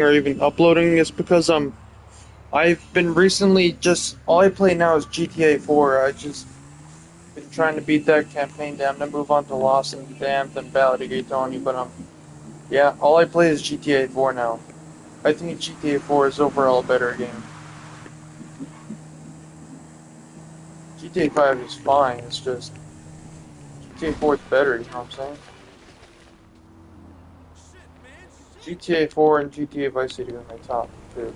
or even uploading is because I've been recently just all I play now is GTA 4. I just been trying to beat that campaign down to move on to Lost and Damned and Ballad of Gay Tony, but yeah, all I play is GTA 4 now. I think GTA 4 is overall a better game. GTA 5 is fine, it's just GTA 4 is better, you know what I'm saying? GTA 4 and GTA Vice City are my top two.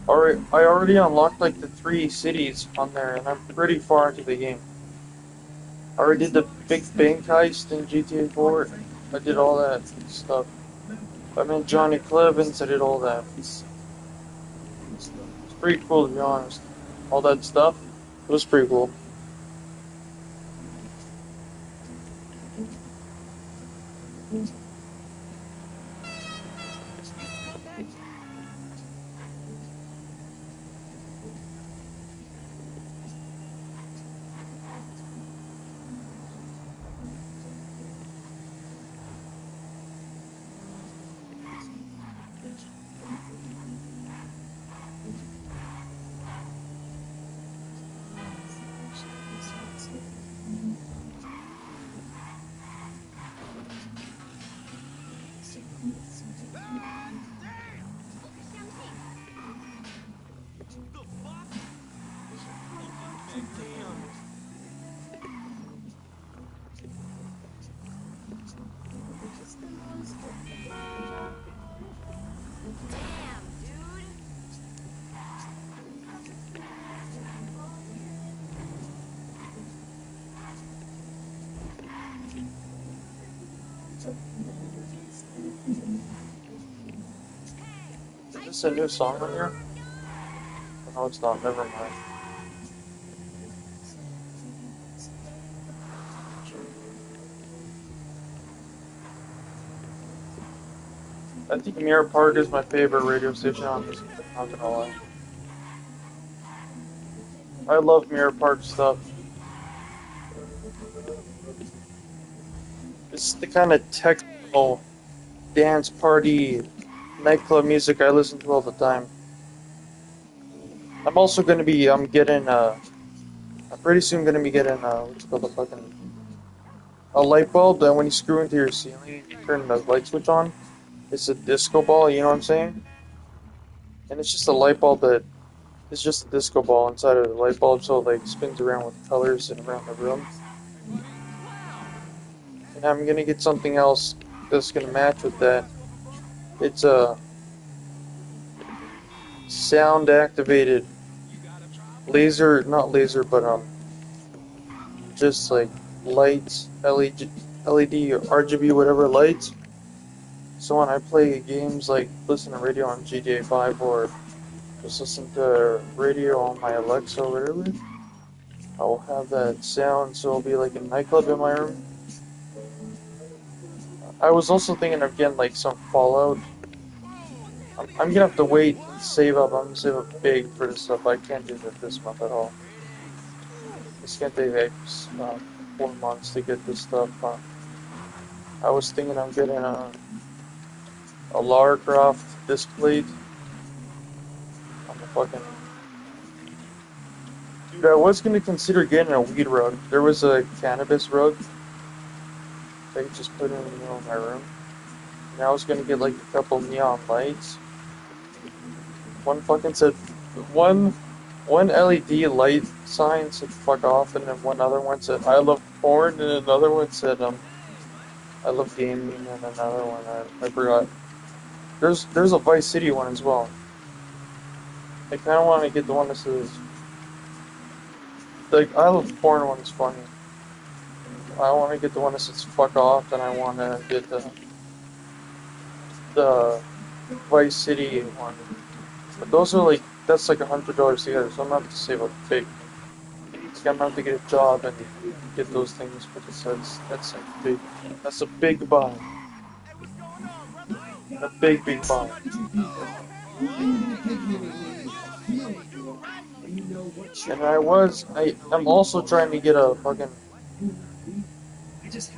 Alright, I already unlocked like the three cities on there, and I'm pretty far into the game. I already did the big bank heist in GTA 4. I did all that stuff. I met Johnny Clevins. I did all that. It's pretty cool to be honest. All that stuff. It was pretty cool. Is this a new song on here? Oh, no, it's not. Never mind. I think Mirror Park is my favorite radio station on this. Not gonna lie. I love Mirror Park stuff. It's the kind of techno dance party nightclub music I listen to all the time. I'm also gonna be getting I'm pretty soon gonna be getting what's it called, the fucking a light bulb that when you screw into your ceiling you turn the light switch on. It's a disco ball, you know what I'm saying? And it's just a light bulb that it's just a disco ball inside of the light bulb, so it like spins around with colors and around the room. And I'm gonna get something else that's gonna match with that. It's a sound activated laser, not laser, but just like lights, LED or RGB, whatever lights. So when I play games like listen to radio on GTA 5 or just listen to radio on my Alexa or whatever, I will have that sound, so it'll be like a nightclub in my room. I was also thinking of getting like some Fallout. I'm gonna have to wait and save up. I'm gonna save up big for this stuff. I can't do that this month at all. It's gonna take like 4 months to get this stuff. I was thinking I'm getting a Lara Croft disc plate. I'm a fucking dude. I was gonna consider getting a weed rug. There was a cannabis rug I could just put in the middle of my room. And I was gonna get like a couple neon lights. One fucking said one one LED light sign said fuck off, and then one other one said I love porn, and another one said I love gaming, and another one I forgot. There's a Vice City one as well. I kind of want to get the one that says like I love porn one is funny. I want to get the one that says fuck off, and I want to get the Vice City one. But those are like that's like $100 together, so I'm gonna have to save up big. I'm gonna have to get a job and get those things because that's like big. That's a big buy. A big buy. And I'm also trying to get a fucking What's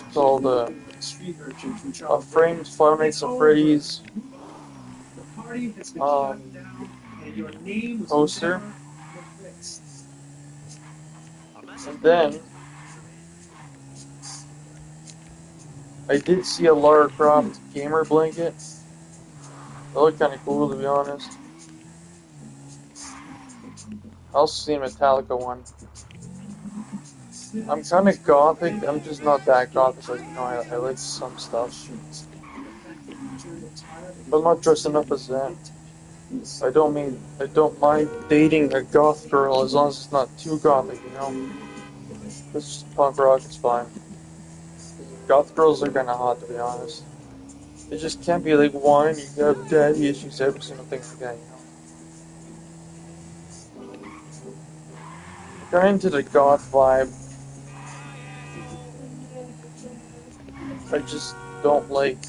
it called? Framed Five Nights at Freddy's poster. And then I did see a Lara Croft gamer blanket. That looked kind of cool, to be honest. I also seen a Metallica one. I'm kind of gothic. I'm just not that gothic. Like, you know, I like some stuff, but I'm not dressing up as that. I don't mind dating a goth girl as long as it's not too gothic, you know. It's just punk rock. It's fine. Goth girls are kind of hot, to be honest. It just can't be like one. You have daddy issues every single thing like that, you know. Got into the goth vibe. I just don't like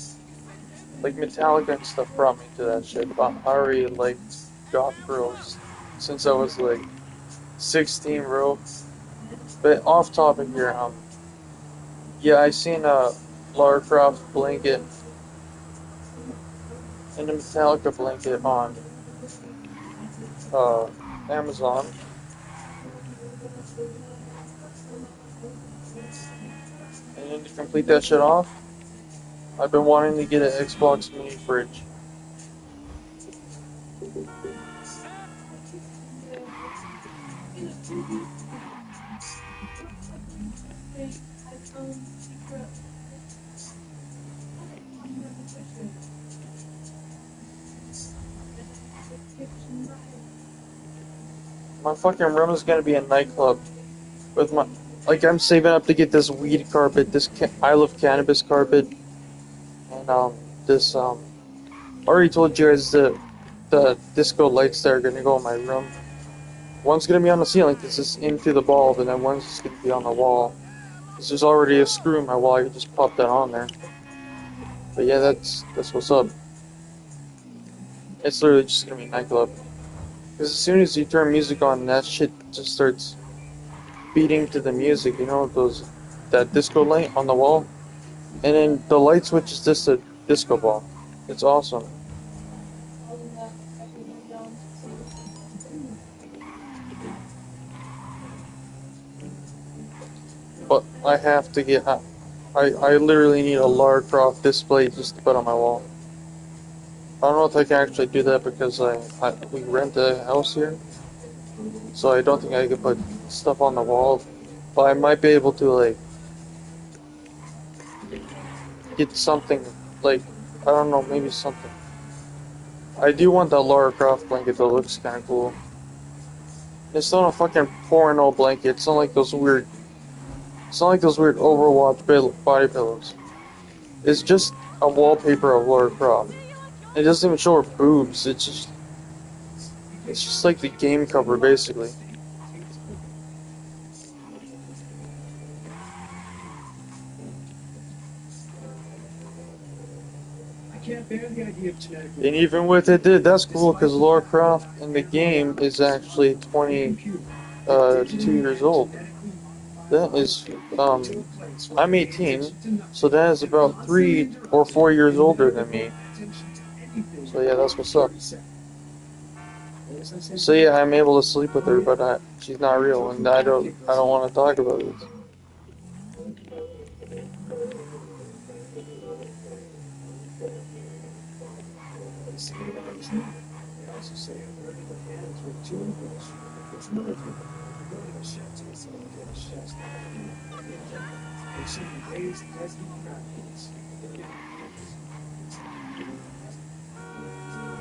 Metallica and stuff brought me to that shit. But I already liked goth girls since I was like 16, bro. But off topic here, yeah, I seen a Lara Croft blanket and a Metallica blanket on Amazon. And then to complete that shit off, I've been wanting to get an Xbox Mini fridge. My fucking room is gonna be a nightclub with my, like, I'm saving up to get this weed carpet, this I love cannabis carpet, and this I already told you guys the disco lights that are gonna go in my room. One's gonna be on the ceiling because it's into the bulb, and then one's just gonna be on the wall. Cause there's already a screw in my wall. I can just pop that on there. But yeah, that's what's up. It's literally just gonna be a nightclub. Because as soon as you turn music on, that shit just starts beating to the music. You know, that disco light on the wall, and then the light switch is just a disco ball. It's awesome. But I have to get. I literally need a Lara Croft display just to put on my wall. I don't know if I can actually do that because we rent a house here, so I don't think I can put stuff on the wall. But I might be able to like get something like, I don't know, maybe something. I do want that Lara Croft blanket that looks kind of cool. It's not a fucking porno blanket. It's not like those weird. It's not like those weird Overwatch body pillows. It's just a wallpaper of Lara Croft. It doesn't even show her boobs. It's just like the game cover, basically. And even with it, dude, that's cool because Lara Croft in the game is actually 2 years old. That is, I'm 18, so that is about 3 or 4 years older than me. So yeah, that's what's up. So yeah, I'm able to sleep with her, but she's not real, and I don't want to talk about it.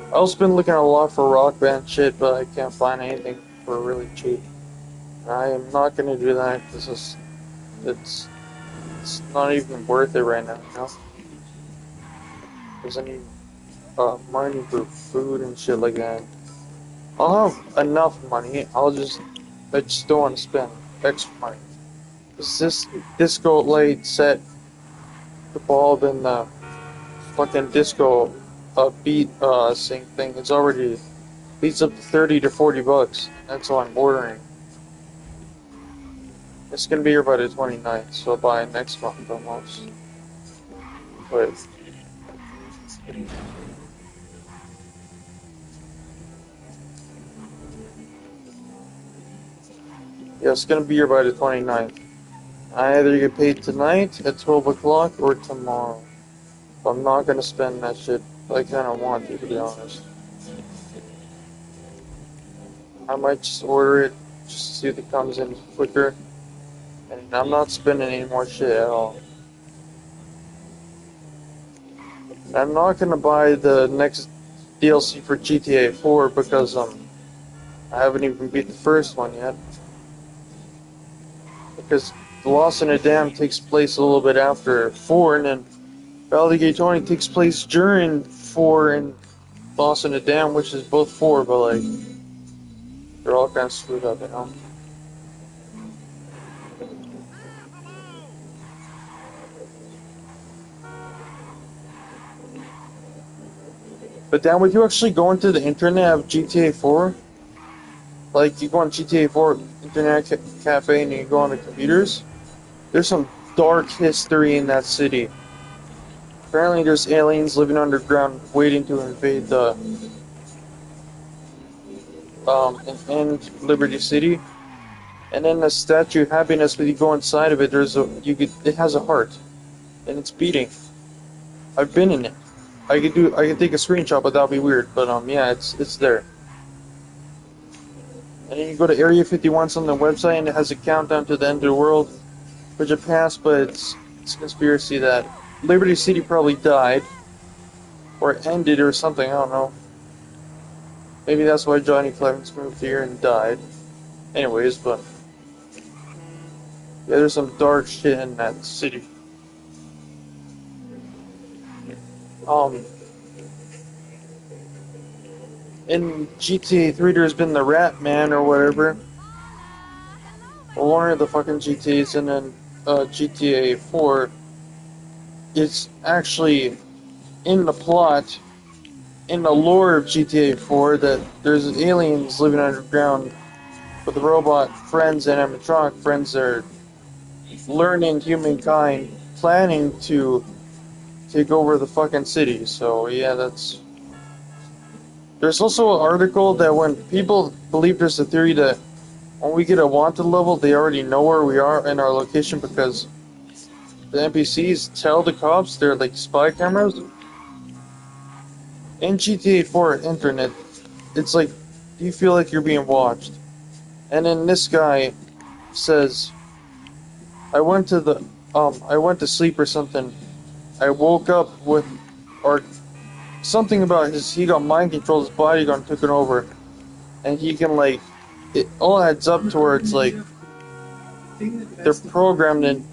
I've also been looking a lot for Rock Band shit, but I can't find anything for really cheap. I am not gonna do that because it's not even worth it right now, you know? Because I need money for food and shit like that. I'll have enough money. I just don't want to spend extra money. Cause this disco light set, the bulb and the fucking disco beat sync thing, it's already beats up to $30 to $40. That's all I'm ordering. It's gonna be here by the 29th, so by next month almost. But yeah, it's gonna be here by the 29th. I either get paid tonight at 12 o'clock or tomorrow. But I'm not gonna spend that shit. I kinda want to be honest. I might just order it just to see if it comes in quicker. And I'm not spending any more shit at all. I'm not gonna buy the next DLC for GTA 4 because I haven't even beat the first one yet. Because The Lost in a Dam takes place a little bit after 4, and then Valley takes place during 4 and Lost in a Dam, which is both 4, but like they're all kind of screwed up, you know. But then when you actually go into the internet of GTA 4, like you go on GTA 4 Internet Cafe and you go on the computers, there's some dark history in that city. Apparently there's aliens living underground waiting to invade the in Liberty City. And then the Statue of Happiness, when you go inside of it, it has a heart and it's beating. I've been in it. I could take a screenshot, but that'll be weird. But yeah, it's there. And then you go to Area 51 on the website, and it has a countdown to the end of the world, which it passed, but it's a conspiracy that Liberty City probably died or ended or something. I don't know. Maybe that's why Johnny Clemens moved here and died. Anyways, but yeah, there's some dark shit in that city. In GTA 3, there's been the Rat Man or whatever. Or one of the fucking GTAs, and then GTA 4. It's actually in the plot, in the lore of GTA 4, that there's aliens living underground with the robot friends and animatronic friends that are learning humankind, planning to take over the fucking city. So yeah, that's. There's also an article that when people believe there's a theory that when we get a wanted level, they already know where we are and our location because the NPCs tell the cops they're like spy cameras. In GTA 4 Internet, it's like, do you feel like you're being watched? And then this guy says, I went to sleep or something. I woke up with, or something about he got mind controlled, his body got taken over, and he can like, it all adds up to where it's like, they're programmed and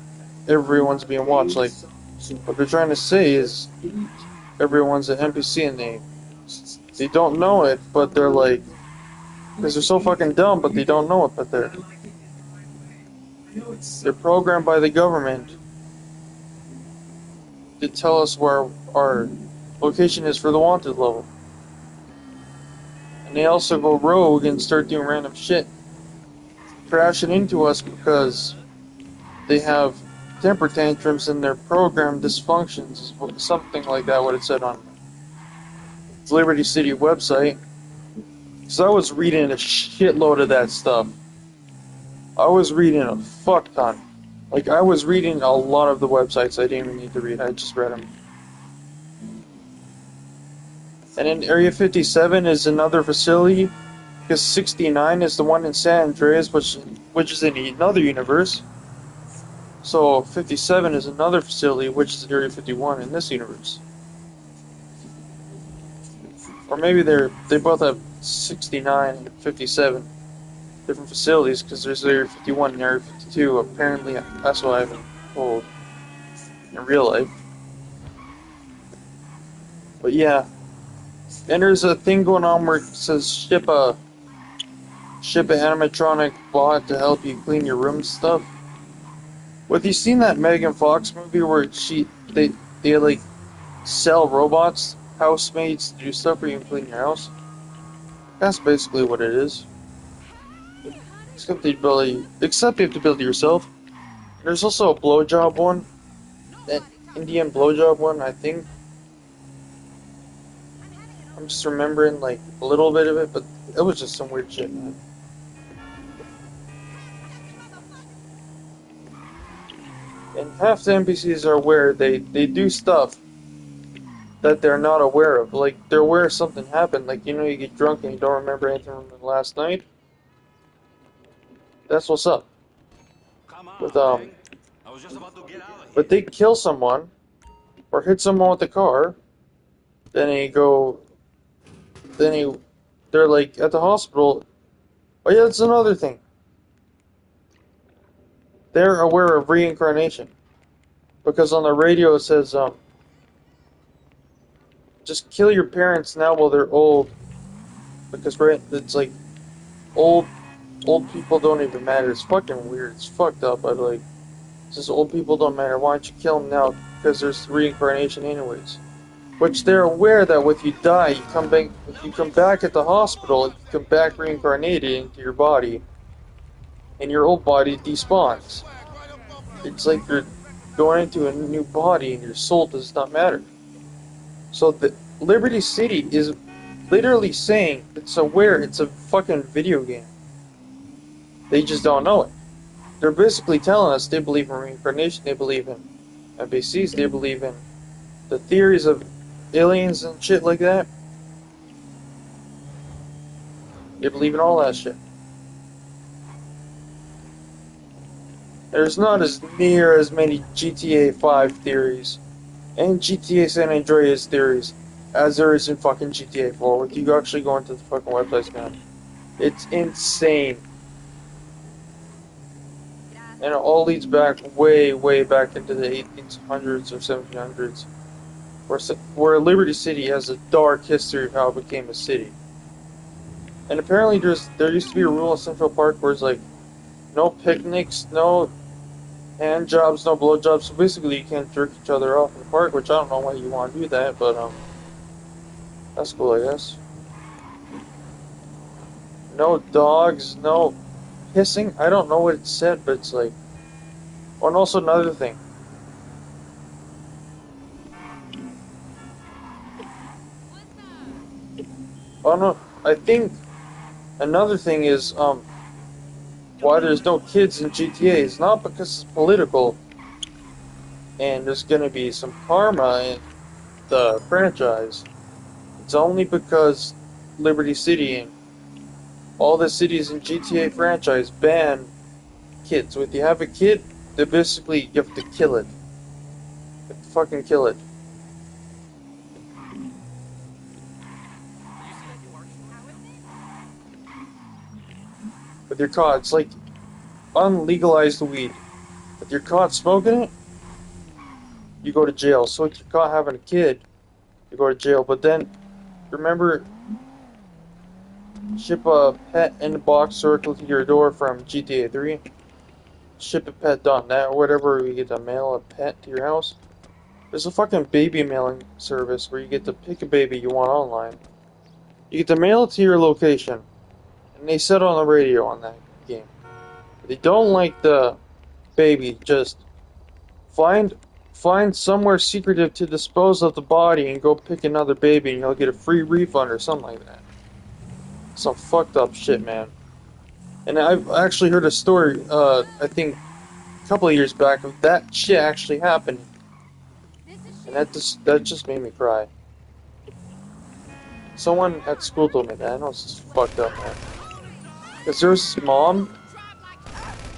everyone's being watched. Like, what they're trying to say is, everyone's an NPC and they don't know it, but they're like, because they're so fucking dumb, but they don't know it, but they're programmed by the government to tell us where our location is for the wanted level. And they also go rogue and start doing random shit, crashing into us because they have temper tantrums and their program dysfunctions, something like that, what it said on the Liberty City website. So I was reading a shitload of that stuff. I was reading a fuck ton. Like, I was reading a lot of the websites I didn't even need to read, I just read them. And in Area 57 is another facility, because 69 is the one in San Andreas, which is in another universe. So 57 is another facility, which is Area 51 in this universe. Or maybe they both have 69 and 57 different facilities, because there's Area 51 and Area 52. Apparently, that's what I've been told in real life. But yeah, and there's a thing going on where it says ship a animatronic bot to help you clean your room and stuff. Have you seen that Megan Fox movie where they like sell robots, housemaids to do stuff where you can clean your house? That's basically what it is. except you have to build it yourself. There's also a blowjob one, an Indian blowjob one, I think. I'm just remembering like a little bit of it, but it was just some weird shit, man. And half the NPCs are aware they do stuff that they're not aware of. Like they're aware something happened. Like you get drunk and you don't remember anything from the last night. That's what's up. With but they kill someone or hit someone with a car, then they're like at the hospital. Oh yeah, that's another thing. They're aware of reincarnation because on the radio it says just kill your parents now while they're old because it's like old people don't even matter. It's fucking weird. It's fucked up. But like, it says old people don't matter. Why don't you kill them now? Because there's reincarnation anyways. Which they're aware that if you die, you come back. If you come back at the hospital, you come back reincarnated into your body, and your old body despawns. It's like you're going into a new body, and your soul does not matter. So the Liberty City is literally saying it's aware it's a fucking video game. They just don't know it. They're basically telling us they believe in reincarnation, they believe in NPCs, they believe in the theories of aliens and shit like that. They believe in all that shit. There's not as near as many GTA 5 theories and GTA San Andreas theories as there is in fucking GTA 4 with you actually going to the fucking website, man. It's insane. And it all leads back way, way back into the 1800s or 1700s, where Liberty City has a dark history of how it became a city. And apparently there used to be a rule in Central Park where it's like, no picnics, no hand jobs, no blow jobs. So basically you can't jerk each other off in the park, which I don't know why you want to do that, but that's cool, I guess. No dogs, no hissing. I don't know what it said, but it's like... Oh, and also another thing. Oh no, I think another thing is, why there's no kids in GTA is not because it's political and there's gonna be some karma in the franchise. It's only because Liberty City and all the cities in GTA franchise ban kids. So if you have a kid, they basically, you have to kill it. You have to fucking kill it. If you're caught, it's like unlegalized weed. If you're caught smoking it, you go to jail. So if you're caught having a kid, you go to jail. But then, remember, ship a pet in a box circle to your door from GTA 3. Shipapet.net or whatever, you get to mail a pet to your house. There's a fucking baby mailing service where you get to pick a baby you want online. You get to mail it to your location. And they said on the radio on that game, if they don't like the baby, just find somewhere secretive to dispose of the body and go pick another baby and you'll get a free refund or something like that. Some fucked up shit, man. And I've actually heard a story, I think a couple of years back of that shit actually happening. And that just made me cry. Someone at school told me that. I know it's just fucked up, man. Because there was this mom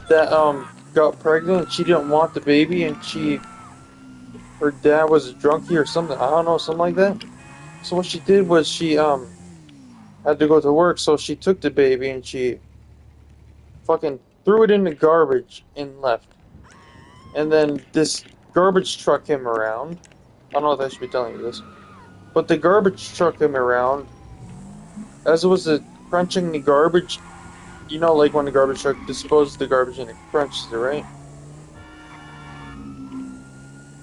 that got pregnant and she didn't want the baby and her dad was a drunkie or something, I don't know, something like that. So what she did was she had to go to work, so she took the baby and she fucking threw it in the garbage and left. And then this garbage truck came around. I don't know if I should be telling you this. But the garbage truck came around. As it was crunching the garbage, you know, like when the garbage truck disposes the garbage and it crunches it, right?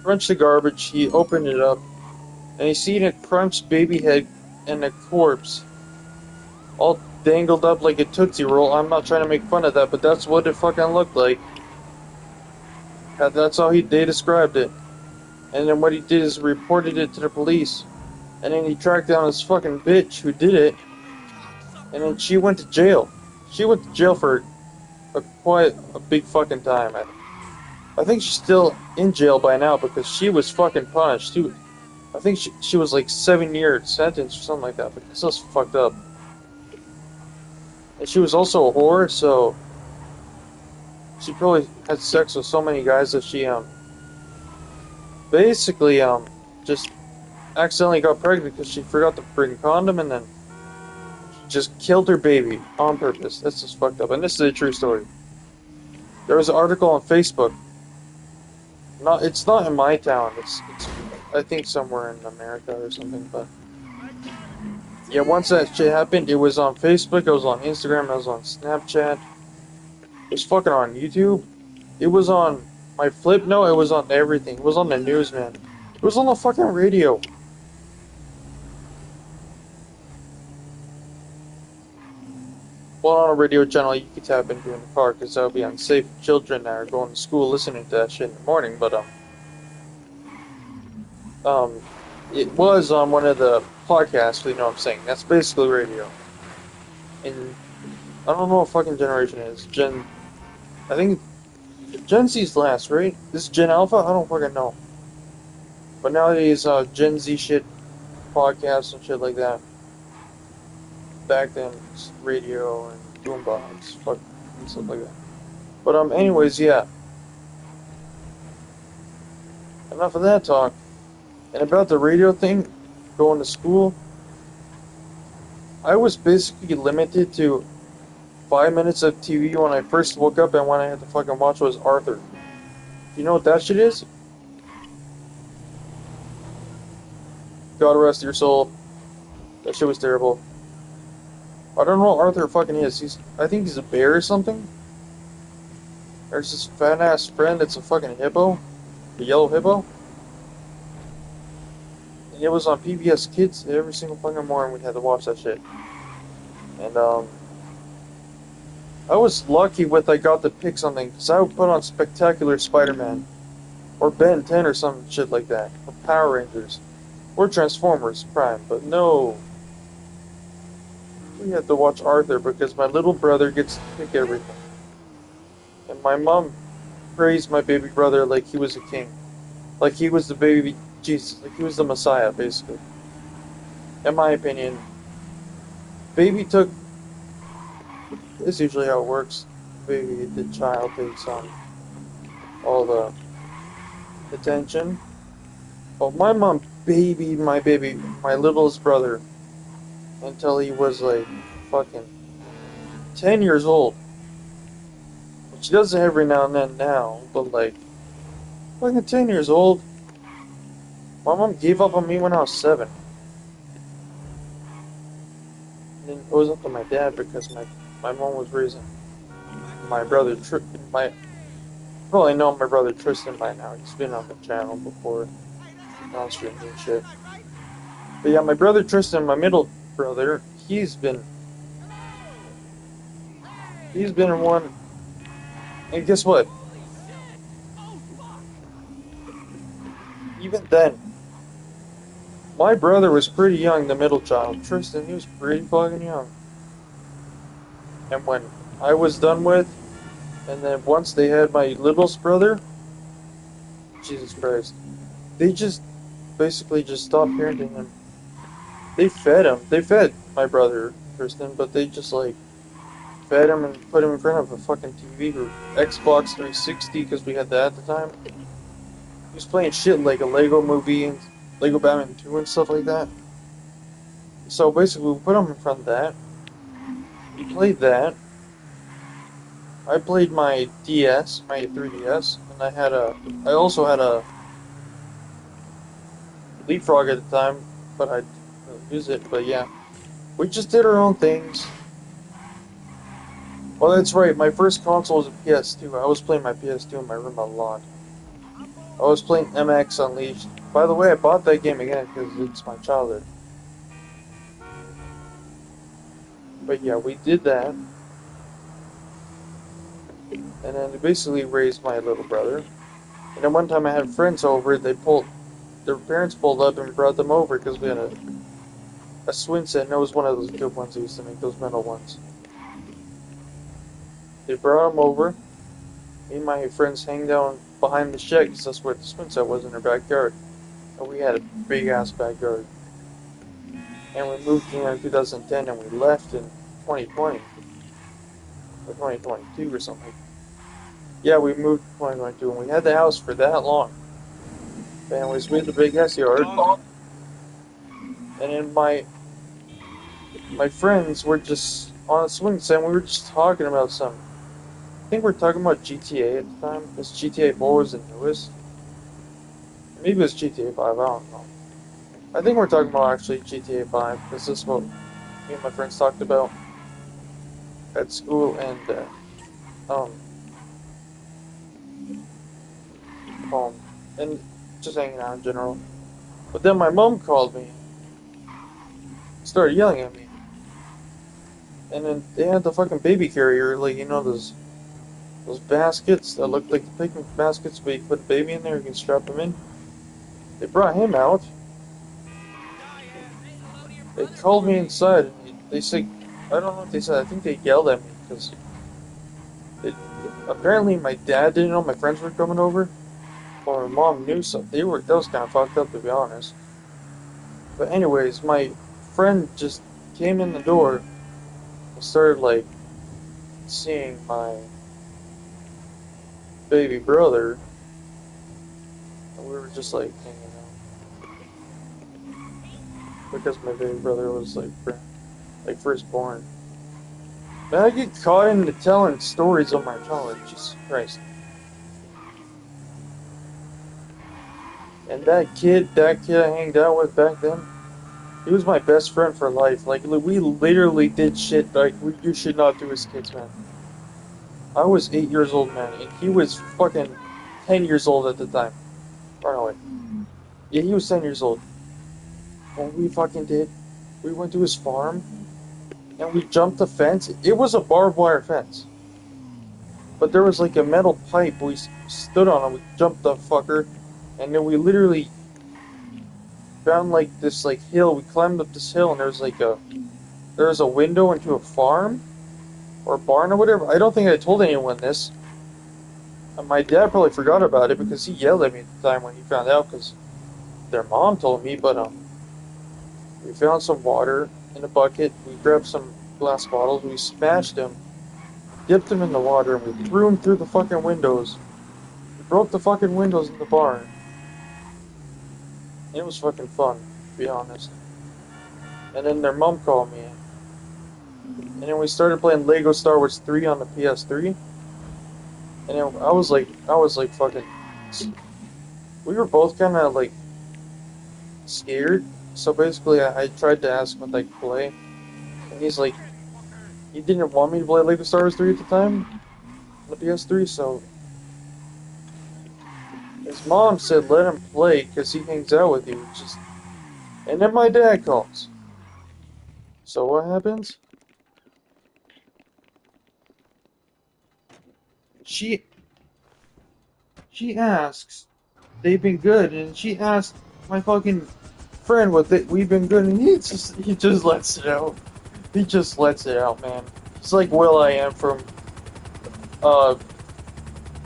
Crunched the garbage, he opened it up, and he seen a crunched baby head and a corpse all dangled up like a Tootsie Roll. I'm not trying to make fun of that, but that's what it fucking looked like. That's how they described it. And then what he did is reported it to the police. And then he tracked down this fucking bitch who did it. And then she went to jail. She went to jail for quite a big fucking time. I think she's still in jail by now because she was fucking punished. I think she was like 7-year sentence or something like that. But this was fucked up. And she was also a whore, so she probably had sex with so many guys that she basically just accidentally got pregnant because she forgot to bring a condom and then just killed her baby on purpose. That's just fucked up. And this is a true story. There was an article on Facebook. It's not in my town. It's I think somewhere in America or something. But yeah, once that shit happened, it was on Facebook. It was on Instagram. It was on Snapchat. It was fucking on YouTube. It was on my flip. No, it was on everything. It was on the news, man. It was on the fucking radio. Well, on a radio channel you could tap into in the car because that would be unsafe for children that are going to school listening to that shit in the morning. But it was on one of the podcasts. You know what I'm saying? That's basically radio. And I don't know what fucking generation it is. I think Gen Z's last, right? This is Gen Alpha? I don't fucking know. But nowadays, Gen Z shit, podcasts and shit like that. Back then, it's radio and boombox, fuck, and stuff like that. But anyways, yeah. Enough of that talk. And about the radio thing, going to school, I was basically limited to 5 minutes of TV when I first woke up, and when I had to fucking watch was Arthur. You know what that shit is? God rest your soul. That shit was terrible. I don't know what Arthur fucking is. I think he's a bear or something. There's this fat ass friend that's a fucking hippo. The yellow hippo. And it was on PBS Kids every single fucking morning we had to watch that shit. And I was lucky with I got to pick something, because I would put on Spectacular Spider-Man. Or Ben 10 or some shit like that. Or Power Rangers. Or Transformers Prime. But no. We had to watch Arthur because my little brother gets to pick everything. And my mom praised my baby brother like he was a king. Like he was the baby Jesus. Like he was the Messiah, basically. In my opinion, baby took... This is usually how it works. Baby, the child takes on all the attention. But my mom babied my littlest brother, until he was like fucking 10 years old. She does it every now and then now, but like fucking 10 years old. My mom gave up on me when I was 7. And then it was up to my dad because my mom was raising my brother probably know my brother Tristan by now. He's been on the channel before. On stream and shit. But yeah, my brother Tristan, my middle brother, he's been in one. And guess what? Even then, my brother was pretty young, the middle child. Tristan, he was pretty fucking young. And when I was done with, and then once they had my littlest brother, Jesus Christ, they just basically just stopped parenting him. They fed him. They fed my brother, Tristan, but they just like fed him and put him in front of a fucking TV or Xbox 360 because we had that at the time. He was playing shit like a Lego movie and Lego Batman 2 and stuff like that. So basically, we put him in front of that. He played that. I played my DS, my 3DS, and I also had a Leapfrog at the time, but I didn't use it. But yeah, we just did our own things. Well, that's right. My first console was a PS2. I was playing my PS2 in my room a lot. I was playing MX Unleashed. By the way, I bought that game again because it's my childhood. But yeah, we did that. And then they basically raised my little brother. And then one time I had friends over, their parents pulled up and brought them over because we had a swing set, and it was one of those good ones they used to make, those metal ones. They brought them over. Me and my friends hang down behind the shed because that's where the swing set was in their backyard. And we had a big ass backyard. And we moved here in 2010 and we left in 2020. Or 2022 or something. Yeah, we moved in 2022 and we had the house for that long. Anyways, we had the big ass yard. And then my friends were just on a swing set and we were just talking about something. I think we were talking about GTA at the time, because GTA 4 was the newest. Maybe it was GTA 5, I don't know. I think we're talking about actually GTA 5, because this is what me and my friends talked about at school and home, and just hanging out in general. But then my mom called me, started yelling at me, and then they had the fucking baby carrier, like, you know, those baskets that look like the picnic baskets where you put a baby in there, you can strap him in. They brought him out. They called me inside, and they said, I don't know what they said, I think they yelled at me, because apparently my dad didn't know my friends were coming over, or my mom knew something. That was kind of fucked up, to be honest. But anyways, my friend just came in the door and started, like, seeing my baby brother, and we were just, like, hanging out. Because my baby brother was, like firstborn. Man, I get caught into telling stories on my childhood, Jesus Christ. And that kid I hanged out with back then, he was my best friend for life. Like, we literally did shit like you should not do as kids, man. I was 8 years old, man, and he was fucking 10 years old at the time. Or no, wait. Yeah, he was 10 years old. What we fucking did, we went to his farm, and we jumped the fence. It was a barbed wire fence. But there was like a metal pipe, we stood on it, we jumped the fucker, and then we literally found like this like hill, we climbed up this hill, and there was a window into a farm, or barn or whatever. I don't think I told anyone this. And my dad probably forgot about it because he yelled at me at the time when he found out, because their mom told me, but we found some water in a bucket, we grabbed some glass bottles, we smashed them, dipped them in the water, and we threw them through the fucking windows. We broke the fucking windows in the barn. It was fucking fun, to be honest. And then their mom called me. And then we started playing Lego Star Wars 3 on the PS3. And then I was like fucking... We were both kind of like scared. So basically I tried to ask him if I could play. And he's like... He didn't want me to play Lego Star Wars 3 at the time. On the PS3, so... His mom said let him play because he hangs out with you. And then my dad calls. So what happens? She asks, they've been good, and she asked my fucking friend we've been good, and he just lets it out. He just lets it out, man. It's like will.i.am from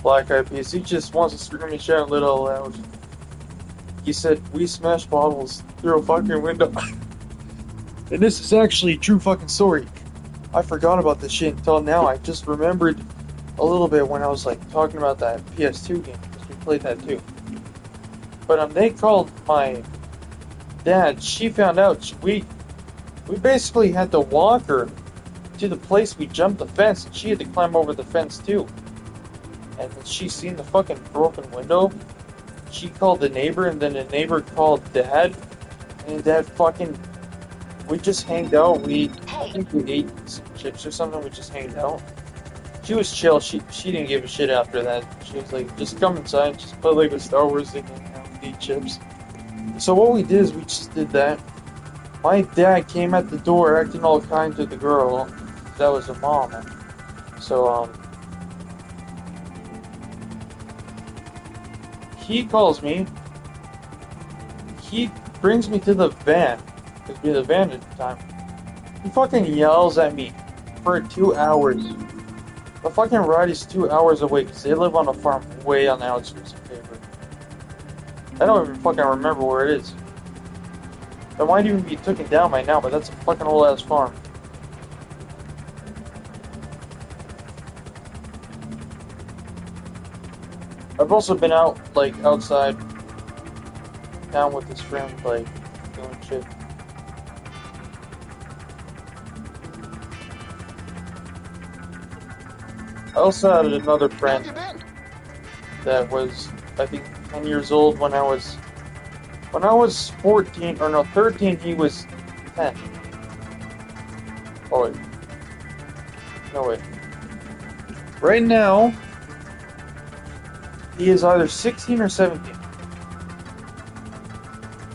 Black Eyed Peas. He just wants to scream and shout a little loud. He said, we smashed bottles through a fucking window. And this is actually a true fucking story. I forgot about this shit until now. I just remembered a little bit when I was like talking about that PS2 game, because we played that too. But they called my dad. She found out. We basically had to walk her to the place we jumped the fence, and she had to climb over the fence too. And then she seen the fucking broken window. She called the neighbor, and then the neighbor called Dad. And Dad fucking... We just hanged out. I think we ate some chips or something. We just hanged out. She was chill. She didn't give a shit after that. She was like, just come inside, just play like with Star Wars and hang out and eat chips. So what we did is we just did that. My dad came at the door acting all kind to the girl. That was a mom. So, he calls me. He brings me to the van. Because we had a van at the time. He fucking yells at me for 2 hours. The fucking ride is 2 hours away because they live on a farm way on the outskirts of Faber. I don't even fucking remember where it is. It might even be taken down by now, but that's a fucking old ass farm. I've also been out, like, outside town with his friend, like, doing shit. I also had another friend that was, I think, 10 years old when I was 14, or no, 13, he was 10. Oh, wait. No, wait. Right now, he is either 16 or 17.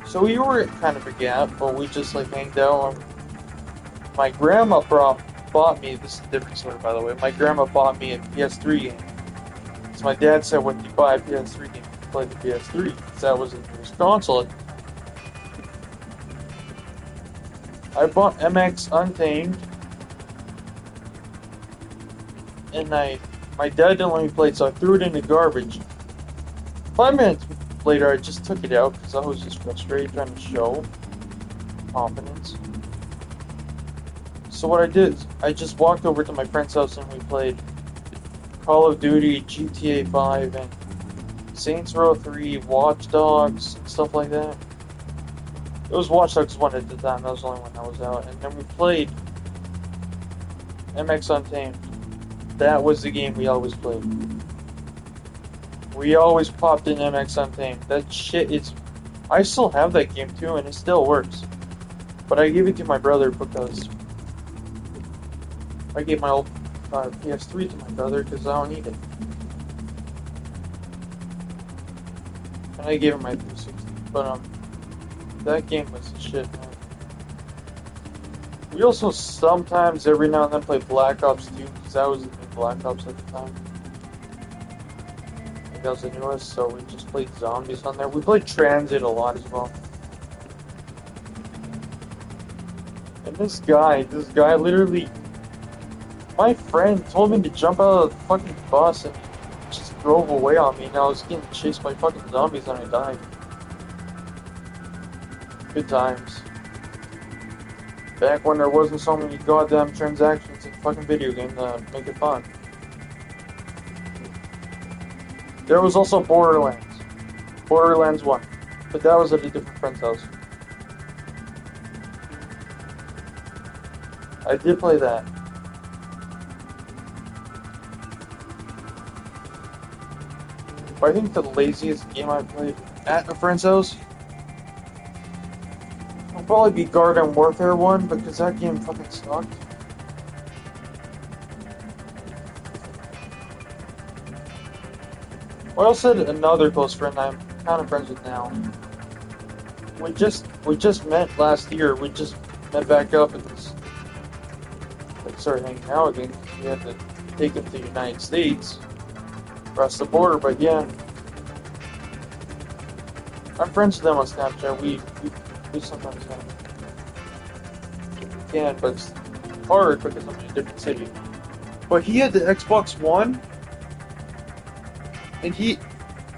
So we were kind of a gap, but we just, like, hanged out. My grandma bought me, this is a different story, by the way. My grandma bought me a PS3 game. So my dad said, when you buy a PS3 game, you play the PS3. Because that was the newest console. I bought MX Untamed. And my dad didn't let me play it, so I threw it in the garbage. 5 minutes later, I just took it out because I was just frustrated trying to show confidence. So what I did is I just walked over to my friend's house and we played Call of Duty, GTA 5, and Saints Row 3, Watch Dogs, and stuff like that. It was Watch Dogs 1 at the time, that was the only one that was out. And then we played MX Untamed. That was the game we always played. We always popped in MX Untamed. That shit is... I still have that game too, and it still works. But I gave it to my brother because... I gave my old PS3 to my brother because I don't need it. And I gave him my 360. But, that game was the shit, man. We also sometimes, every now and then, play Black Ops 2, because that was the new Black Ops at the time. I think that was the newest, so we just played zombies on there. We played Transit a lot as well. And this guy literally... My friend told me to jump out of the fucking bus and just drove away on me, and I was getting chased by fucking zombies and I died. Good times. Back when there wasn't so many goddamn transactions in fucking video game to make it fun. There was also Borderlands. Borderlands 1. But that was at a different friend's house. I did play that. But I think the laziest game I played at a friend's house will probably be Garden Warfare 1, because that game fucking sucked. I also had another close friend I'm kind of friends with now. We just met last year. We just met back up and just started hanging out again. We had to take him to the United States, across the border. But yeah, I'm friends with them on Snapchat. We sometimes can, but it's hard because I'm in a different city. But he had the Xbox One. And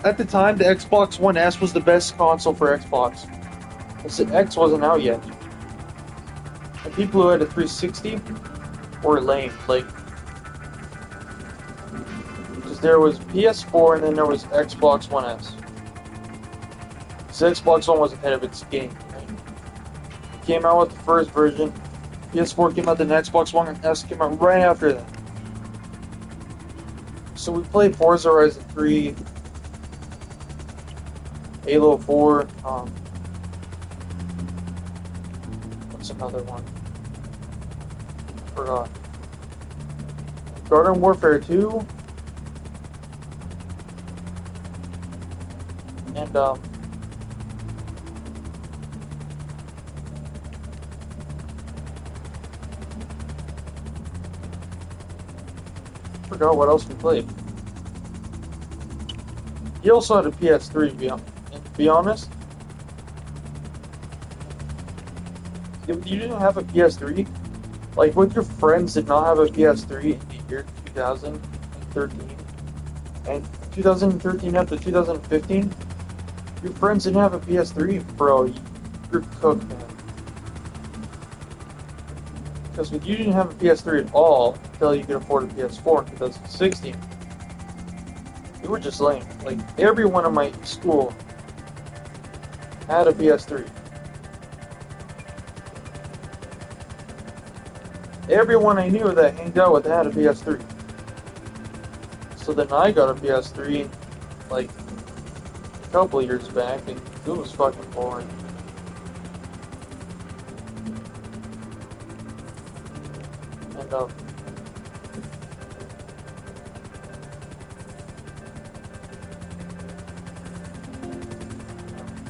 at the time, the Xbox One S was the best console for Xbox. Because the X wasn't out yet. And people who had a 360 were lame. Like, because there was PS4 and then there was Xbox One S. Because Xbox One was ahead of its game. Right? It came out with the first version. PS4 came out, then Xbox One S came out right after that. So we played Forza Horizon 3, Halo 4, what's another one? Forgot. Garden Warfare 2, and forgot what else we played. He also had a PS3, and to be honest, if you didn't have a PS3, like what your friends did not have a PS3 in the year 2013, and 2013 up to 2015, your friends didn't have a PS3, bro, you're cooked, man. Because if you didn't have a PS3 at all until you could afford a PS4 in 2016, you were just lame. Like, everyone in my school had a PS3. Everyone I knew that hanged out with had a PS3. So then I got a PS3, like, a couple years back, and it was fucking boring. And,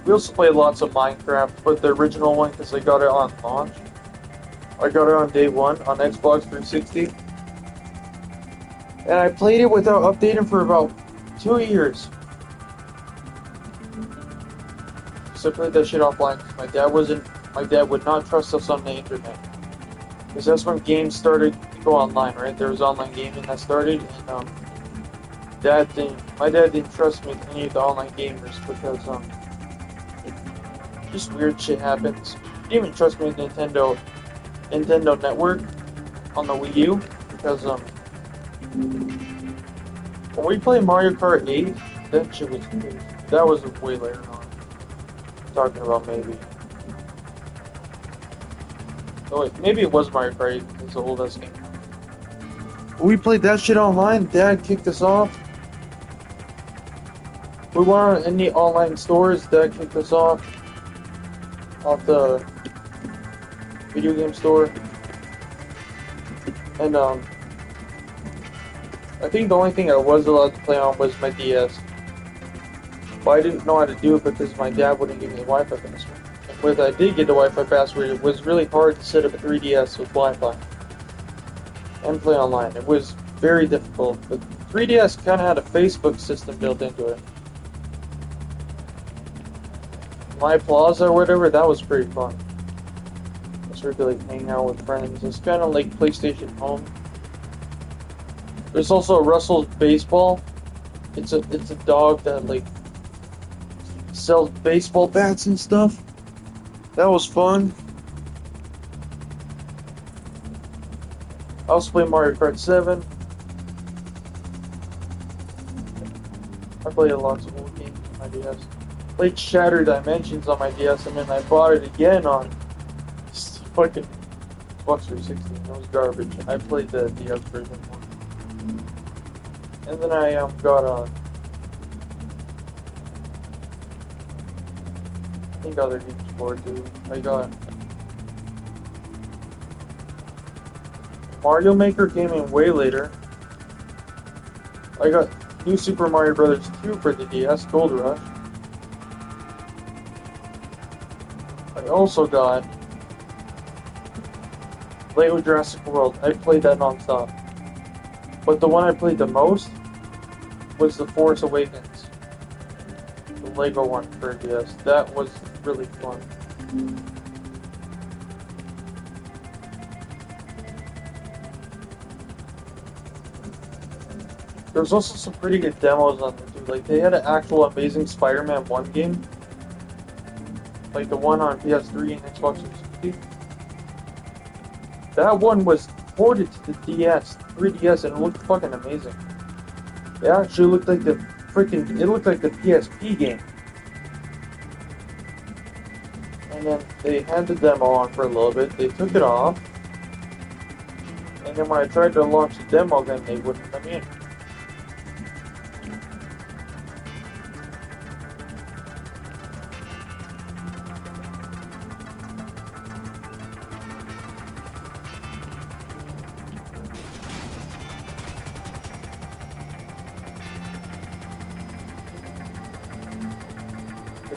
we also played lots of Minecraft, but the original one, because I got it on launch. I got it on day one on Xbox 360. And I played it without updating for about 2 years. So I played that shit offline because my dad would not trust us on the internet. Because that's when games started to go online, right? There was online gaming that started, and my dad didn't trust me with any of the online gamers because just weird shit happens. He didn't even trust me with Nintendo Network on the Wii U because when we played Mario Kart 8, that shit was good. That was way later on. I'm talking about maybe. Oh wait, maybe it was Mario Kart 8. It's the oldest game. We played that shit online. Dad kicked us off. We weren't in the online stores. Dad kicked us off the video game store. And I think the only thing I was allowed to play on was my DS. But I didn't know how to do it because my dad wouldn't give me a Wi-Fi password. And when I did get the Wi-Fi password, it was really hard to set up a 3DS with Wi-Fi and play online. It was very difficult. But 3DS kind of had a Facebook system built into it. My Plaza or whatever, that was pretty fun. Sort of like hanging out with friends. It's kind of like PlayStation Home. There's also Russell's Baseball. It's a dog that like sells baseball bats and stuff. That was fun. I also played Mario Kart 7. I played lots of old games on my DS. Played Shattered Dimensions on my DS, and then I bought it again on fucking Xbox 360. It was garbage. I played the DS version more. And then I got I think other games for it too. I got Mario Maker came in way later. I got New Super Mario Bros. 2 for the DS, Gold Rush. I also got Lego Jurassic World. I played that non-stop. But the one I played the most was The Force Awakens. The Lego one for DS. That was really fun. There's also some pretty good demos on there too. Like they had an actual Amazing Spider-Man 1 game. Like the one on PS3 and Xbox 360. That one was ported to the DS, 3DS, and it looked fucking amazing. It actually looked like it looked like the PSP game. And then they had the demo on for a little bit, they took it off, and then when I tried to launch the demo, then they wouldn't let me in.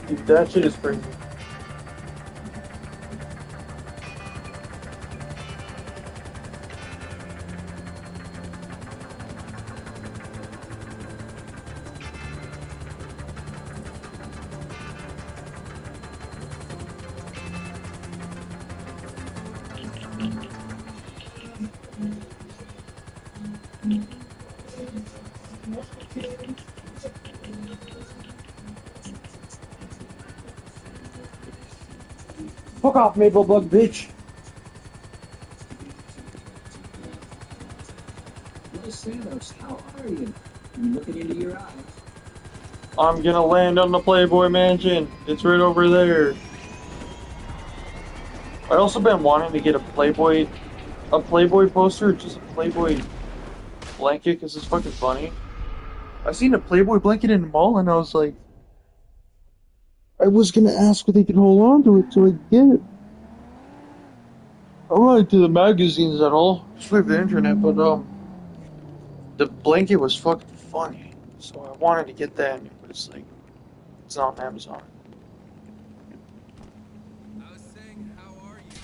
Dude, that shit is crazy. Fuck off, Maple Bug, bitch. Los Santos, how are you? I'm looking into your eyes. I'm gonna land on the Playboy Mansion. It's right over there. I also been wanting to get a Playboy poster, just a Playboy blanket, because it's fucking funny. I seen a Playboy blanket in the mall, and I was like, I was gonna ask if they could hold on to it so I could get it. I'm not into the magazines at all, just leave the internet, but the blanket was fucking funny, so I wanted to get that, but it's like, it's not on Amazon. I was saying, how are you?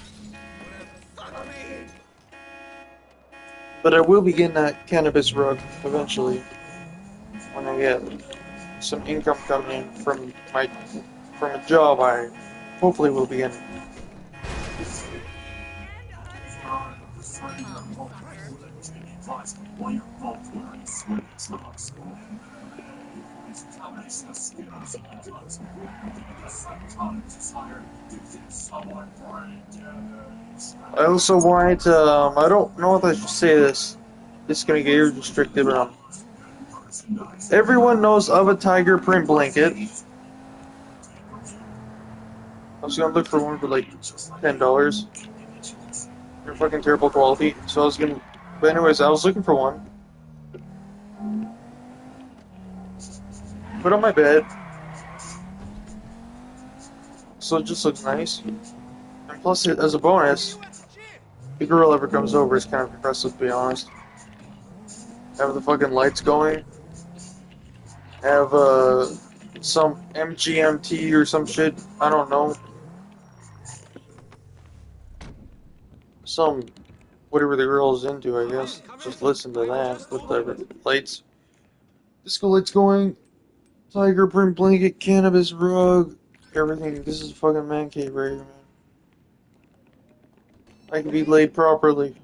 Whatever. But I will be getting that cannabis rug eventually when I get some income coming in from a job I hopefully will be getting. Come, sucker. I also wanted to I don't know if I should say this. This is gonna get age restricted, but everyone knows of a tiger print blanket. I was gonna look for one for like $10. They're fucking terrible quality. So I was gonna, but anyways, I was looking for one. Put on my bed, so it just looks nice. And plus, as a bonus, if a girl ever comes over, it's kind of impressive to be honest. Have the fucking lights going. Have some MGMT or some shit. I don't know. Some whatever the girl's into, I guess. Just listen to that with the lights. Disco lights going. Tiger print blanket, cannabis rug, everything. This is a fucking man cave right here, man. I can be laid properly.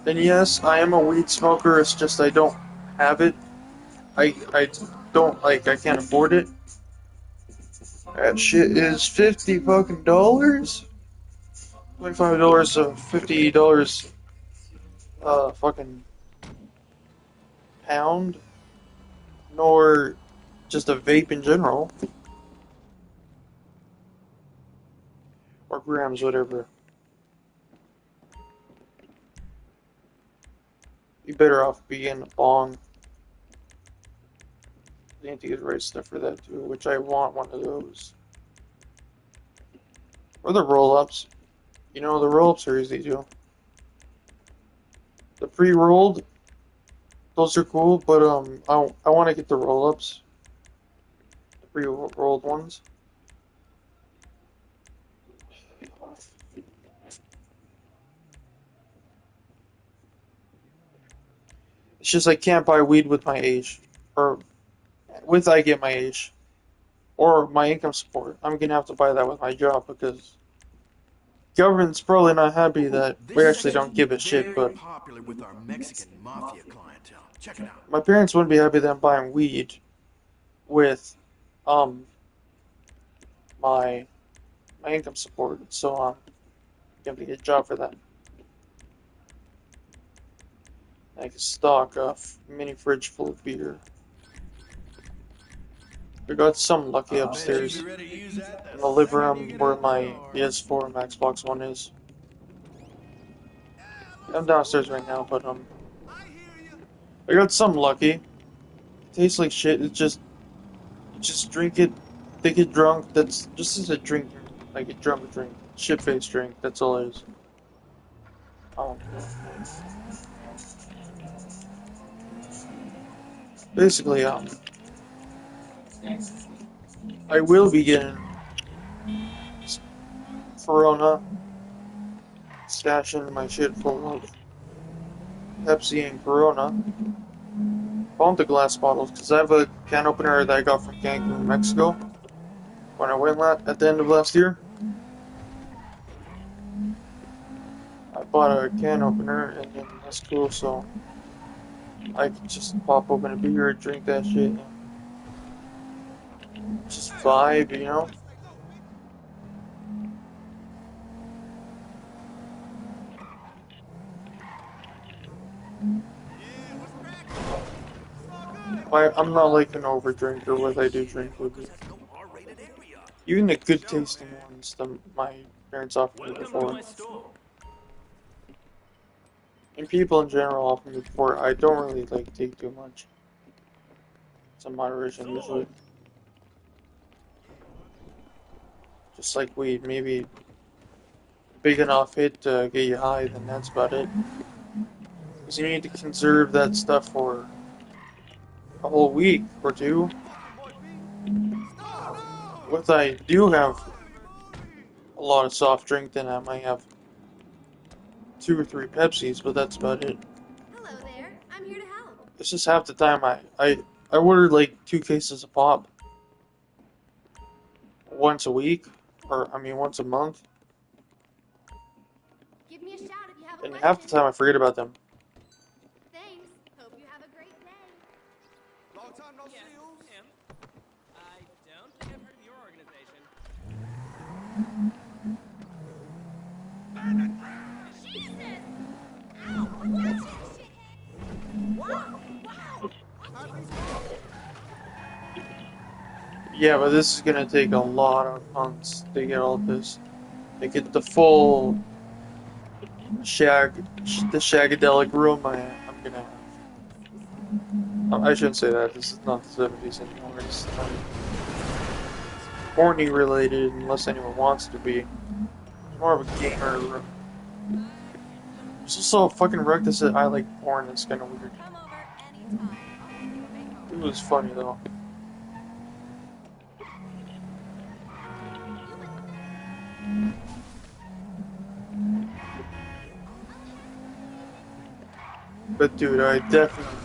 And yes, I am a weed smoker. It's just I don't have it. I don't like. I can't afford it. That shit is $50 fucking dollars. $25 to $50 fucking pound. Nor just a vape in general. Or grams, whatever. You better off being a bong. They need to get the right stuff for that too, which I want one of those. Or the roll-ups. You know, the roll-ups are easy too. The pre-rolled, those are cool, but I want to get the roll-ups. The pre-rolled ones. It's just I can't buy weed with my age. Or with I get my age. Or my income support. I'm gonna have to buy that with my job because government's probably not happy that we actually don't give a shit, but popular with our Mexican mafia clientele. Check it out. my parents wouldn't be happy that I'm buying weed with my income support, so you have to get a job for that. I can stock a mini fridge full of beer. We got some lucky upstairs in the living room where my PS4 and my Xbox One is. I'm downstairs right now, but I got some lucky. It tastes like shit. It's just you just drink it, they get drunk. That's just as a drink, like a drunk drink, shit faced drink. That's all it is. Um, basically, I will be getting Corona, stashing my shit full of Pepsi and Corona. Found the glass bottles because I have a can opener that I got from Cancun, Mexico. When I went at the end of last year, I bought a can opener, and then that's cool, so I could just pop open a beer, drink that shit, and just vibe, you know? I'm not like an over drinker, what I do drink with it. Even the good tasting ones that my parents offered me before. And people in general offer me before, I don't really like take too much. Some moderation usually. Just like weed, maybe big enough hit to get you high, then that's about it. Because you need to conserve that stuff for a whole week or two. If I do have a lot of soft drink, then I might have 2 or 3 Pepsis, but that's about it. Hello there. I'm here to help. It's just half the time I ordered like 2 cases of pop once a week, or I mean once a month, Give me a shout if you have a and question. half the time I forget about them. Thanks. Hope you have a great day. Long time no see, Ooze. I don't think I've heard of your organization. Jesus! Ow! Watch it, shithead! Wow! Wow! Yeah, but this is gonna take a lot of months to get all this. To get the full the shagadelic room I'm gonna have. I shouldn't say that. This is not the 70s anymore. It's not horny related unless anyone wants to be. It's more of a gamer room. There's also a fucking rug that said I like porn. It's kind of weird. Come over anytime. I'll give you a makeover. It was funny though. But dude, I definitely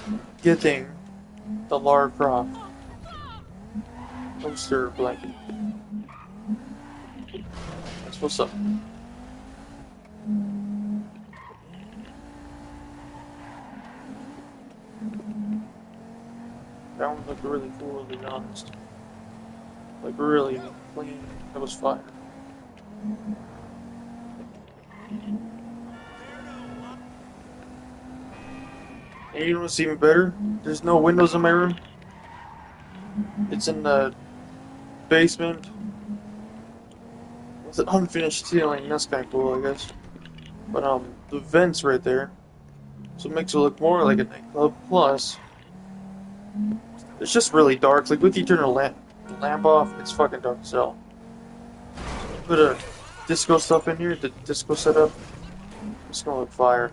am getting the Lara Croft poster blanket. That's what's up. That one looked really cool, to be honest. Like really clean. That was fire. And you know what's even better? There's no windows in my room. It's in the basement with an unfinished ceiling. That's kind of cool, I guess. But the vents right there, so it makes it look more like a nightclub. Plus, it's just really dark. Like with you turn the lamp off, it's fucking dark as hell. Put a disco stuff in here, the disco setup. It's gonna look fire.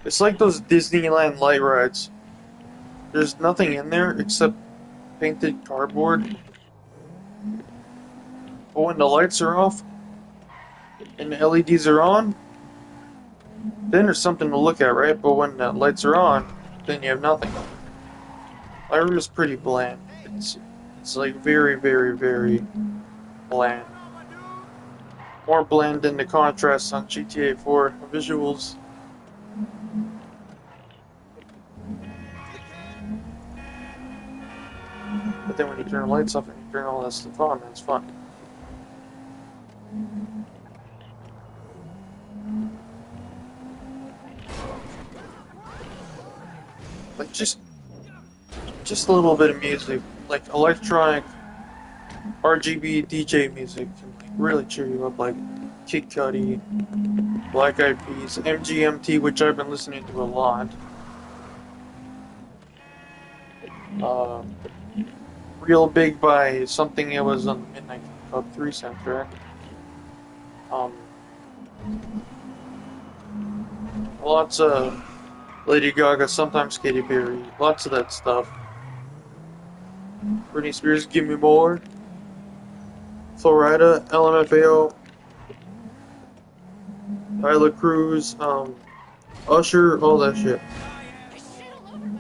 It's like those Disneyland light rides. There's nothing in there except painted cardboard. But when the lights are off and the LEDs are on, then there's something to look at, right? But when the lights are on, then you have nothing. My room is pretty bland. It's like very, very, very bland. More bland than the contrast on GTA 4 visuals. But then when you turn the lights off and you turn all that stuff on, that's fun. Like just a little bit of music, like electronic RGB DJ music can like really cheer you up, like Kid Cudi, Black Eyed Peas, MGMT, which I've been listening to a lot. Real Big by something it was on the Midnight Club 3 soundtrack. Lots of Lady Gaga, sometimes Katy Perry, lots of that stuff. Britney Spears, Give Me More. Florida, LMFAO. Tyler Cruz, Usher, all that shit.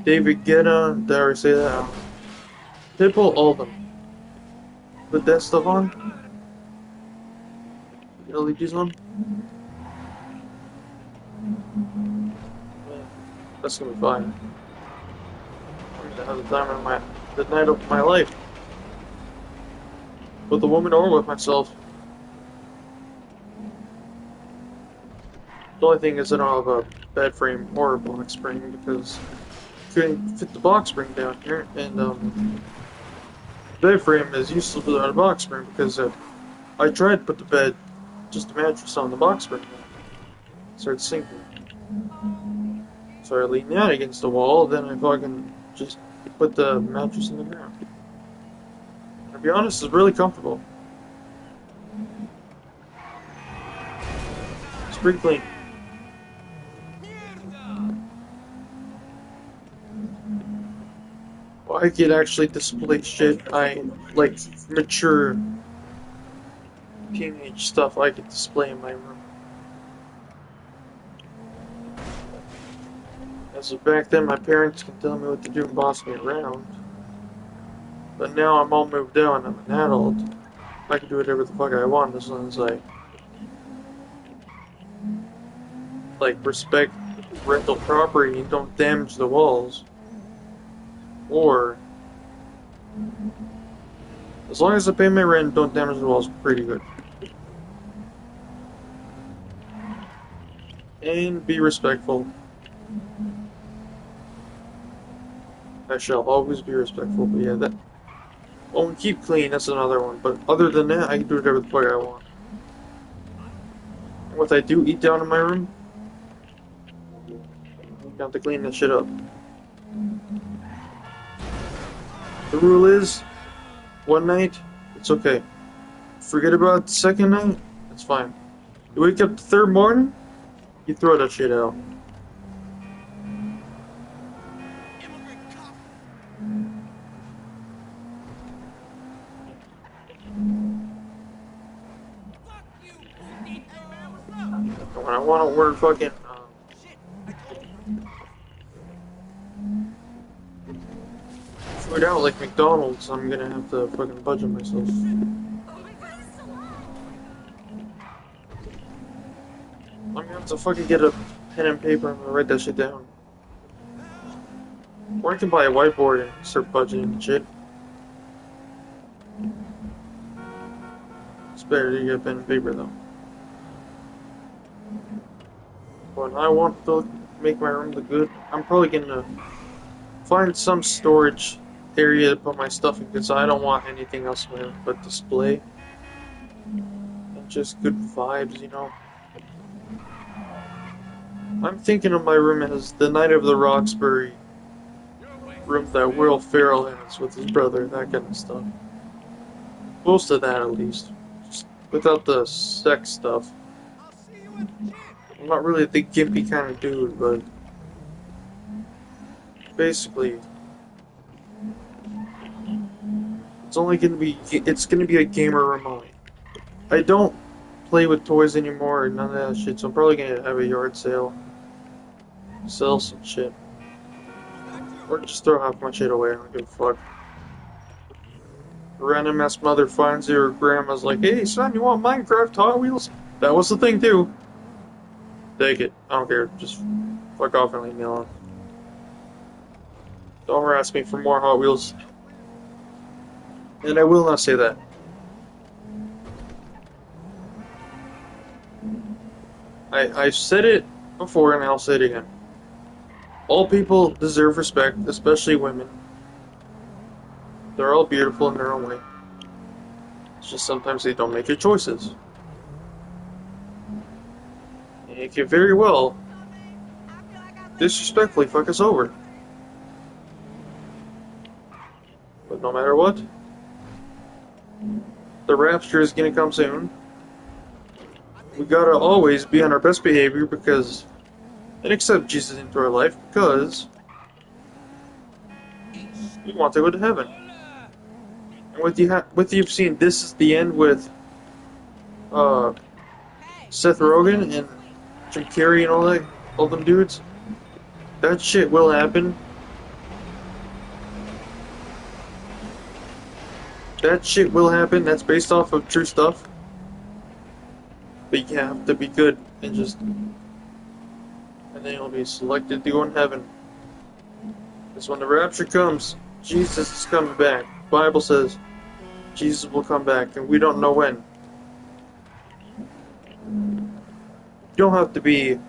David Guetta, did I already say that? Pitbull, all of them. put that stuff on. The LEDs on. Yeah, that's gonna be fine. I'm gonna have the night of my life. With the woman or with myself. The only thing is I don't have a bed frame or a box spring because I couldn't fit the box spring down here, and the bed frame is useless without a box spring because I tried to put the bed, just a mattress on the box spring, it started sinking. So I leaned out against the wall, then I fucking just put the mattress in the ground. To be honest, it's really comfortable. It's pretty clean. I could actually display shit. I like mature teenage stuff I could display in my room. As of back then, my parents can tell me what to do and boss me around. But now I'm all moved out and I'm an adult. I can do whatever the fuck I want as long as I respect rental property and don't damage the walls. Or as long as I pay my rent, don't damage the walls, pretty good. And be respectful. I shall always be respectful, but yeah, that... Oh, and keep clean, that's another one. But other than that, I can do whatever the fuck I want. And what I do eat down in my room, I have to clean that shit up. The rule is, one night, it's okay. Forget about the second night, it's fine. You wake up the third morning, you throw that shit out. And when I want to order fucking food out like McDonald's, I'm gonna have to fucking budget myself. I'm gonna have to fucking get a pen and paper and write that shit down. Or I can buy a whiteboard and start budgeting and shit. It's better to get a pen and paper though. But I want to make my room look good. I'm probably gonna find some storage area to put my stuff in because I don't want anything else in there but display. And just good vibes, you know. I'm thinking of my room as the Night of the Roxbury room that Will Ferrell has with his brother, that kind of stuff. Most of that, at least. Just without the sex stuff. I'm not really the gimpy kind of dude, but basically, it's gonna be a gamer room only. I don't play with toys anymore or none of that shit, so I'm probably gonna have a yard sale. Sell some shit. Or just throw half my shit away, I don't give a fuck. A random ass mother finds you, or grandma's like, hey son, you want Minecraft Hot Wheels? That was the thing too. Take it. I don't care. Just fuck off and leave me alone. Don't harass me for more Hot Wheels. And I will not say that. I've said it before and I'll say it again. All people deserve respect, especially women. They're all beautiful in their own way. It's just sometimes they don't make good choices. And it can very well disrespectfully fuck us over. But no matter what, the rapture is gonna come soon. We gotta always be on our best behavior because, and accept Jesus into our life because we want to go to heaven. And with you've seen This Is the End with Seth Rogen and Jim Carrey and all them dudes, that shit will happen. that shit will happen. That's based off of true stuff. But you have to be good and just, and then you'll be selected to go in heaven. Because when the rapture comes, Jesus is coming back. The Bible says Jesus will come back, and we don't know when. You don't have to be,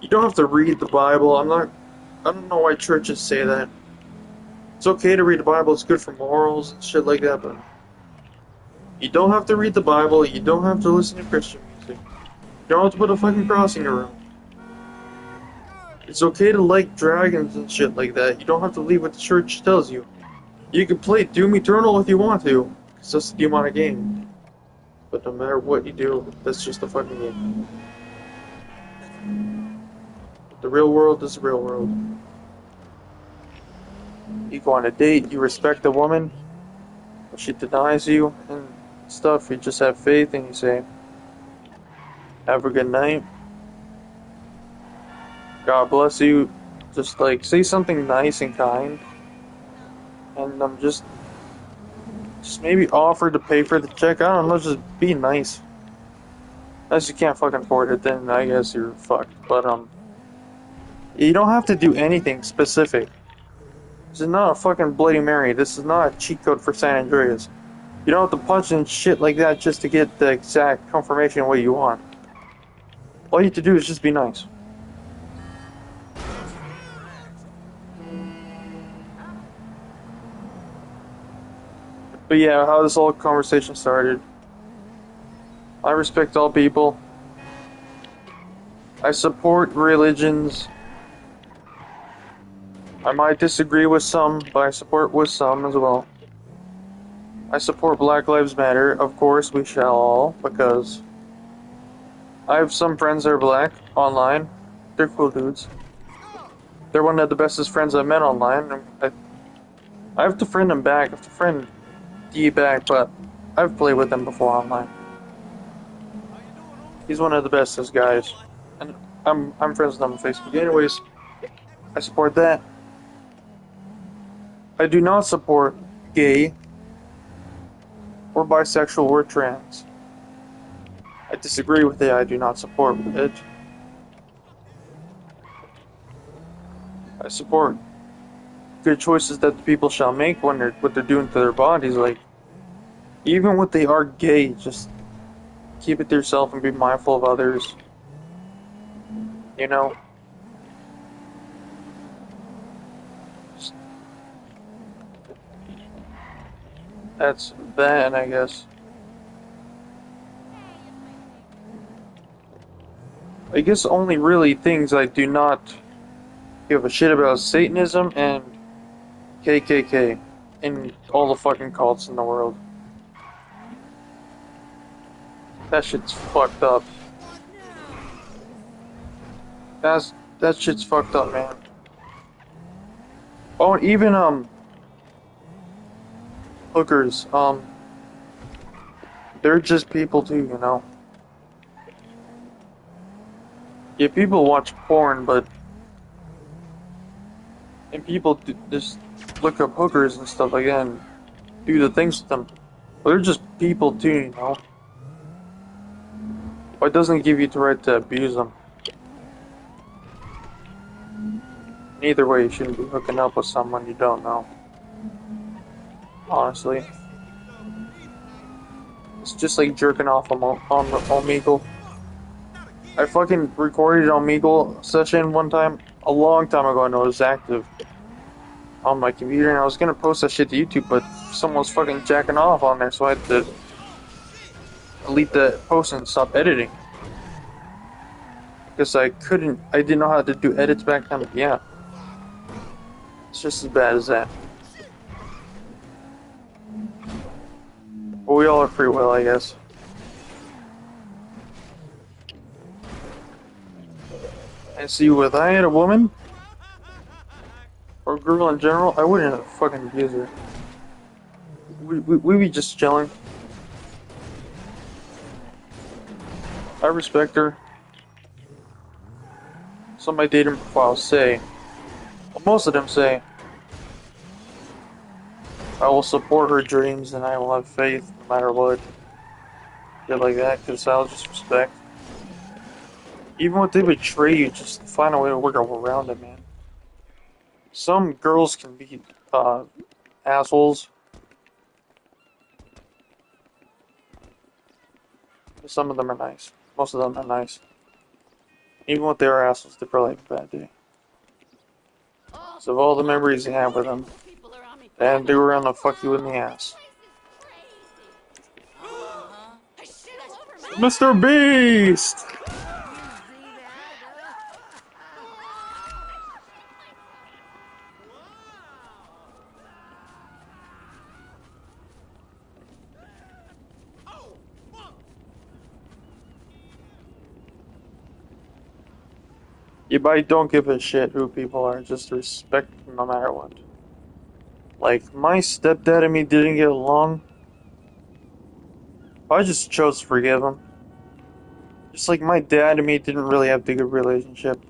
you don't have to read the Bible. I don't know why churches say that. It's okay to read the Bible, it's good for morals and shit like that, but you don't have to read the Bible, you don't have to listen to Christian music. You don't have to put a fucking cross in your room. It's okay to like dragons and shit like that. You don't have to leave what the church tells you. You can play Doom Eternal if you want to, because that's the demonic game. But no matter what you do, that's just a fucking game. The real world is the real world. You go on a date, you respect the woman, if she denies you and stuff, you just have faith and you say, have a good night. God bless you. Just like say something nice and kind. And just maybe offer to pay for the check. I don't know, just be nice. Unless you can't fucking afford it, then I guess you're fucked. But you don't have to do anything specific. This is not a fucking Bloody Mary. This is not a cheat code for San Andreas. You don't have to punch in shit like that just to get the exact confirmation of what you want. All you have to do is just be nice. But yeah, how this whole conversation started. I respect all people. I support religions. I might disagree with some, but I support with some as well. I support Black Lives Matter. Of course, we shall all, because I have some friends that are black online. They're cool dudes. They're one of the bestest friends I've met online. I have to friend them back. I have to friend D back, but I've played with him before online. He's one of the bestest guys, and I'm friends with him on Facebook. Anyways, I support that. I do not support gay or bisexual or trans. I disagree with it. I do not support it. I support good choices that the people shall make when what they're doing to their bodies. Like, even when they are gay, just keep it to yourself and be mindful of others. You know? That's that, I guess. I guess only really things I do not give a shit about Satanism and KKK and all the fucking cults in the world. That shit's fucked up. That shit's fucked up, man. Oh, and even hookers, they're just people too, you know. Yeah, people watch porn, but and people just look up hookers and stuff like that and do the things with them. But they're just people too, you know. But it doesn't give you the right to abuse them. Either way, you shouldn't be hooking up with someone you don't know. Honestly. It's just like jerking off on Omegle. I fucking recorded an Omegle session one time, a long time ago, and it was active on my computer, and I was gonna post that shit to YouTube, but someone was fucking jacking off on there, so I had to delete the post and stop editing. Because I didn't know how to do edits back then, but yeah. It's just as bad as that. But we all have free will, I guess. And see, if I had a woman, or a girl in general, I wouldn't fucking abuse her. We'd be just chilling. I respect her. Some of my dating profiles say, well, most of them say, I will support her dreams and I will have faith no matter what. Shit like that, because I'll just respect. Even when they betray you, just find a way to work around it, man. Some girls can be assholes. But some of them are nice. Most of them are nice. Even when they are assholes, they probably have a bad day. So of all the memories you have with them, and they were gonna fuck you in the ass. Mr. Beast! Yeah, but I don't give a shit who people are, just respect them no matter what. Like, my stepdad and me didn't get along. I just chose to forgive him. Just like my dad and me didn't really have a good relationship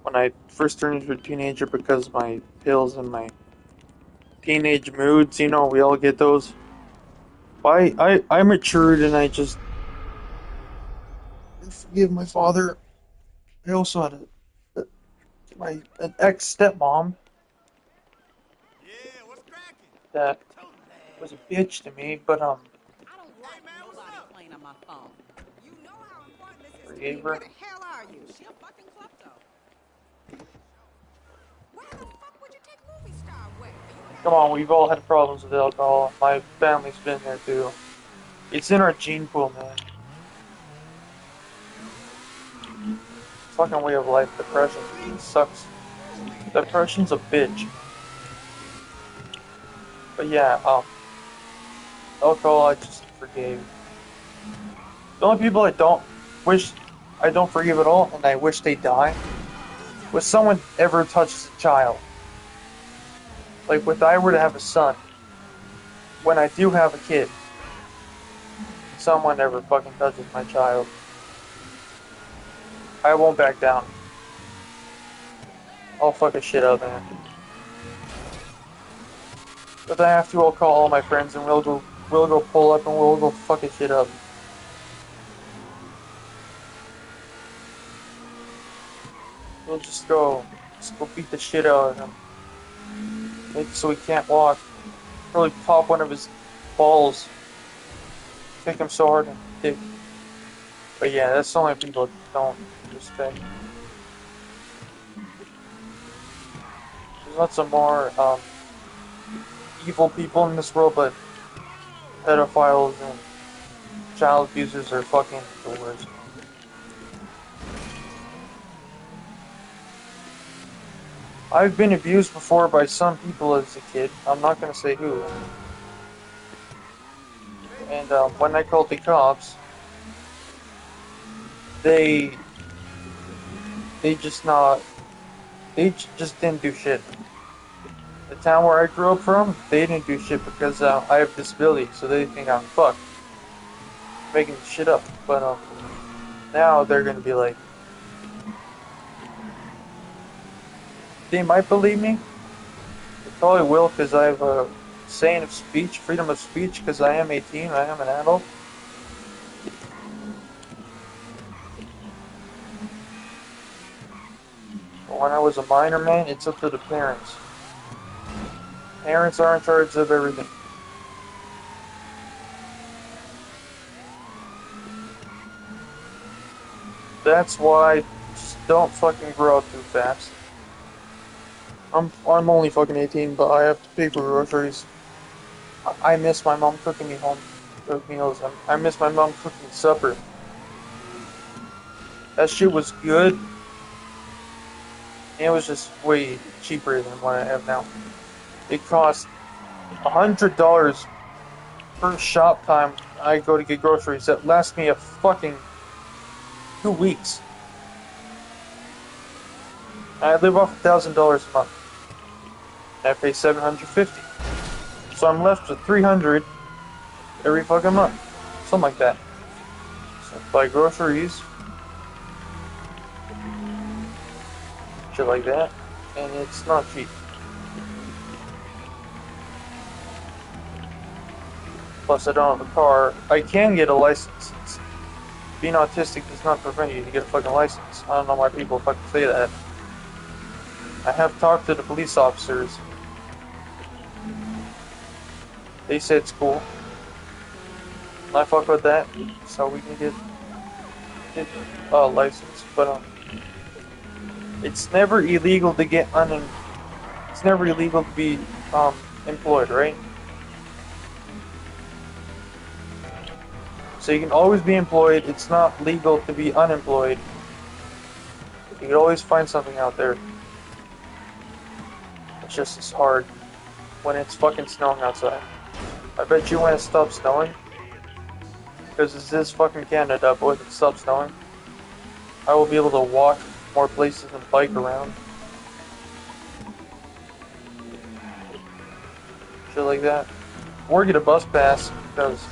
when I first turned into a teenager because of my pills and my teenage moods, you know, we all get those. I matured and I just forgive my father. I also had an ex stepmom Yeah, what's cracking? that was a bitch to me, but I don't like nobody playing on my phone. You know how important this is to me. forgave Where her. the hell are you? She a fucking klepto. Where the fuck would you take movie star away? Come on, we've all had problems with alcohol. My family's been there too. It's in our gene pool, man. Fucking way of life. Depression sucks. Depression's a bitch. But yeah, alcohol I just forgave. The only people I don't forgive at all, and I wish they die, was someone ever touches a child. Like, if I were to have a son, when I do have a kid, someone ever fucking touches my child, I won't back down. I'll fuck a shit up, man. If I have to, I'll call all my friends and we'll go pull up and we'll go fuck a shit up. We'll just go beat the shit out of him. Make it so he can't walk. Probably pop one of his balls. Kick him so hard in the dick. But yeah, that's the only people that don't respect. There's lots of more evil people in this world, but pedophiles and child abusers are fucking the worst. I've been abused before by some people as a kid. I'm not gonna say who. And when I called the cops, they just didn't do shit. The town where I grew up from, they didn't do shit because I have disability, so they think I'm fucked. Making shit up. But now they're gonna be like, they might believe me. They probably will because I have a saying of speech, freedom of speech, because I am 18, I am an adult. But when I was a minor, man, it's up to the parents. Parents are in charge of everything. That's why just don't fucking grow up too fast. I'm only fucking 18, but I have to pay for groceries. I miss my mom cooking me home cooked meals. I miss my mom cooking supper. That shit was good. And it was just way cheaper than what I have now. It cost $100 per shop time I go to get groceries. That lasts me a fucking 2 weeks. I live off $1,000 a month. I pay $750. So I'm left with $300 every fucking month. Something like that. So I buy groceries. Shit like that. And it's not cheap. Plus, I don't have a car. I can get a license. Being autistic does not prevent you to get a fucking license. I don't know why people fucking say that. I have talked to the police officers. They said it's cool. And I fuck with that, so we can get a license. But it's never illegal to get it's never illegal to be employed, right? So you can always be employed. It's not legal to be unemployed. You can always find something out there. It's just as hard when it's fucking snowing outside. I bet you when it stops snowing, because this is fucking Canada, but when it stops snowing, I will be able to walk more places and bike around. Shit like that. Or get a bus pass, because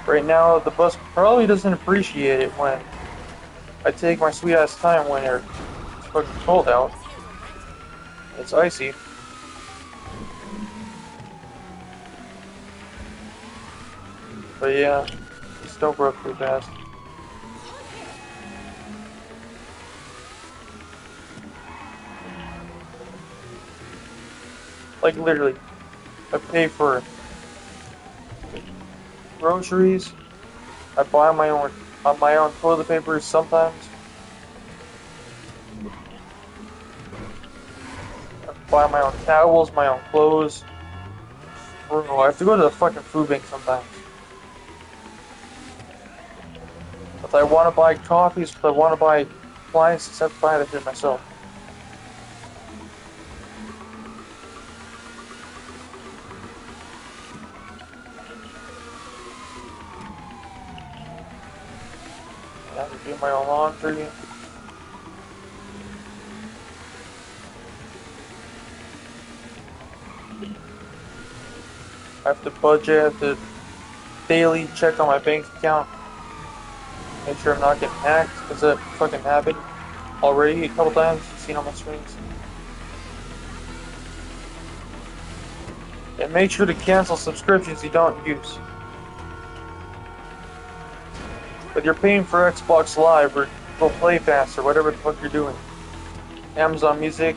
right now the bus probably doesn't appreciate it when I take my sweet ass time when it's fucking cold out. It's icy. But yeah, just don't grow up too fast. Like literally, I pay for groceries. I buy my own toilet paper sometimes. I buy my own towels, my own clothes. Bro, I have to go to the fucking food bank sometimes. If I want to buy coffees, if I want to buy appliances, I have to buy that shit myself. I have to do my own laundry. I have to budget, I have to daily check on my bank account. Make sure I'm not getting hacked, because that fucking happened already a couple times. You've seen on my screens. And make sure to cancel subscriptions you don't use. But you're paying for Xbox Live or Google Play Pass or whatever the fuck you're doing. Amazon Music.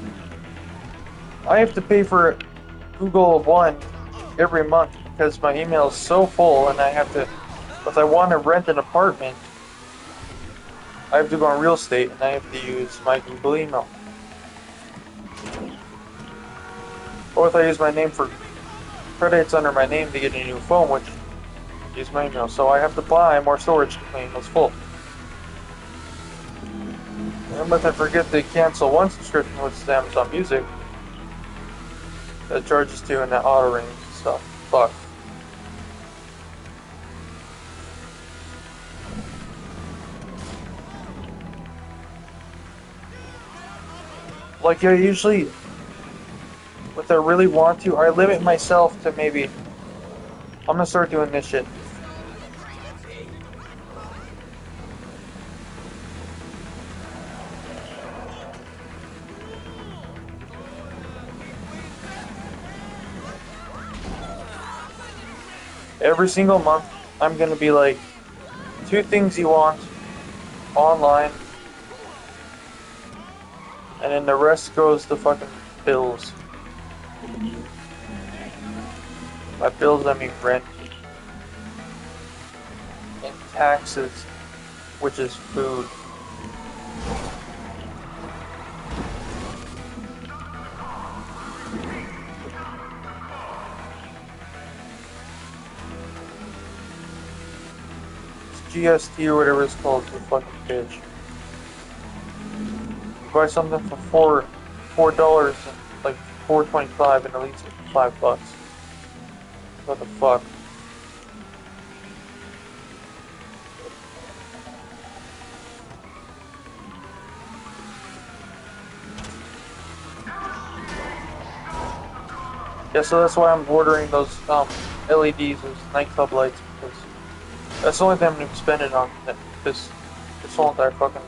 I have to pay for Google One every month because my email is so full, and I have to, if I want to rent an apartment, I have to go on real estate and I have to use my Google email. Or if I use my name for credits under my name to get a new phone, which use my email, so I have to buy more storage because my email's full. And if I forget to cancel one subscription, which is Amazon Music, that charges too, and that auto rings and stuff. Fuck. Like I usually, if I really want to, I limit myself to maybe, I'm gonna start doing this shit. Every single month, I'm gonna be like, 2 things you want online, and then the rest goes to fucking bills. By bills, I mean rent and taxes, which is food. GST or whatever it's called, the fucking bitch. You buy something for $4 and like $4.25 and it leaves it $5. What the fuck? Yeah, so that's why I'm ordering those LEDs, those nightclub lights, because that's the only thing I'm gonna be spending on this whole entire fucking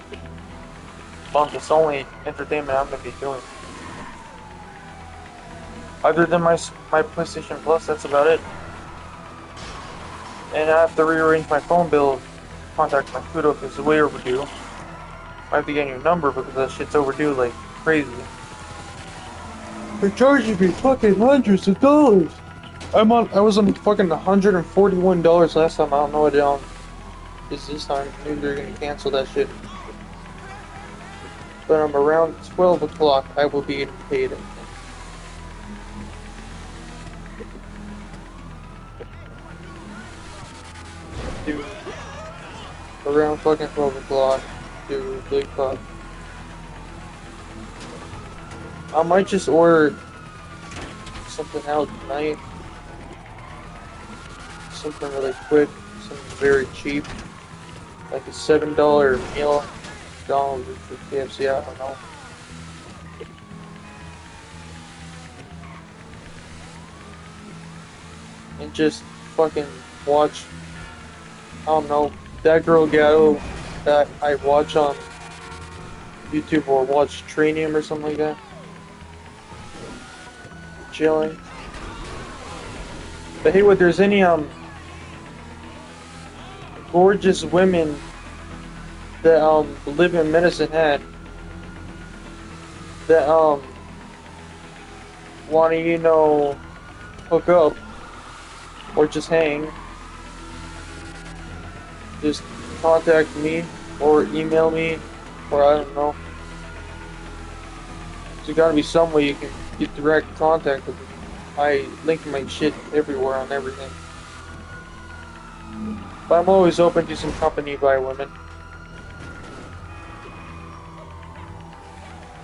month. It's the only entertainment I'm gonna be doing. Other than my PlayStation Plus, that's about it. And I have to rearrange my phone bill, contact my Fudo because it's way overdue. I have to get a new number because that shit's overdue like crazy. They're charging me fucking hundreds of dollars. I was on fucking $141 last time. I don't know what it is this time. Maybe they're gonna cancel that shit. But around 12 o'clock, I will be getting paid. Dude, around fucking 12 o'clock, dude, big fuck. I might just order something out tonight. Something really quick, something very cheap. Like a $7 meal. McDonald's or KFC, I don't know. And just fucking watch, I don't know, that girl Gatto that I watch on YouTube or watch Trainium or something like that. Chilling. But hey, what there's any gorgeous women that live in Medicine Hat that want to, you know, hook up or just hang, just contact me or email me, or I don't know. There's gotta be some way you can get direct contact with me. I link my shit everywhere on everything. But I'm always open to some company by women.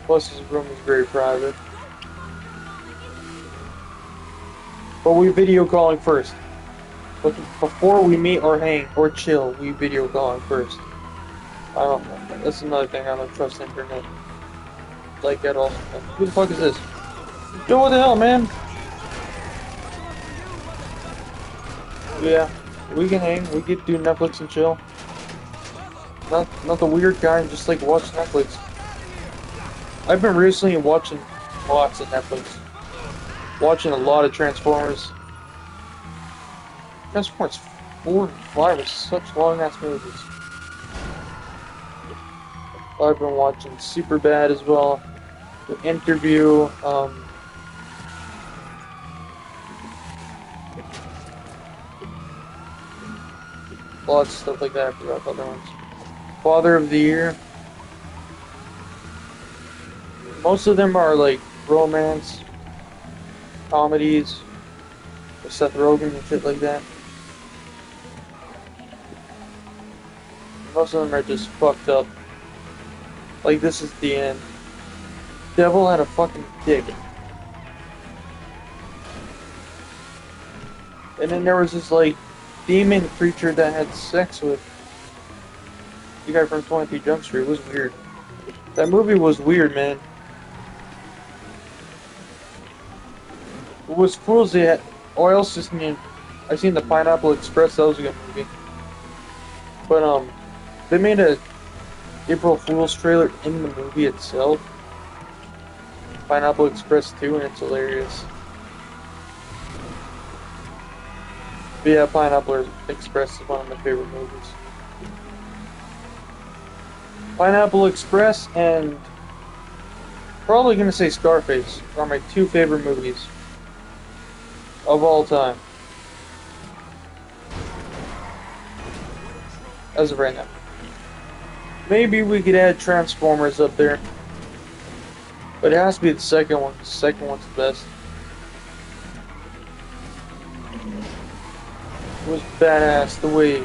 Plus his room is very private. But we video calling first. But before we meet or hang or chill, we video calling first. I don't know. That's another thing, I don't trust internet. Like at all. Who the fuck is this? Yo, what the hell, man? Yeah, we can hang, we can do Netflix and chill. Not the weird kind, just like watch Netflix. I've been recently watching lots of Netflix. Watching a lot of Transformers. Transformers 4 and 5 are such long-ass movies. I've been watching Superbad as well. The Interview, lots of stuff like that. I forgot the other ones. Father of the Year. Most of them are like romance, comedies, with Seth Rogen and shit like that. Most of them are just fucked up. Like, this is the end. Devil had a fucking dick. And then there was this like demon creature that had sex with the guy from 23 Jump Street. It was weird. That movie was weird, man. What was cool is they had, oh, I also seen, I seen the Pineapple Express. That was a good movie. But they made a April Fool's trailer in the movie itself. Pineapple Express 2, and it's hilarious. But yeah, Pineapple Express is one of my favorite movies. Pineapple Express and probably gonna say Scarface are my two favorite movies of all time. As of right now. Maybe we could add Transformers up there. But it has to be the second one. The second one's the best. It was badass the way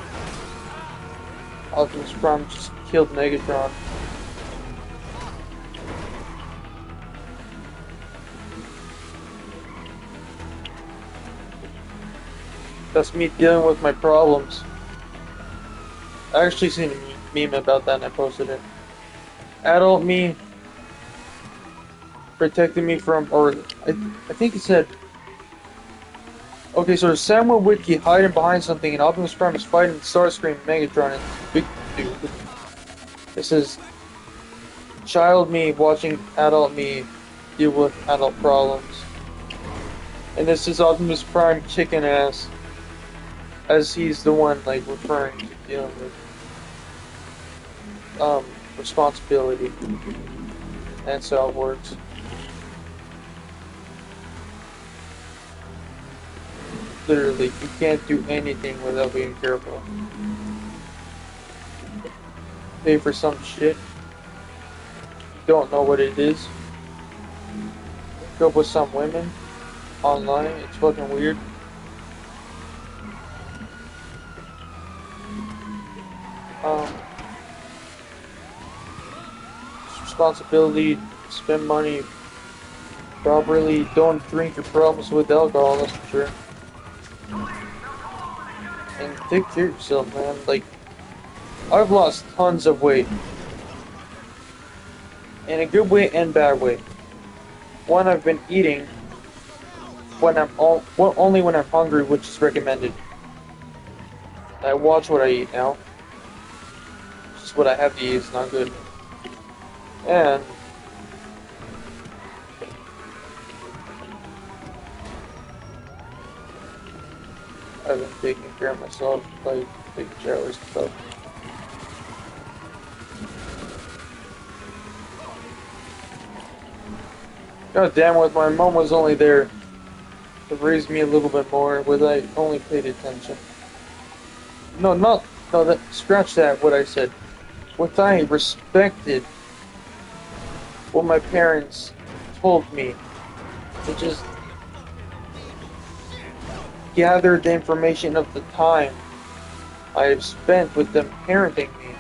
Optimus Prime just killed Megatron. That's me dealing with my problems. I actually seen a meme about that and I posted it. Adult me protecting me from, or I think it said, okay, so there's Samuel Witke hiding behind something and Optimus Prime is fighting Starscream, Megatron, and big dude. It says, child me watching adult me deal with adult problems. And this is Optimus Prime kicking ass. as he's the one like referring to dealing with responsibility. That's how it works. Literally, you can't do anything without being careful. Pay for some shit, you don't know what it is. Go with some women online, it's fucking weird. Responsibility, spend money properly, don't drink your problems with alcohol, that's for sure. And take care of yourself, man. Like, I've lost tons of weight. In a good way and bad way. One, I've been eating when I'm only when I'm hungry, which is recommended. I watch what I eat now. Just what I have to eat is not good. And I've been taking care of myself, like taking showers and stuff. God damn it, my mom was only there to raise me a little bit more, with I only paid attention. No, that, scratch that, what I said. What I respected what my parents told me, to just gather the information of the time I have spent with them parenting me,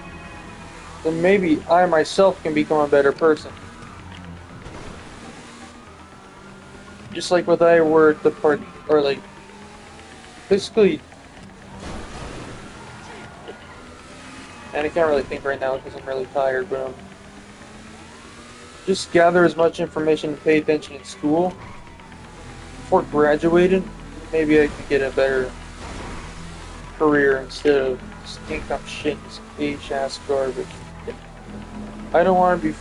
then maybe I myself can become a better person. Just like what I were the part, or like, basically, and I can't really think right now because I'm really tired, but just gather as much information and pay attention in school. Before graduating, maybe I could get a better career instead of just taking up shit, this H-ass garbage. I don't want to be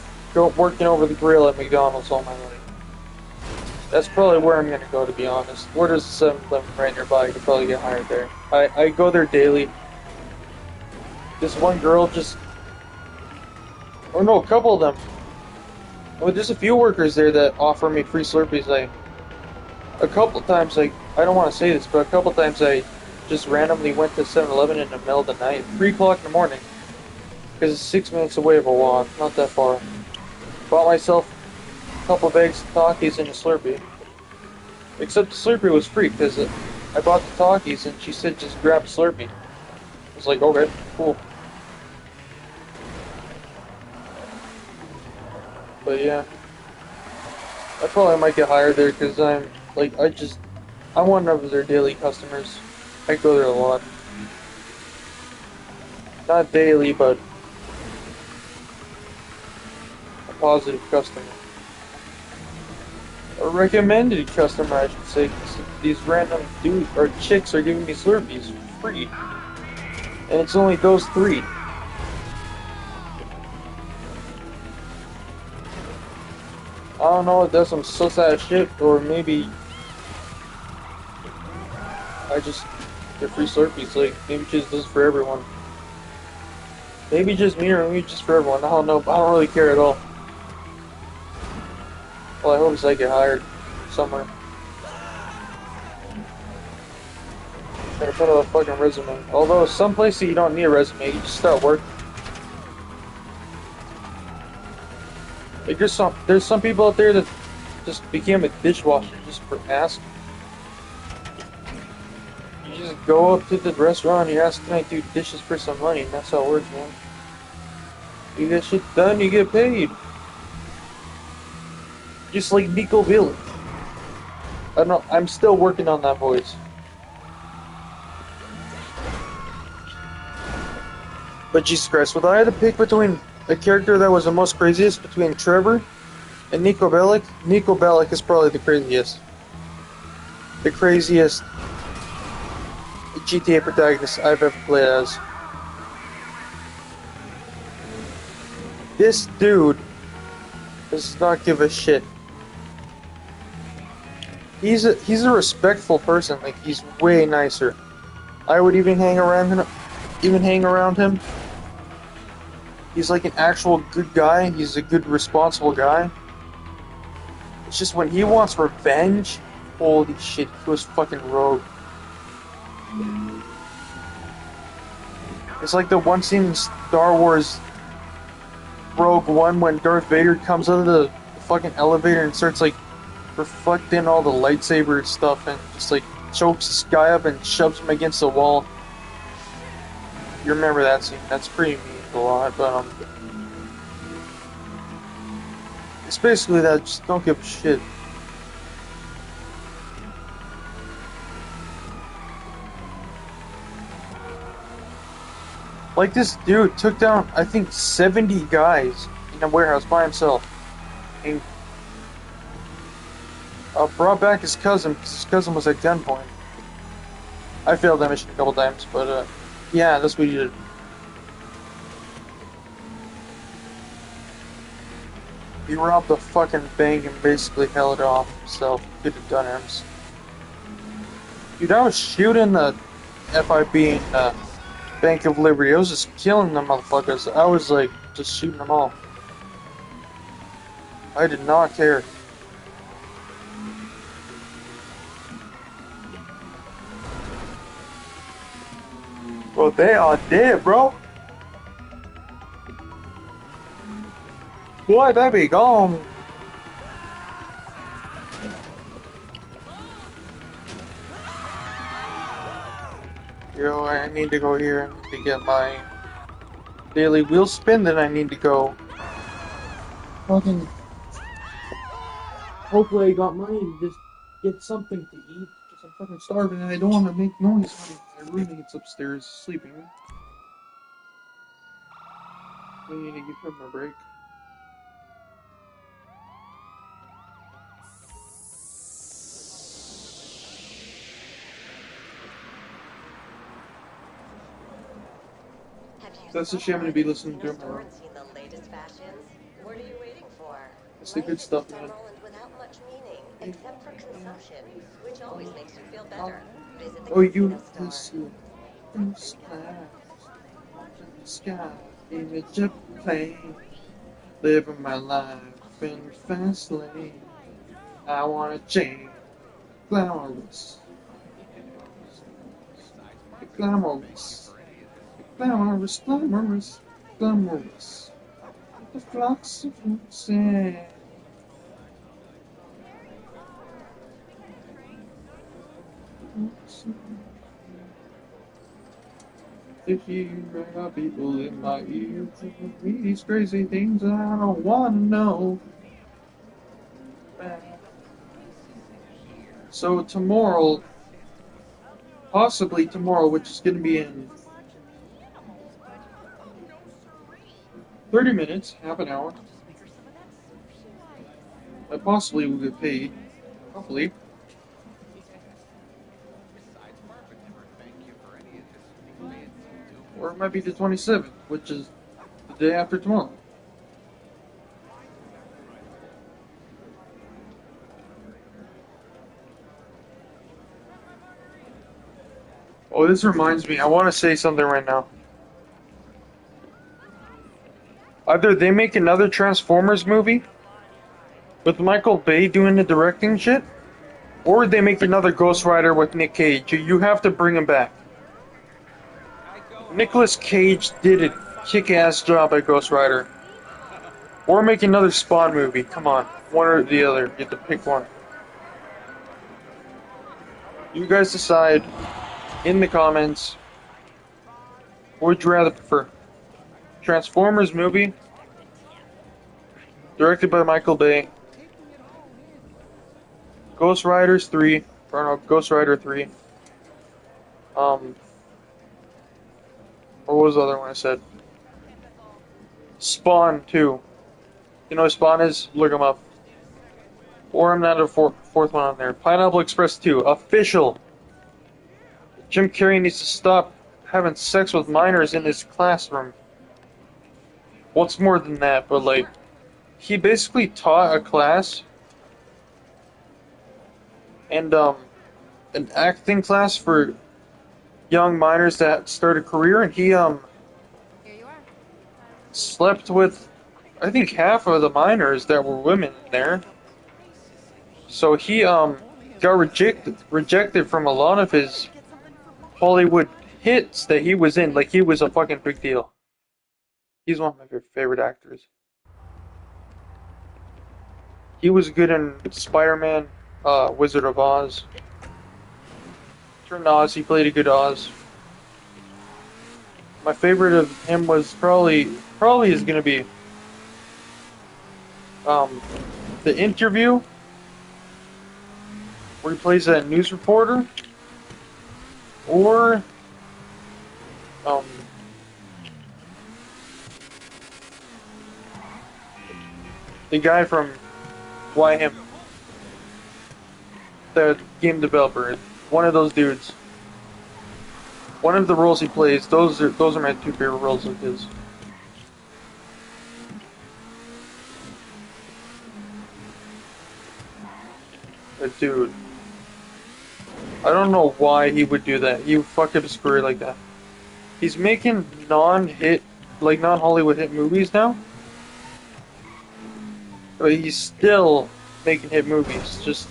working over the grill at McDonald's all my life. That's probably where I'm gonna go, to be honest. Where there's a 7-Eleven right nearby, I could probably get hired there. I go there daily. This one girl just... Oh no, a couple of them. Well, there's a few workers there that offer me free Slurpees. Like, a couple times, like, I don't want to say this, but a couple times I just randomly went to 7-Eleven in the middle of the night, 3 o'clock in the morning, because it's 6 minutes away of a walk, not that far. Bought myself a couple bags of Takis and a Slurpee. Except the Slurpee was free, because I bought the Takis and she said just grab a Slurpee. I was like, okay, cool. But yeah, I probably might get hired there because I'm like, I'm one of their daily customers. I go there a lot. Not daily, but a positive customer. A recommended customer, I should say. 'Cause these random dudes or chicks are giving me Slurpees free, and it's only those 3. I don't know if that's some sus ass shit, or maybe I just get free Slurpees. Like, maybe just this is for everyone. Maybe just me, or maybe just for everyone. I don't know. I don't really care at all. All I hope is I get hired somewhere. Gotta put out a fucking resume. Although some places you don't need a resume, you just start working. Like there's some people out there that just became a dishwasher just for asking. You just go up to the restaurant and you ask, can I do dishes for some money? And that's how it works, man. You get shit done, you get paid. Just like Nico Bellic. I don't know, I'm still working on that voice. But Jesus Christ, would I had to pick between the character that was the most craziest between Trevor and Nico Bellic? Nico Bellic is probably the craziest. The craziest GTA protagonist I've ever played as. This dude does not give a shit. He's a respectful person, like he's way nicer. I would even hang around him. He's like an actual good guy. He's a good, responsible guy. It's just when he wants revenge, holy shit, he was fucking rogue. It's like the one scene in Star Wars Rogue One when Darth Vader comes out of the fucking elevator and starts like reflecting all the lightsaber stuff and just like chokes this guy up and shoves him against the wall. You remember that scene? That's pretty mean a lot, but it's basically that. Just don't give a shit. Like this dude took down, I think, 70 guys in a warehouse by himself, and brought back his cousin because his cousin was at gunpoint. I failed that mission a couple times, but yeah, that's what he did. He robbed a fucking bank and basically held it off himself. Could have done it. Dude, I was shooting the FIB in Bank of Liberty. I was just killing them motherfuckers. I was like, just shooting them all. I did not care. Well, they are dead, bro. Boy, they be gone. Yo, I need to go here to get my daily wheel spin, then I need to go. Fucking. Hopefully I got money to just get something to eat, because I'm fucking starving and I don't want to make noise when my roommate's upstairs sleeping. I need to give him a break. That's a shame to be listening to him. Seen the latest fashions? What are you waiting for? It's the good stuff, man. Without much meaning, except for consumption, which always makes you feel better. Visit the Oh, you casino store. can see the sky, image of a plane, living my life in the fast lane. I wanna change, glamorous, glamorous, glamorous, glamorous, glamorous. The flocks of sand. If you got people in my ear telling me these crazy things I don't want to know. So tomorrow, possibly tomorrow, which is going to be in 30 minutes, half an hour, I possibly will get paid. Hopefully. Or it might be the 27th, which is the day after tomorrow. Oh, this reminds me, I want to say something right now. Either they make another Transformers movie with Michael Bay doing the directing shit, or they make another Ghost Rider with Nick Cage. You have to bring him back. Nicolas Cage did a kick-ass job at Ghost Rider. Or make another Spawn movie. Come on, one or the other. You have to pick one. You guys decide in the comments. What would you rather prefer? Transformers movie, directed by Michael Bay. Ghost Rider 3. Or what was the other one I said? Spawn 2. You know what Spawn is? Look them up. Or I'm not a fourth one on there. Pineapple Express 2. Official. Jim Carrey needs to stop having sex with minors in his classroom. What's more than that, but like, he basically taught a class and an acting class for young miners that start a career, and he Here you are. slept with, I think, half of the miners that were women in there. So he got rejected from a lot of his Hollywood hits that he was in. Like, he was a fucking big deal. He's one of my favorite actors. He was good in Spider-Man, Wizard of Oz. Turned Oz, he played a good Oz. My favorite of him was probably is gonna be The Interview, where he plays that news reporter, or the guy from Why Him, the game developer, one of those dudes. One of the roles he plays, those are my two favorite roles of his. But dude, I don't know why he would do that. He would fuck up his career like that. He's making non-Hollywood hit movies now. But he's still making hit movies. Just,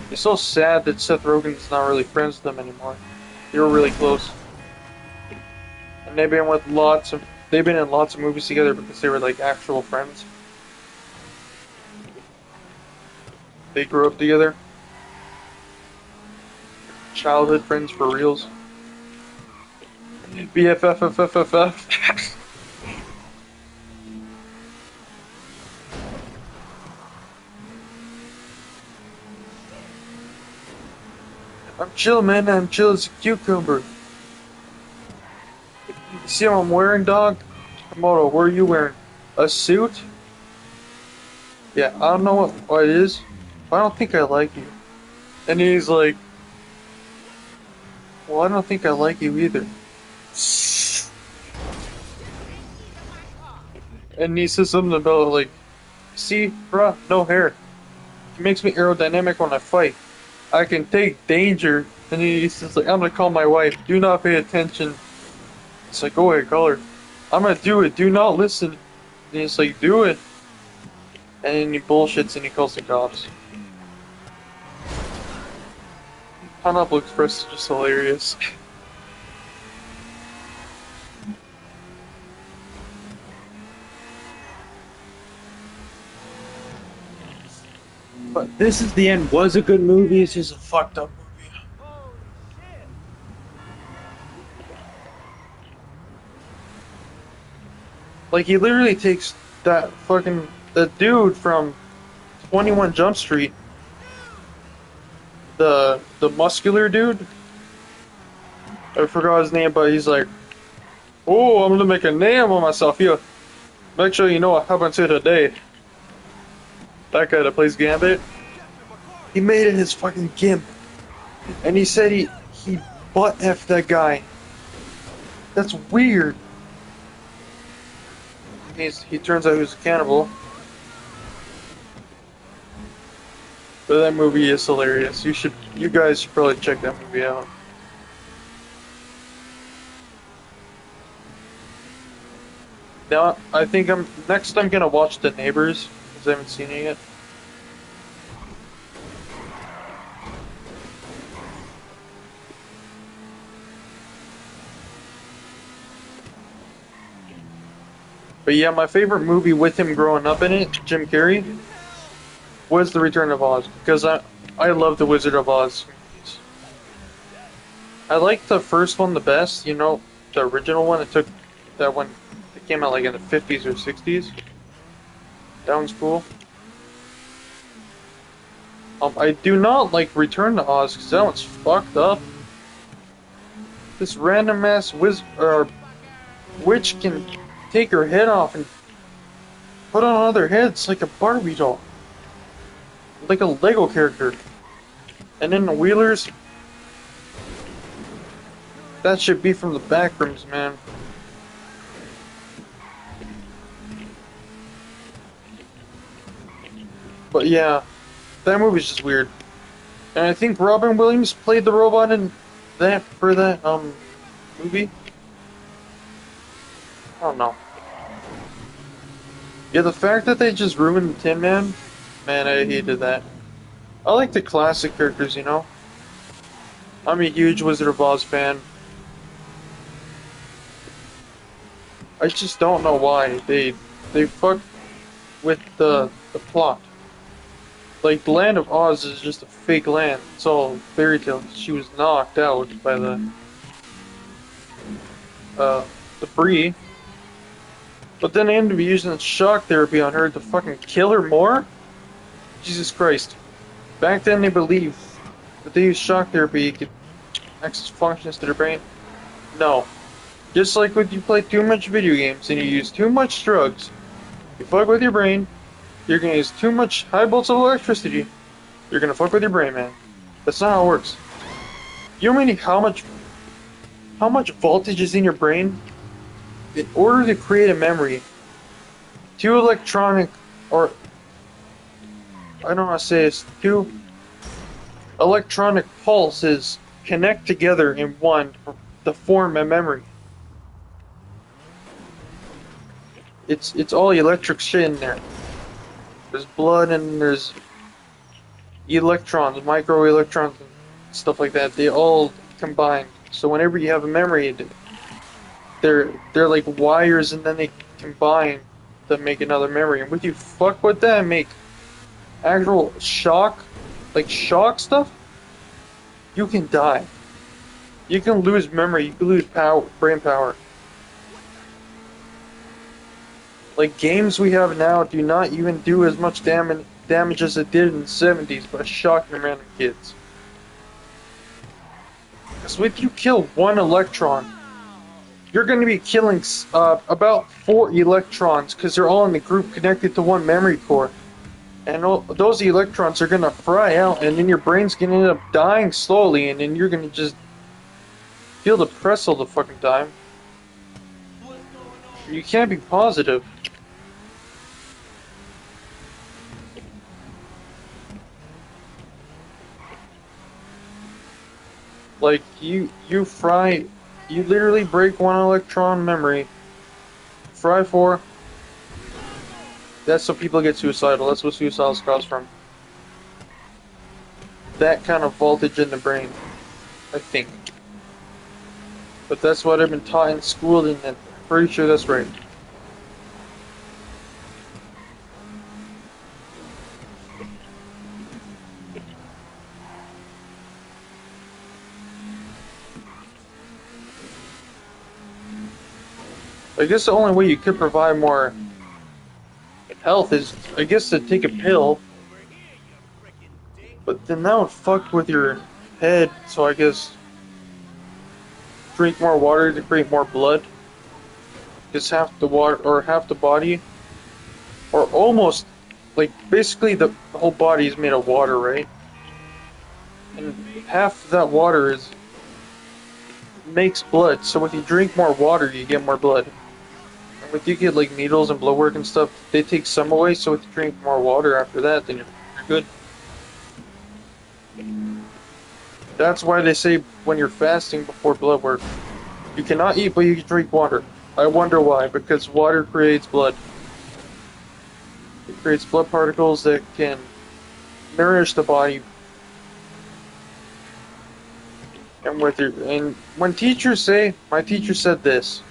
it's so sad that Seth Rogen's not really friends with them anymore. They were really close. And they've been in lots of movies together because they were like actual friends. They grew up together. Childhood friends for reals. BFFFFFF. I'm chill, man. I'm chill as a cucumber. You see what I'm wearing, dog? Komodo, what are you wearing? A suit? Yeah, I don't know what it is, but I don't think I like you. And he's like, well, I don't think I like you either. And he says something about, like, see, bruh, no hair. It makes me aerodynamic when I fight. I can take danger. And he's just like, I'm gonna call my wife. Do not pay attention. It's like, go ahead, call her. I'm gonna do it. Do not listen. And he's like, do it. And then he bullshits and he calls the cops. Pineapple Express is just hilarious. But This Is the End was a good movie. It's just a fucked up movie. Like, he literally takes that the dude from 21 Jump Street, the muscular dude. I forgot his name, but he's like, oh, I'm gonna make a name of myself here. Make sure you know what happened to today. That guy that plays Gambit, he made it his fucking gimp, and he said he butt effed that guy. That's weird. He turns out he was a cannibal. But that movie is hilarious. You guys should probably check that movie out. Now, I think next I'm gonna watch The Neighbors, because I haven't seen it yet. But yeah, my favorite movie with him growing up in it, Jim Carrey, was The Return of Oz, because I love the Wizard of Oz movies. I like the first one the best, you know, the original one. It came out like in the 50s or 60s. That one's cool. I do not like Return to Oz because that one's fucked up. This random ass witch can take her head off and put on other heads like a Barbie doll. Like a Lego character. And then the Wheelers, that should be from the back rooms, man. But yeah, that movie's just weird. And I think Robin Williams played the robot in that for that movie. I don't know. Yeah, the fact that they just ruined Tin Man, man, I hated that. I like the classic characters, you know. I'm a huge Wizard of Oz fan. I just don't know why they fucked with the plot. Like, the Land of Oz is just a fake land. It's all fairy tale. She was knocked out by the Bree. But then they ended up using shock therapy on her to fucking kill her more? Jesus Christ. Back then they believed that they used shock therapy could access functions to their brain. No. Just like when you play too much video games and you use too much drugs, you fuck with your brain, you're gonna use too much high volts of electricity, you're gonna fuck with your brain, man. That's not how it works. You know how much voltage is in your brain? In order to create a memory, two electronic, or I don't know how to say this, two electronic pulses connect together in one to form a memory. It's all electric shit in there. There's blood and there's electrons, micro electrons, and stuff like that. They all combine. So whenever you have a memory, they're like wires, and then they combine to make another memory. And when you fuck with that and make actual shock, like shock stuff, you can die. You can lose memory. You can lose power, brain power. Like, games we have now do not even do as much damage as it did in the 70s by shocking random kids. Because if you kill one electron, you're going to be killing about 4 electrons, because they're all in the group connected to one memory core. And those electrons are going to fry out, and then your brain's going to end up dying slowly, and then you're going to just feel depressed all the fucking time. You can't be positive. Like, you literally break one electron memory, fry 4. That's so people get suicidal. That's what suicides cause from. That kind of voltage in the brain, I think. But that's what I've been taught in school, and I'm pretty sure that's right. I guess the only way you could provide more health is, I guess, to take a pill. But then that would fuck with your head, so I guess drink more water to create more blood. Just half the water, or half the body, or almost, like, basically the whole body is made of water, right? And half of that water makes blood, so if you drink more water, you get more blood. And if you get, like, needles and blood work and stuff, they take some away, so if you drink more water after that, then you're good. That's why they say when you're fasting before blood work, you cannot eat, but you can drink water. I wonder why, because water creates blood. It creates blood particles that can nourish the body. And when teachers say, my teacher said this,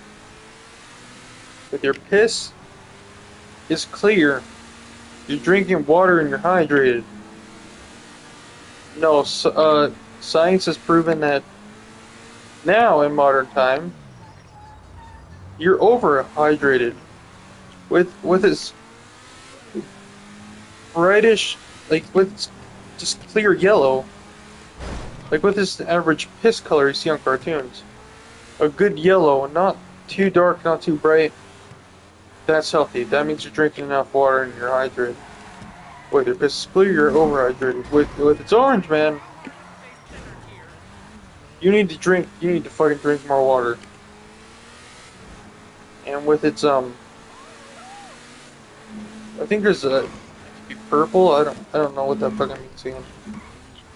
if your piss is clear, you're drinking water and you're hydrated. No, science has proven that now in modern time, you're overhydrated with this brightish, like with just clear yellow, like with this average piss color you see on cartoons. A good yellow, not too dark, not too bright. That's healthy. That means you're drinking enough water and you're hydrated. Whether your piss is clear, you're overhydrated. With its orange, man, you need to fucking drink more water. And with its I think there's a purple. I don't know what that fucking means again.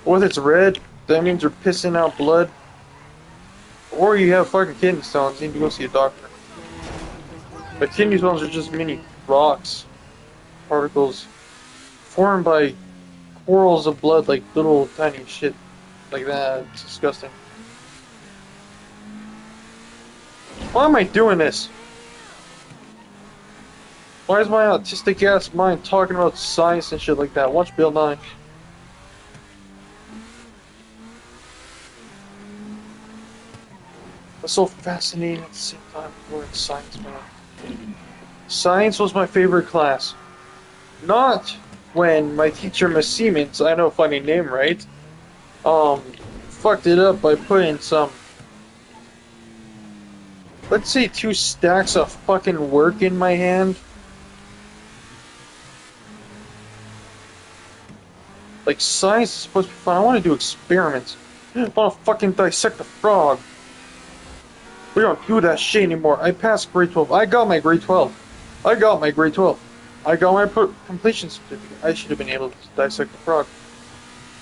With its red, that means you're pissing out blood. Or you have fucking kidney stones, you need to go see a doctor. But kidney stones are just mini rocks, particles, formed by corals of blood, like little tiny shit like that. It's disgusting. Why am I doing this? Why is my autistic ass mind talking about science and shit like that? Watch Bill Nye. It's so fascinating at the same time. We're in science, man. Science was my favorite class. Not when my teacher, Miss Siemens, I know a funny name, right? Fucked it up by putting some, let's say 2 stacks of fucking work in my hand. Like, science is supposed to be fun. I want to do experiments. I want to fucking dissect a frog. We don't do that shit anymore. I passed grade 12. I got my grade 12. I got my grade 12. I got my completion certificate. I should have been able to dissect a frog.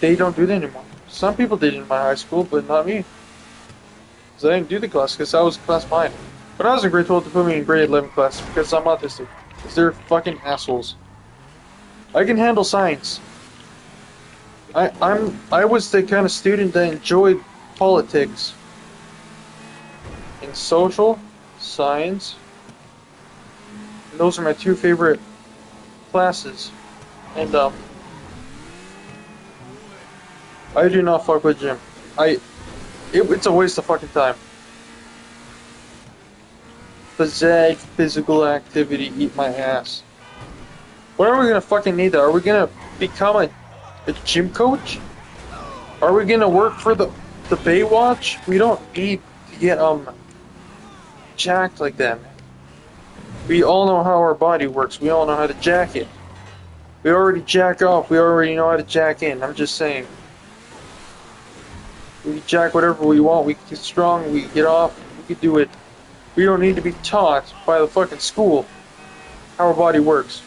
They don't do that anymore. Some people did in my high school, but not me. Because I didn't do the class, because I was class 5. When I was in grade 12, they put me in grade 11 class, because I'm autistic. Because they're fucking assholes. I can handle science. I was the kind of student that enjoyed politics and social science. And those are my 2 favorite classes. And I do not fuck with gym. It's a waste of fucking time. Physag, physical activity, eat my ass. When are we gonna fucking need that? Are we gonna become a gym coach? Are we gonna work for the Baywatch? We don't need to get jacked like that, man. We all know how our body works. We all know how to jack it. We already jack off. We already know how to jack in. I'm just saying. We can jack whatever we want. We can get strong. We can get off. We can do it. We don't need to be taught by the fucking school how our body works.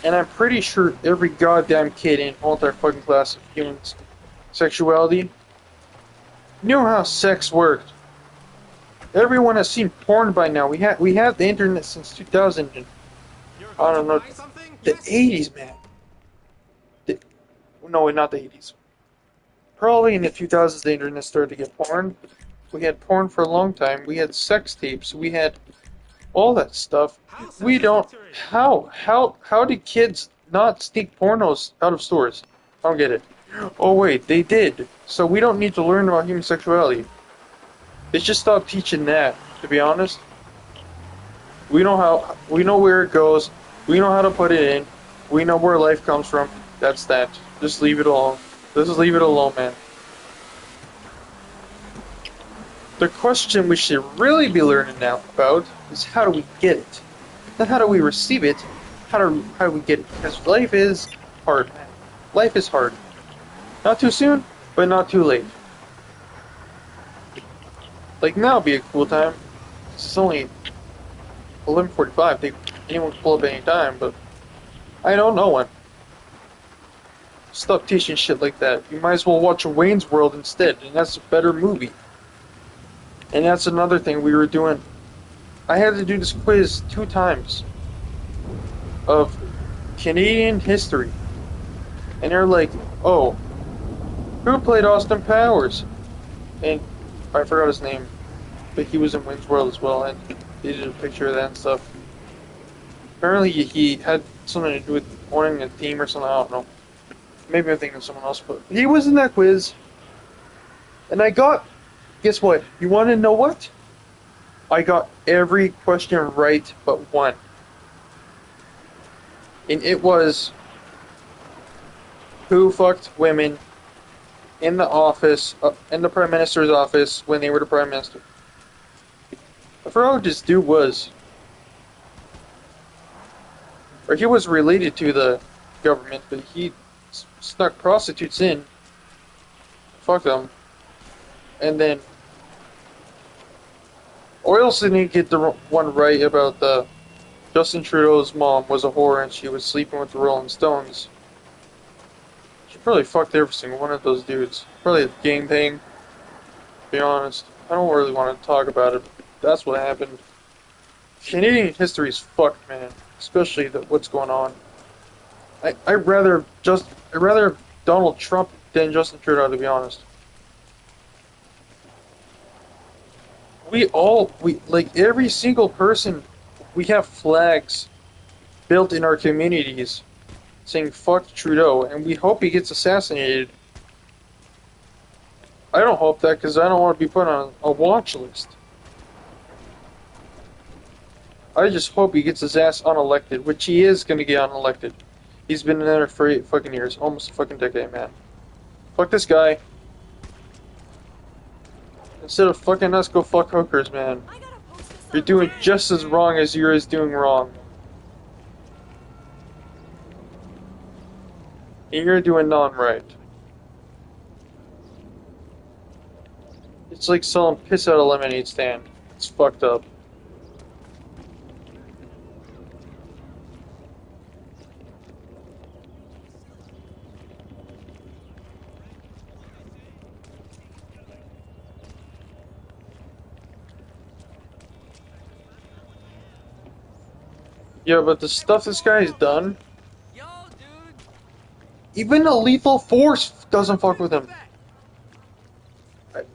And I'm pretty sure every goddamn kid in all their fucking class of human sexuality knew how sex worked. Everyone has seen porn by now. We have the internet since 2000. And, I don't know, the 80s, man. No, not the 80s. Probably in the 2000s, the internet started to get porn. We had porn for a long time. We had sex tapes. We had all that stuff. We don't. How did kids not sneak pornos out of stores? I don't get it. Oh wait, they did. So we don't need to learn about human sexuality. They just stopped teaching that. To be honest, we know where it goes. We know how to put it in. We know where life comes from. That's that. Just leave it alone. Just leave it alone, man. The question we should really be learning now about is how do we get it? Not how do we receive it, how do we get it? Because life is hard, man. Life is hard. Not too soon, but not too late. Like now would be a cool time. It's only 11:45. Anyone can pull up any time, but I don't know when. Stop teaching shit like that. You might as well watch Wayne's World instead, and that's a better movie. And that's another thing we were doing. I had to do this quiz 2 times of Canadian history. And they're like, oh, who played Austin Powers? And I forgot his name, but he was in Wayne's World as well, and they did a picture of that and stuff. Apparently he had something to do with owning a team or something, I don't know. Maybe I'm thinking of someone else, but he was in that quiz. And I got, guess what? You want to know what? I got every question right but one. And it was, who fucked women in the office, in the Prime Minister's office when they were the Prime Minister? I forgot what this dude was. Or he was related to the government, but he snuck prostitutes in. Fuck them. And then Oilson didn't get the one right about the Justin Trudeau's mom was a whore and she was sleeping with the Rolling Stones. Probably fucked every single one of those dudes. Probably a game thing. To be honest, I don't really want to talk about it. But that's what happened. Canadian history is fucked, man. Especially what's going on. I'd rather Donald Trump than Justin Trudeau, to be honest. We like every single person, we have flags built in our communities saying fuck Trudeau, and we hope he gets assassinated. I don't hope that because I don't want to be put on a watch list. I just hope he gets his ass unelected, which he is going to get unelected. He's been in there for 8 fucking years, almost a fucking decade, man. Fuck this guy. Instead of fucking us, go fuck hookers, man. You're doing just as wrong as you're doing wrong. And you're doing non-right. It's like selling piss at a lemonade stand. It's fucked up. Yeah, but the stuff this guy's done, Yo, dude. even a lethal force doesn't fuck with him.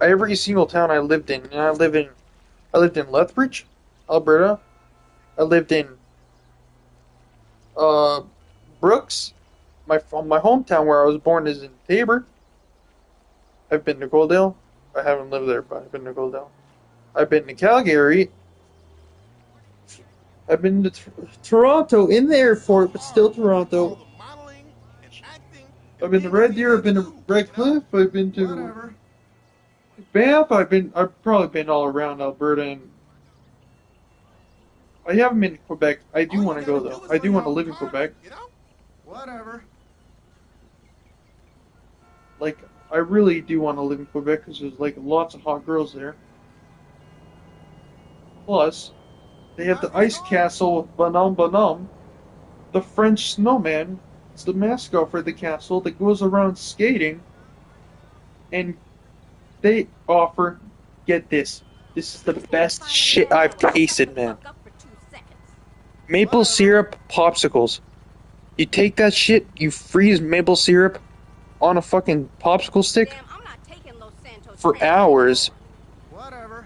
Every single town I lived in, and I lived in Lethbridge, Alberta. I lived in Brooks. My hometown where I was born is in Tabor. I've been to Goldale. I haven't lived there, but I've been to Goldale. I've been to Calgary. I've been to Toronto, in the airport, but still Toronto. I've been to Red Deer, I've been to Redcliffe, I've been to Banff, I've probably been all around Alberta, and I haven't been to Quebec. I do want to go though. I do want to live in Quebec. Whatever. Like, I really do want to live in Quebec because there's like lots of hot girls there. Plus, they have the ice castle with Bonhomme Bonhomme, the French snowman. It's the mascot for the castle that goes around skating, and they offer, get this is the best shit I've tasted, man. Maple syrup popsicles. You take that shit, you freeze maple syrup on a fucking popsicle stick for hours,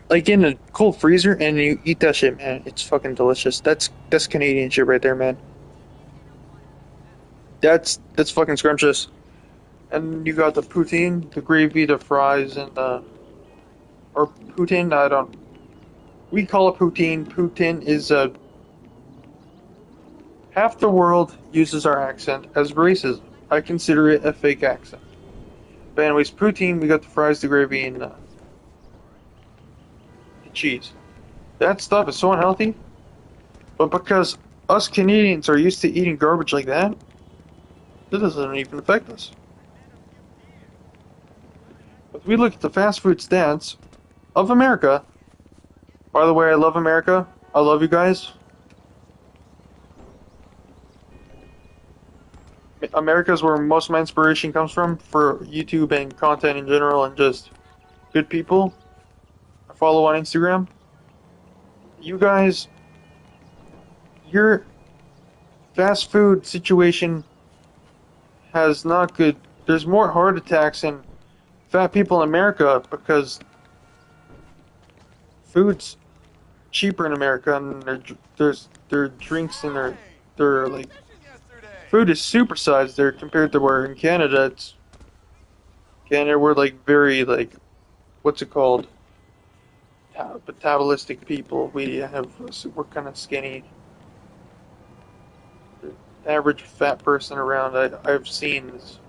like in a cold freezer, and you eat that shit, man. It's fucking delicious. That's Canadian shit right there, man. That's fucking scrumptious. And you got the poutine, the gravy, the fries, and or poutine. We call it poutine. Poutine is half the world uses our accent as racism. I consider it a fake accent. But anyways, poutine. We got the fries, the gravy, and the cheese. That stuff is so unhealthy. But because us Canadians are used to eating garbage like that, it doesn't even affect us. If we look at the fast food stats of America, by the way, I love America. I love you guys. America is where most of my inspiration comes from for YouTube and content in general, and just good people I follow on Instagram. You guys, your fast food situation has not good. There's more heart attacks and fat people in America because food's cheaper in America, and their drinks and their like food is supersized there compared to where in Canada we're like very like, what's it called? Metabolistic people. We're kind of skinny. The average fat person around I've seen is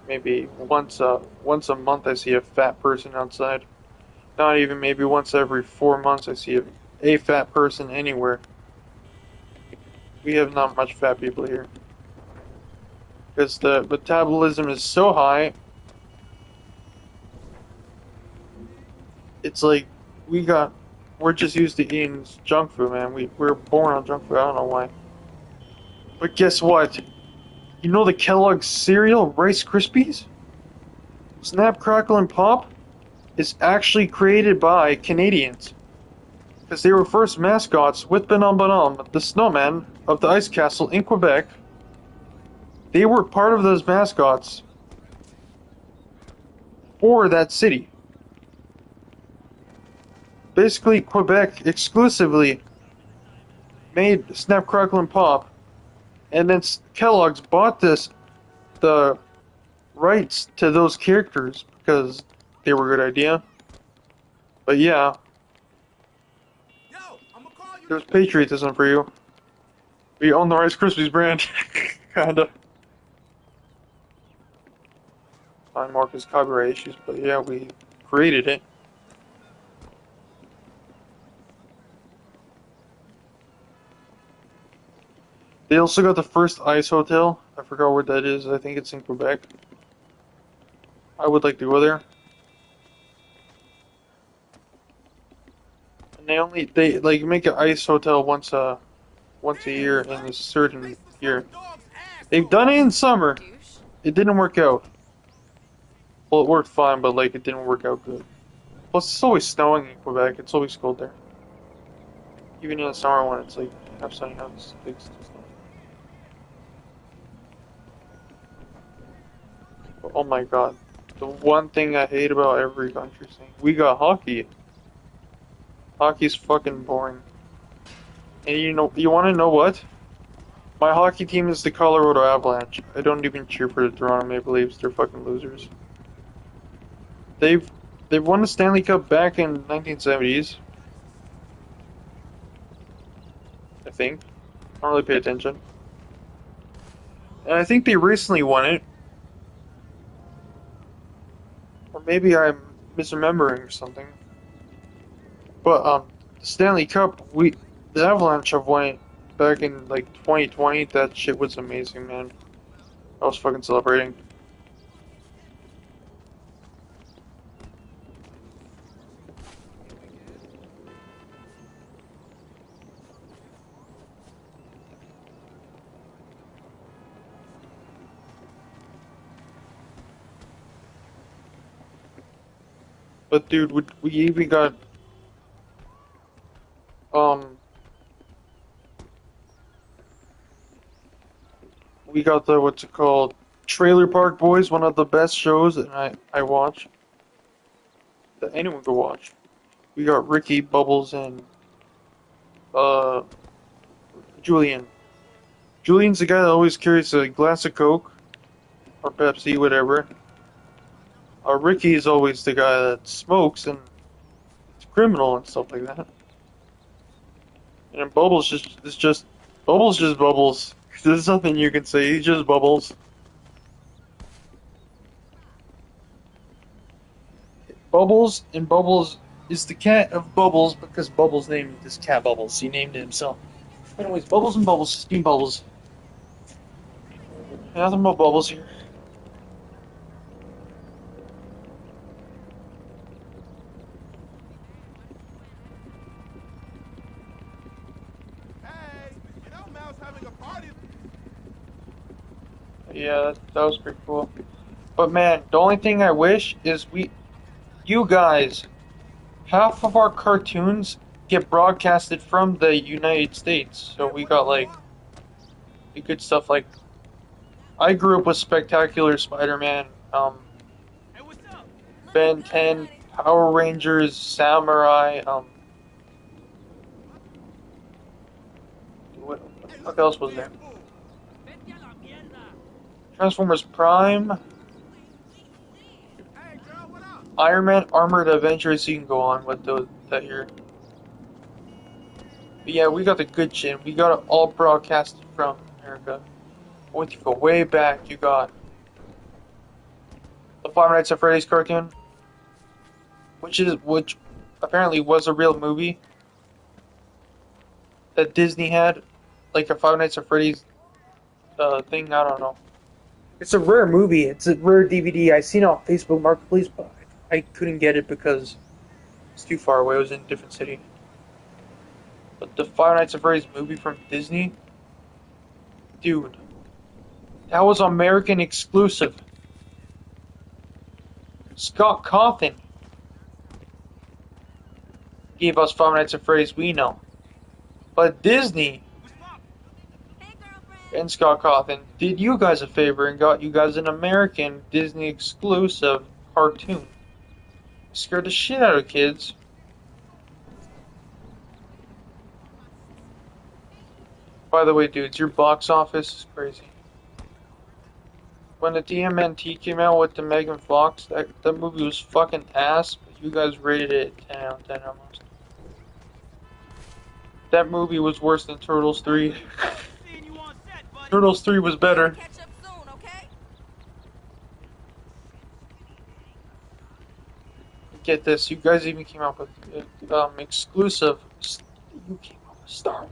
maybe once a month I see a fat person outside. Not even, maybe once every 4 months I see a fat person anywhere. We have not much fat people here. Because the metabolism is so high. It's like, we're just used to eating junk food, man. We're born on junk food, I don't know why. But guess what? You know the Kellogg's cereal, Rice Krispies? Snap, Crackle, and Pop is actually created by Canadians. Because they were first mascots with Bonhomme Bonhomme, the snowman of the Ice Castle in Quebec. They were part of those mascots for that city. Basically, Quebec exclusively made Snap, Crackle, and Pop, and then Kellogg's bought the rights to those characters because they were a good idea. But yeah, Yo, I'm gonna call you. there's patriotism for you. We own the Rice Krispies brand, kinda. On Marcus copyright issues, but yeah, we created it. They also got the first ice hotel. I forgot where that is. I think it's in Quebec. I would like to go there. And they like make an ice hotel once a year in a certain year. They've done it in summer. It didn't work out. Well, it worked fine, but like it didn't work out good. Plus, it's always snowing in Quebec. It's always cold there. Even in the summer when it's like half sunny, half big snow. Oh my god. The one thing I hate about every country thing. We got hockey. Hockey's fucking boring. And you wanna know what? My hockey team is the Colorado Avalanche. I don't even cheer for the Toronto Maple Leafs. They're fucking losers. They've won the Stanley Cup back in 1970s. I think. I don't really pay attention. And I think they recently won it. Or maybe I'm misremembering something. But the Stanley Cup, the Avalanche have won it back in like 2020. That shit was amazing, man. I was fucking celebrating. But dude, we even got we got the what's it called? Trailer Park Boys, one of the best shows that I watch. That anyone could watch. We got Ricky, Bubbles, and Julian. Julian's the guy that always carries a glass of Coke or Pepsi, whatever. Ricky is always the guy that smokes and it's criminal and stuff like that. And Bubbles just Bubbles. There's nothing you can say. He's just Bubbles. Bubbles is the cat of Bubbles because Bubbles named this cat Bubbles. He named it himself. Anyways, Bubbles and Bubbles, Steam Bubbles. Nothing but Bubbles here. Yeah, that was pretty cool. But man, the only thing I wish is you guys, half of our cartoons get broadcasted from the United States. So we got like the good stuff like I grew up with Spectacular Spider-Man, Ben 10, Power Rangers, Samurai, what else was there? Transformers Prime, Iron Man, Armored Adventures. You can go on with that here. But yeah, we got the good shit. We got it all broadcasted from America. Once you go way back, you got the Five Nights at Freddy's cartoon, which apparently was a real movie that Disney had, like a Five Nights at Freddy's thing. I don't know. It's a rare movie. It's a rare DVD. I seen it on Facebook Marketplace, but I couldn't get it because it's too far away. It was in a different city. But the Five Nights at Freddy's movie from Disney, dude, That was American exclusive. Scott Cawthon gave us Five Nights at Freddy's we know. But Disney Hey, girlfriend. and Scott Cawthon did you guys a favor and got you guys an American Disney exclusive cartoon. Scared the shit out of kids. By the way, dudes, your box office is crazy. When the TMNT came out with the Megan Fox, that movie was fucking ass, but you guys rated it 10 out of 10 almost. That movie was worse than Turtles 3. Seeing you on set, buddy. Turtles 3 was better. Catch up soon, okay? Get this, you guys even came out with exclusive. You came out with Star Wars.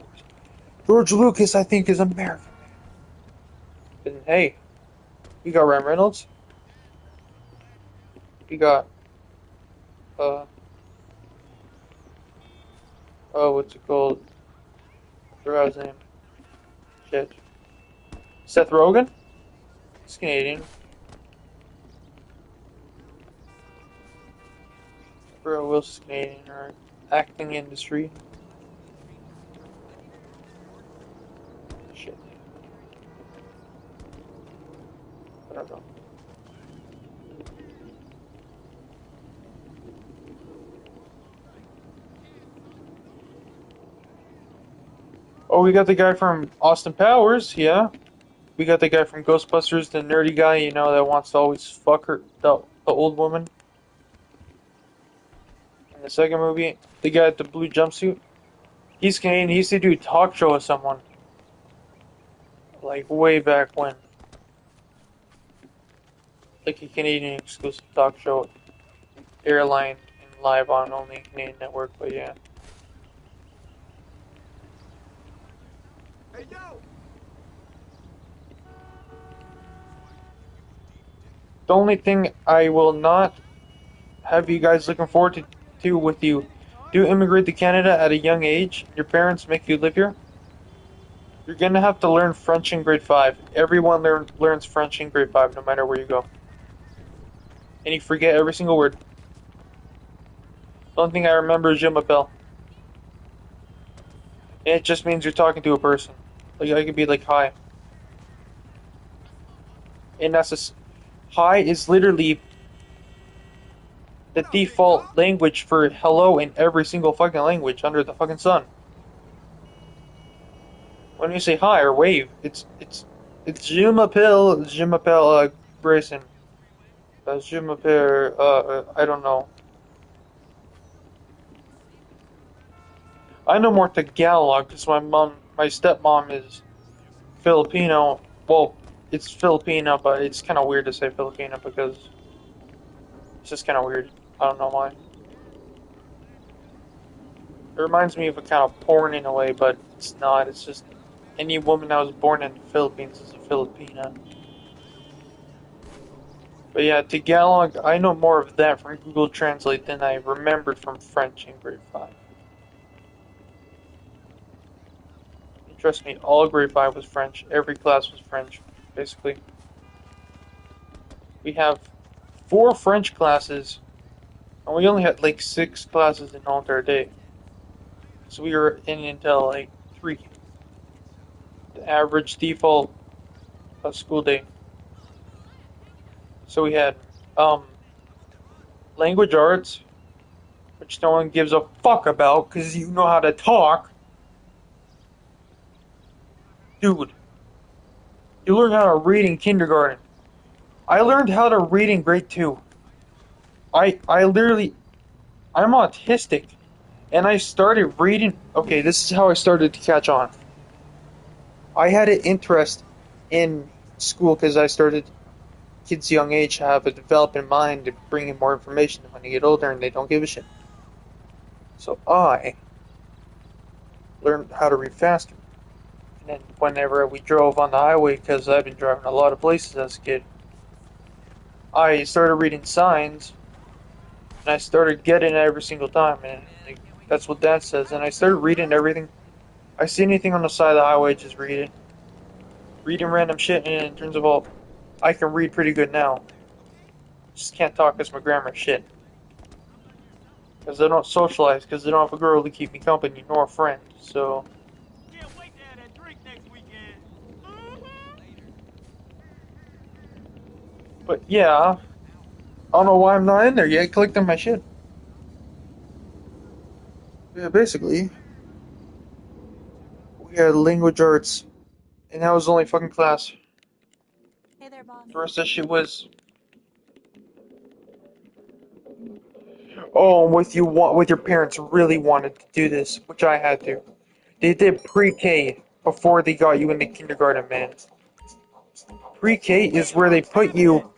George Lucas, I think, is American. And hey, we got Ryan Reynolds. We got what's it called? I forgot his name. Shit. Seth Rogen? He's Canadian. Bro, Wilson's Canadian, or acting industry. Shit. I don't know. Oh, we got the guy from Austin Powers, yeah. We got the guy from Ghostbusters, the nerdy guy, you know, that wants to always fuck her, the old woman. In the second movie, the guy with the blue jumpsuit. He's Canadian, he used to do a talk show with someone. Like, way back when. Like a Canadian exclusive talk show. Airline and live on only Canadian network, but yeah. Hey, yo! The only thing I will not have you guys looking forward to with you, do immigrate to Canada at a young age, your parents make you live here, you're going to have to learn French in grade 5. Everyone learns French in grade 5, no matter where you go. And you forget every single word. The only thing I remember is Je m'appelle. And it just means you're talking to a person. Like, I could be like, hi. And that's hi is literally the default language for hello in every single fucking language under the fucking sun. When you say hi or wave, it's je m'appelle Grayson. Je m'appelle I don't know. I know more Tagalog because my stepmom is Filipino. Well, it's Filipino, but it's kind of weird to say Filipino because it's just kind of weird. I don't know why. It reminds me of a kind of porn in a way, but it's not. It's just any woman that was born in the Philippines is a Filipina. But yeah, Tagalog, I know more of that from Google Translate than I remembered from French in grade 5. And trust me, all grade 5 was French. Every class was French, basically. We have 4 French classes, and we only had like 6 classes in the entire day. So we were in until like 3. The average default school day. So we had language arts, which no one gives a fuck about because you know how to talk. Dude, you learn how to read in kindergarten. I learned how to read in grade 2. I'm autistic, and I started reading. Okay, this is how I started to catch on. I had an interest in school because I started. Kids young age have a developing mind to bring in more information when they get older and they don't give a shit. So I learned how to read faster. And then whenever we drove on the highway, because I've been driving a lot of places as a kid, I started reading signs, and I started getting it every single time, and like, that's what Dad says. And I started reading everything. I see anything on the side of the highway, just read it. reading random shit, and in terms of all, I can read pretty good now. Just can't talk because my grammar shit. Because I don't socialize, because I don't have a girl to keep me company, nor a friend, so... Can't wait to have that drink next weekend. But yeah, I don't know why I'm not in there yet, collecting my shit. Yeah, basically, we had language arts, and that was the only fucking class. Hey there, boss. The rest of that shit was... Oh, with your parents really wanted to do this, which I had to. They did pre-K before they got you into kindergarten, man. Pre-K is where they put you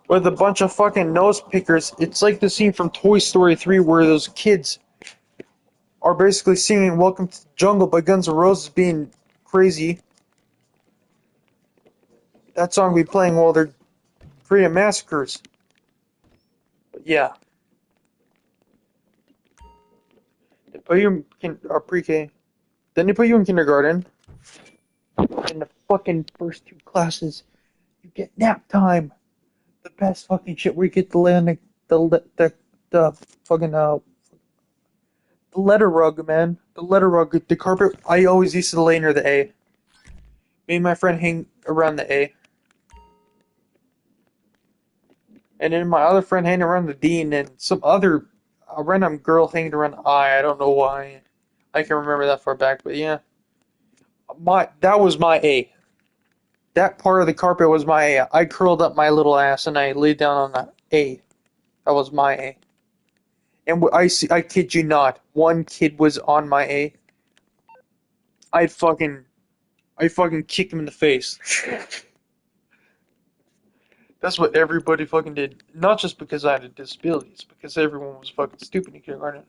with a bunch of fucking nose pickers. It's like the scene from Toy Story 3 where those kids are basically singing Welcome to the Jungle by Guns N' Roses being crazy. That song be playing while they're creating massacres. But yeah. They put you in pre-K. Then they put you in kindergarten. In the fucking first two classes, you get nap time. The best fucking shit where you get to lay on the fucking the letter rug, man. The letter rug, the carpet. I always used to lay near the A. Me and my friend hang around the A. And then my other friend hanging around the D, and then some other a random girl hanging around the I. I don't know why. I can remember that far back, but yeah. That was my A. That part of the carpet was my A. I curled up my little ass and I laid down on the A. That was my A. And I kid you not, one kid was on my A. I'd fucking kick him in the face. That's what everybody fucking did. Not just because I had a disability, it's because everyone was fucking stupid in kindergarten.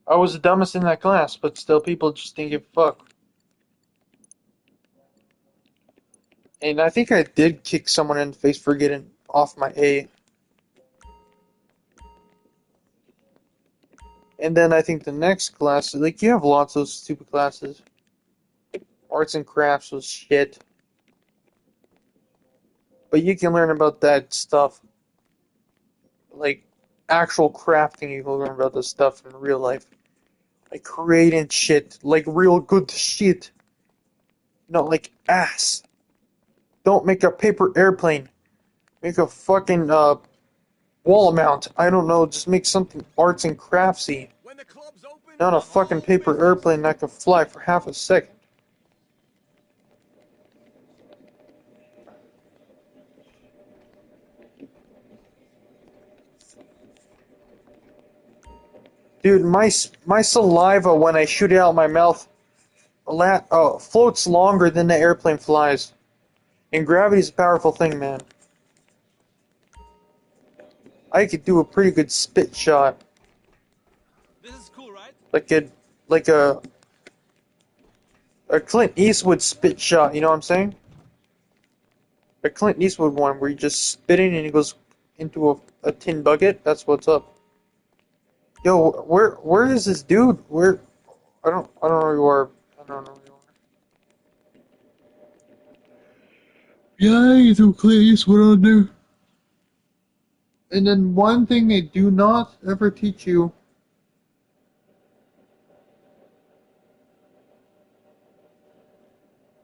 I was the dumbest in that class, but still people just didn't give a fuck. And I think I did kick someone in the face for getting off my A. And then I think the next class, like, you have lots of those stupid classes. Arts and crafts was shit. But you can learn about that stuff. Like, actual crafting, you can learn about this stuff in real life. Like, creating shit. Like, real good shit. Not like ass. Don't make a paper airplane. Make a fucking, wall mount. I don't know, just make something arts and craftsy. When the club's open, Not a fucking paper airplane that can fly for half a second. Dude, my saliva when I shoot it out of my mouth floats longer than the airplane flies. And gravity's a powerful thing, man. I could do a pretty good spit shot. This is cool, right? Like a Clint Eastwood spit shot, you know what I'm saying? A Clint Eastwood one where you just spitting and it goes into a tin bucket. That's what's up. Yo, where is this dude? I don't know where you are. I don't know where you are. Yeah, you do Clint Eastwood on there. And then one thing they do not ever teach you.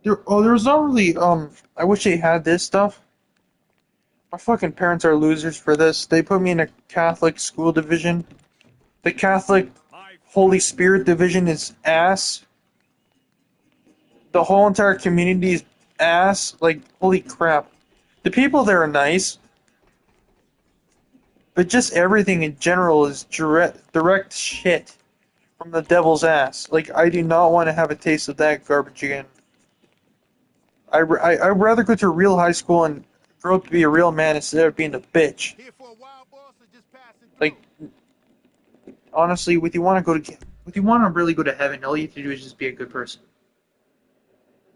There's not really, I wish they had this stuff. My fucking parents are losers for this. They put me in a Catholic school division. The Catholic Holy Spirit division is ass. The whole entire community is ass. Like, holy crap. The people there are nice. But just everything in general is direct shit from the devil's ass. Like, I do not want to have a taste of that garbage again. I'd rather go to a real high school and grow up to be a real man instead of being a bitch. here for a while, boss, or just passing through? Like, honestly, if you want to really go to heaven, all you have to do is just be a good person.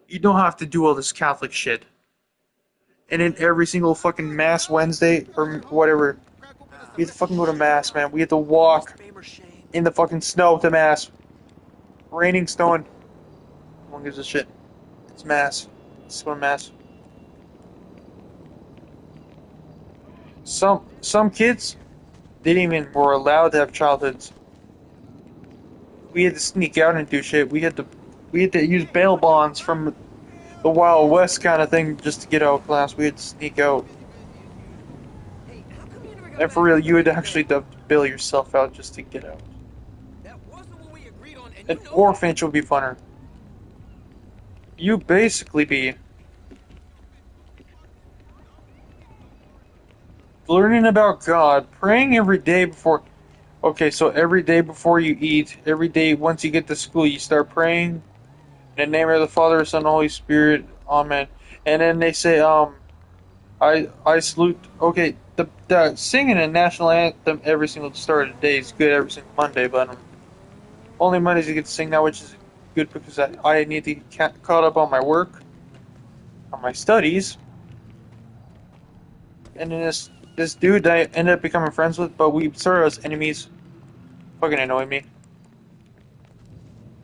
You don't have to do all this Catholic shit. And then every single fucking Mass Wednesday, or whatever, we have to fucking go to Mass, man. We have to walk in the fucking snow to Mass. Raining, snowing. No one gives a shit. It's mass. It's one mass. Some kids didn't even were allowed to have childhoods. We had to sneak out and do shit. We had to use bail bonds from the Wild West kind of thing just to get out of class. We had to sneak out. Hey, how come you never got And for back real, to me you would right actually away? have to bail yourself out just to get out. That wasn't what we agreed on, and An you know orphanage would be funner. You basically be learning about God, praying every day before. Okay, so every day before you eat, every day once you get to school, you start praying in the name of the Father, Son, and Holy Spirit, Amen. And then they say, I salute. Okay, the singing a national anthem every single start of the day is good every single Monday, but only Mondays you get to sing now, which is good because I need to get caught up on my work, on my studies, and then this dude I ended up becoming friends with, but we started as enemies. Fucking annoyed me.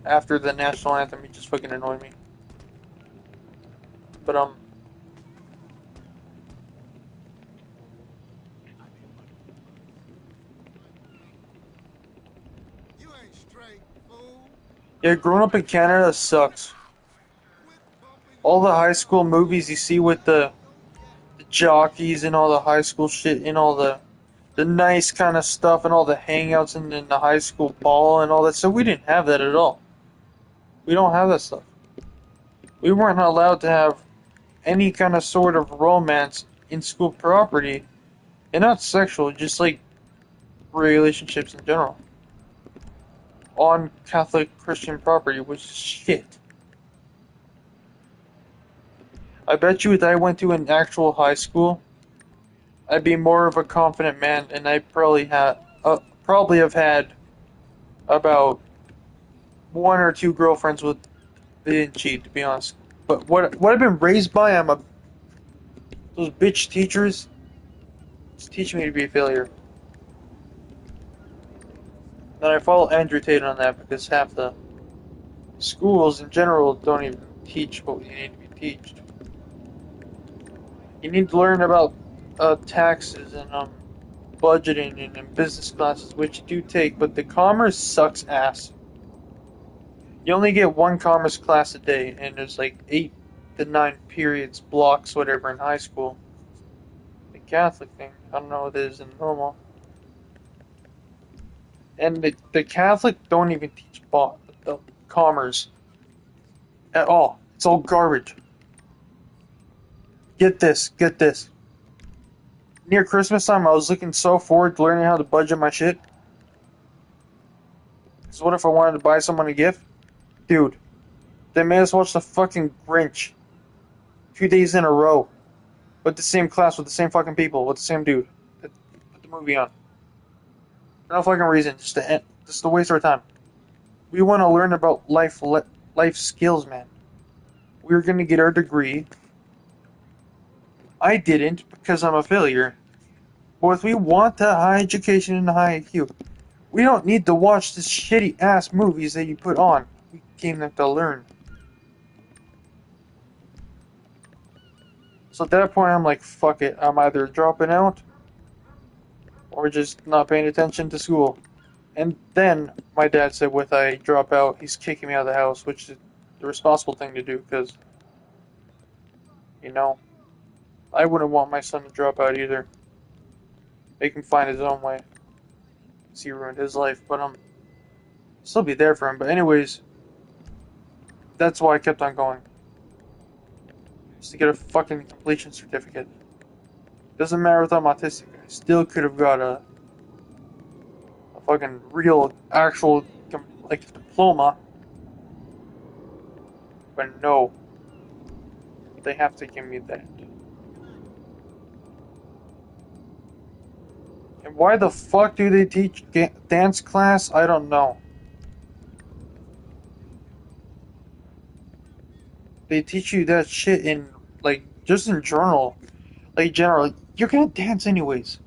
After the national anthem, he just fucking annoyed me. But You ain't straight, fool. yeah, growing up in Canada sucks. Quit bumping All the high school movies you see with the jockeys and all the high school shit and all the nice kind of stuff and all the hangouts and in the high school ball and all that stuff. We didn't have that at all. We don't have that stuff. We weren't allowed to have any kind of sort of romance in school property, and not sexual, just like relationships in general. On Catholic Christian property, which is shit. I bet you if I went to an actual high school, I'd be more of a confident man, and I probably have had about one or two girlfriends with they didn't cheat, to be honest. But what I've been raised by, those bitch teachers, just teach me to be a failure. Then I follow Andrew Tate on that because half the schools in general don't even teach what you need to be taught. You need to learn about taxes and budgeting and business classes, which you do take, but the commerce sucks ass. You only get one commerce class a day, and there's like 8 to 9 periods, blocks, whatever, in high school. The Catholic thing, I don't know what it is in normal. And the Catholic don't even teach the commerce at all. It's all garbage. Get this, get this. Near Christmas time, I was looking so forward to learning how to budget my shit. Because what if I wanted to buy someone a gift? Dude, they made us watch the fucking Grinch 2 days in a row. With the same class, with the same fucking people, with the same dude. Put the movie on. For no fucking reason, just to waste our time. We want to learn about life skills, man. We were gonna get our degree. I didn't because I'm a failure. But if we want a high education and a high IQ, we don't need to watch this shitty ass movies that you put on. We came there to learn. So at that point, I'm like, fuck it. I'm either dropping out or just not paying attention to school. And then my dad said, "With I drop out, he's kicking me out of the house," which is the responsible thing to do because, you know, I wouldn't want my son to drop out either. Make him find his own way. He ruined his life, but still be there for him. But anyways, that's why I kept on going. Just to get a fucking completion certificate. Doesn't matter if I'm autistic. I still could have got a fucking real, actual, like, diploma. But no. They have to give me that. And why the fuck do they teach dance class? I don't know. They teach you that shit in, like, just in journal. Like, general. You're gonna dance anyways.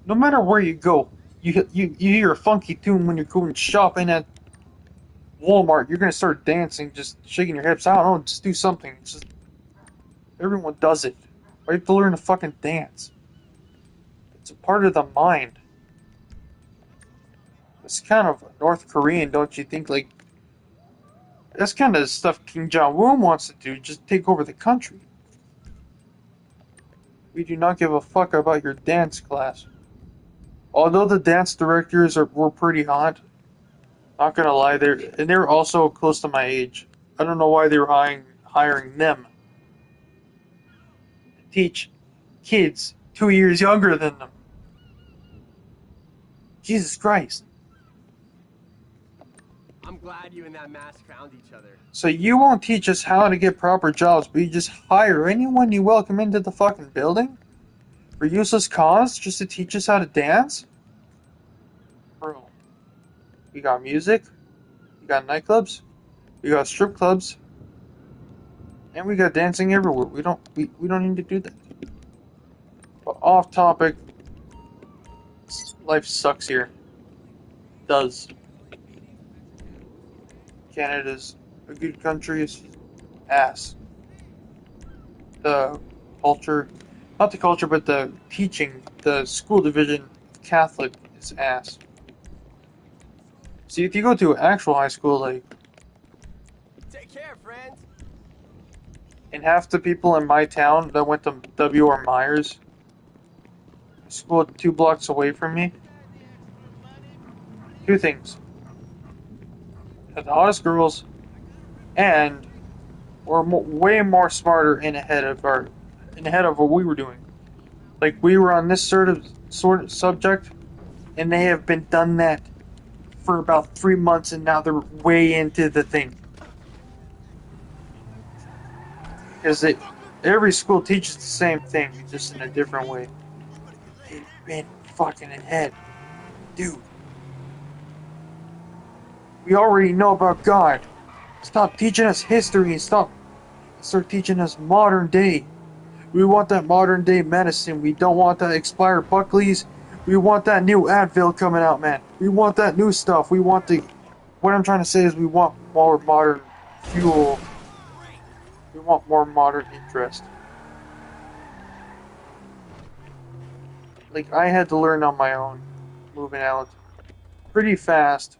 No matter where you go. You hear a funky tune when you're going shopping at Walmart, you're gonna start dancing, just shaking your hips. I don't know, just do something. It's just everyone does it. Why do you have to learn to fucking dance? It's a part of the mind. It's kind of North Korean, don't you think? Like, that's kind of stuff Kim Jong-un wants to do, just take over the country. We do not give a fuck about your dance class. Although the dance directors were pretty hot, not gonna lie, they're also close to my age. I don't know why they were hiring them to teach kids 2 years younger than them. Jesus Christ. I'm glad you and that mask found each other. So you won't teach us how to get proper jobs, but you just hire anyone you welcome into the fucking building? For useless cause, just to teach us how to dance? Bro. We got music, we got nightclubs, we got strip clubs, and we got dancing everywhere. We don't need to do that. But off topic, life sucks here. It does. Canada's a good country, it's ass. The culture, not the culture, but the teaching, the school division, Catholic, is ass. See, if you go to actual high school, like, Take care, friend. and half the people in my town that went to W.R. Myers, school 2 blocks away from me, two things. Had the hottest girls, and were way more smarter and ahead of what we were doing. Like, we were on this sort of subject, and they have been done that for about 3 months, and now they're way into the thing. Because every school teaches the same thing, just in a different way. They've been fucking ahead. Dude. We already know about God. Stop teaching us history and start teaching us modern day. We want that modern day medicine. We don't want that expired Buckley's. We want that new Advil coming out, man. We want that new stuff. What I'm trying to say is we want more modern fuel. We want more modern interest. Like, I had to learn on my own, moving out pretty fast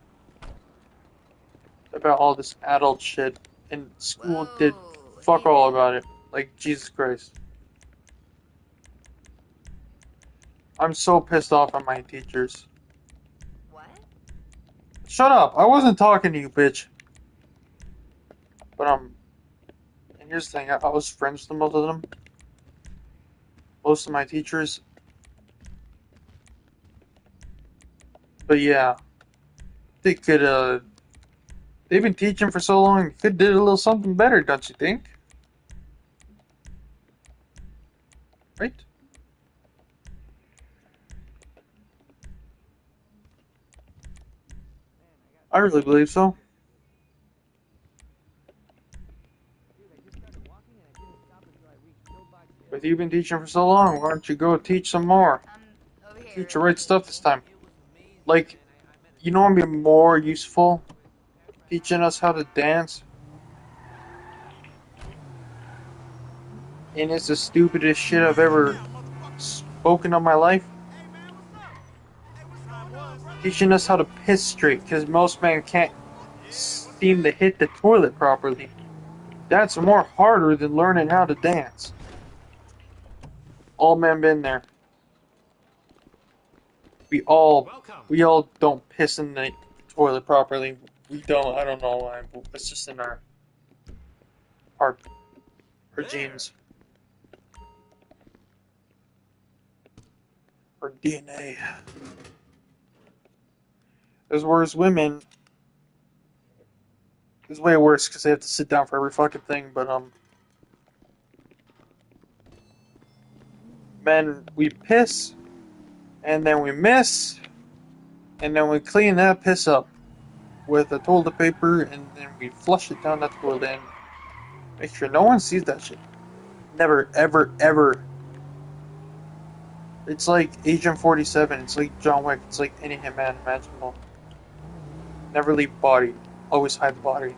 about all this adult shit, and school did fuck all about it. Like, Jesus Christ. I'm so pissed off at my teachers. What? Shut up! I wasn't talking to you, bitch. But, and here's the thing, I was friends with most of them. Most of my teachers. But yeah. They could, they've been teaching for so long, could did a little something better, don't you think? Right? I really believe so. But you've been teaching for so long, why don't you go teach some more? Over here. Teach the right stuff this time. Like, you know what would be more useful? Teaching us how to dance. And it's the stupidest shit I've ever spoken of my life. Teaching us how to piss straight, because most men can't seem to hit the toilet properly. That's more harder than learning how to dance. All men been there. We all don't piss in the toilet properly. We don't, I don't know why, but it's just in our genes. Our DNA. As whereas women is way worse because they have to sit down for every fucking thing, but men, we piss, and then we miss, and then we clean that piss up with a toilet paper, and then we flush it down that toilet and make sure no one sees that shit. Never, ever, ever. It's like Agent 47, it's like John Wick, it's like any hitman imaginable. Never leave body. always hide the body.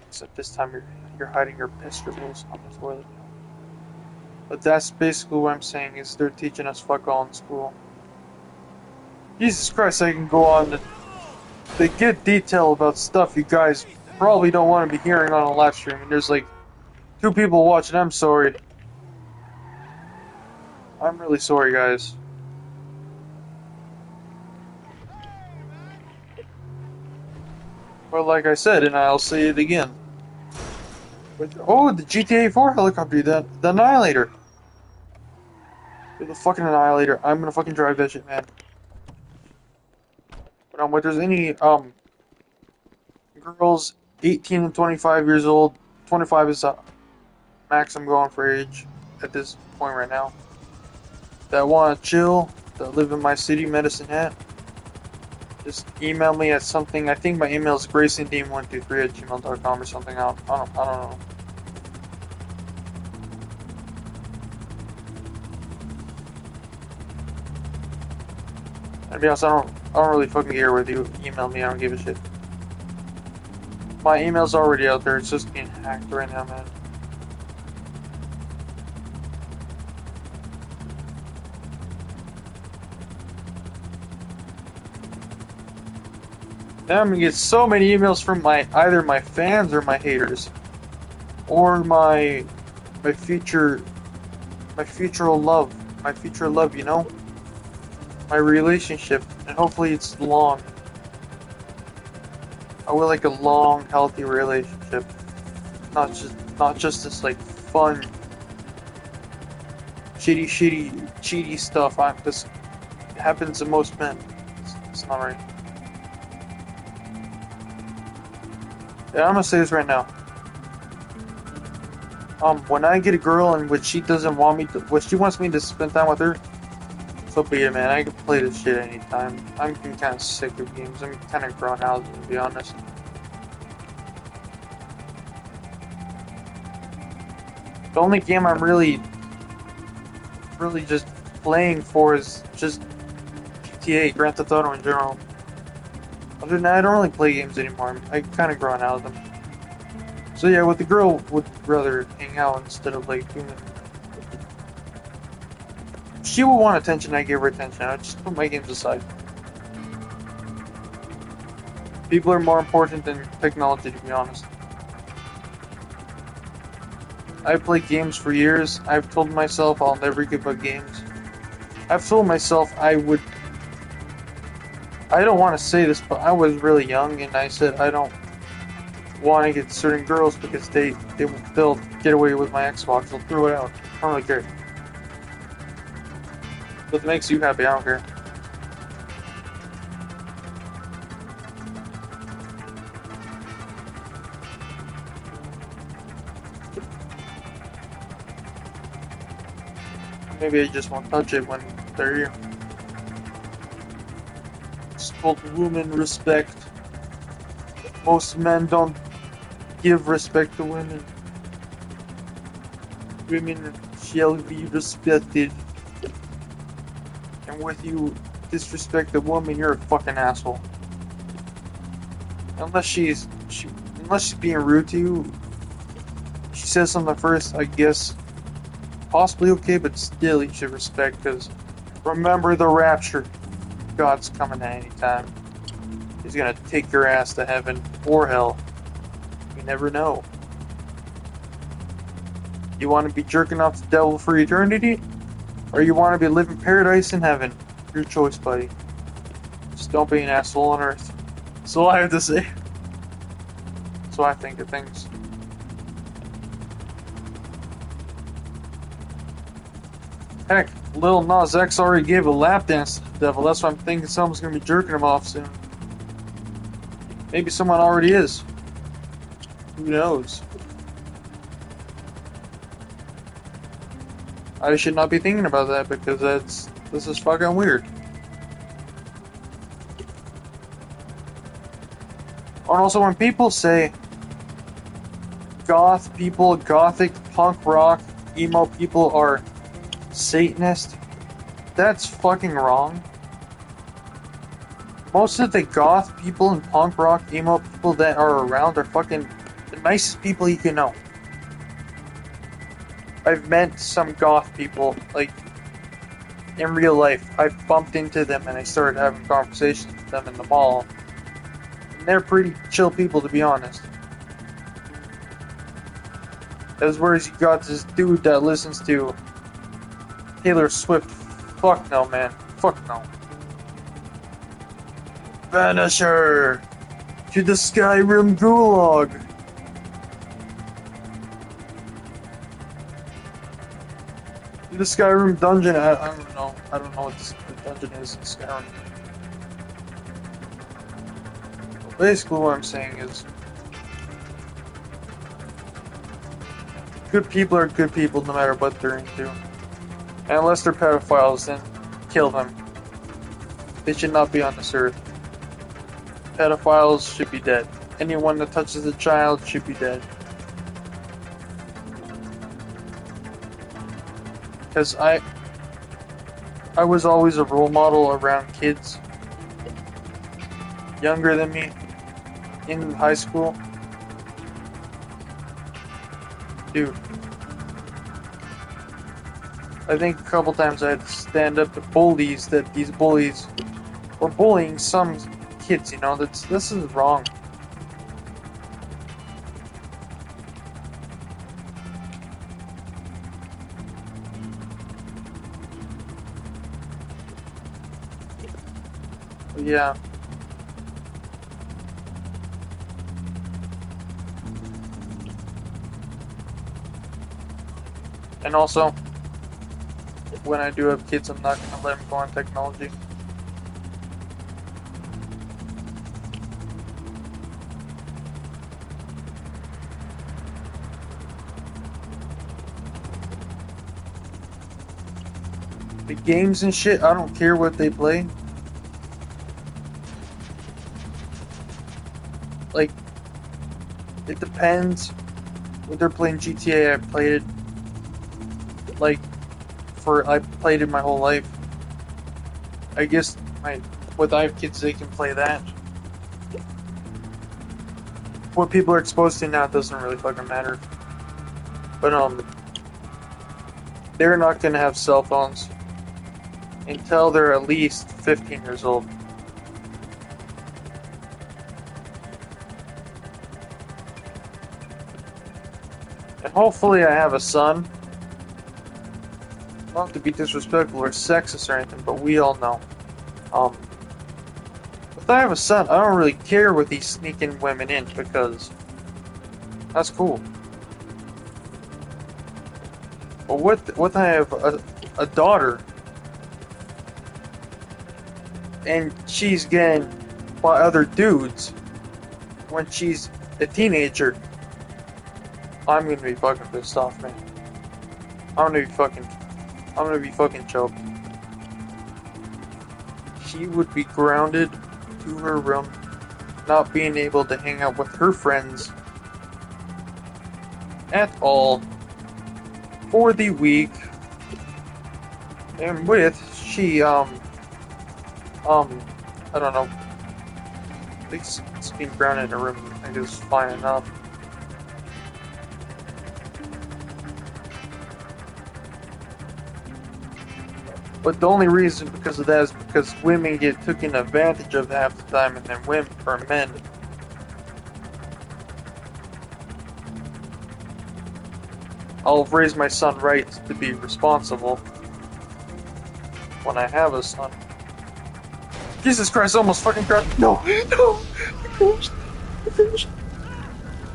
Except this time you're hiding your piss dribbles on the toilet. But that's basically what I'm saying, is they're teaching us fuck all in school. Jesus Christ, I can go on to... They get detail about stuff you guys probably don't want to be hearing on a live stream, and there's like 2 people watching. I'm sorry. I'm really sorry, guys. But like I said, and I'll say it again. Oh, the GTA 4 helicopter, the Annihilator. The fucking Annihilator. I'm gonna fucking drive that shit, man. But if there's any girls 18 and 25 years old, 25 is max I'm going for age at this point right now, that want to chill, that live in my city, Medicine Hat, just email me at something. I think my email is gracieanddean123@gmail.com or something. I don't know. To be honest, I don't really fucking care whether you email me. I don't give a shit. My email's already out there. It's just being hacked right now, man. Now I'm gonna get so many emails from either my fans or my haters, or my future love, you know, my relationship, and hopefully it's long. I would like a long, healthy relationship, not just this like fun, cheaty stuff. This happens to most men. It's not right. Yeah, I'm gonna say this right now. When I get a girl and when she doesn't want me to, when she wants me to spend time with her, so be it, man. I can play this shit anytime. I'm kind of sick of games. I'm kind of grown out, to be honest. The only game I'm really just playing for is just GTA, Grand Theft Auto in general. Other than that, I don't really play games anymore. I kind of grown out of them. So yeah, with the girl, would rather hang out instead of like doing it. She will want attention, I give her attention. I just put my games aside. People are more important than technology, to be honest. I've played games for years. I've told myself I'll never give up games. I've told myself I don't want to say this, but I was really young and I said I don't want to get certain girls because they'll get away with my Xbox. They'll throw it out. I don't really care. If it makes you happy, I don't care. Maybe I just won't touch it when they're here. It's called woman respect. Most men don't give respect to women. Women shall be respected. And with you disrespect a woman, you're a fucking asshole. Unless she's being rude to you, she says something first, I guess possibly okay, but still you should respect, because remember the rapture. God's coming at any time. He's gonna take your ass to heaven or hell. You never know. You want to be jerking off the devil for eternity? Or you want to be living paradise in heaven? Your choice, buddy. Just don't be an asshole on earth. That's all I have to say. That's what I think of things. Heck, Lil Nas X already gave a lap dance to the devil. That's why I'm thinking someone's gonna be jerking him off soon. Maybe someone already is. Who knows? I should not be thinking about that because this is fucking weird. And also when people say goth people, gothic, punk rock, emo people are Satanist, that's fucking wrong. most of the goth people and punk rock emo people that are around are fucking the nicest people you can know. I've met some goth people, like, in real life. I've bumped into them and I started having conversations with them in the mall. And they're pretty chill people, to be honest. As whereas you got this dude that listens to Taylor Swift. Fuck no, man. Fuck no. Vanisher! To the Skyrim Gulag! To the Skyrim dungeon. I don't know. I don't know what the dungeon is in Skyrim. But basically what I'm saying is, good people are good people no matter what they're into. And unless they're pedophiles, then kill them. They should not be on this earth. Pedophiles should be dead. Anyone that touches a child should be dead. Because I was always a role model around kids younger than me in high school. Dude, I think a couple times I had to stand up to bullies that these bullies were bullying some kids, you know, this is wrong. But yeah. And also, when I do have kids, I'm not gonna let them go on technology. The games and shit, I don't care what they play. Like, it depends. When they're playing GTA, I played it. Like, I played it my whole life. I guess with I have kids, they can play that. What people are exposed to now doesn't really fucking matter. But they're not gonna have cell phones until they're at least 15 years old. And hopefully I have a son. Not to be disrespectful or sexist or anything, but we all know. If I have a son, I don't really care with these sneaking women in, because that's cool. But what I have a daughter, and she's getting by other dudes when she's a teenager, I'm gonna be fucking pissed off, man. I'm gonna be fucking choked. She would be grounded to her room, not being able to hang out with her friends at all for the week. And she, I don't know. At least it's being grounded in her room, I guess, is fine enough. But the only reason because of that is because women get taken advantage of half the time, and then women or men. I'll raise my son right to be responsible when I have a son. Jesus Christ, I almost fucking crashed. No, I crashed.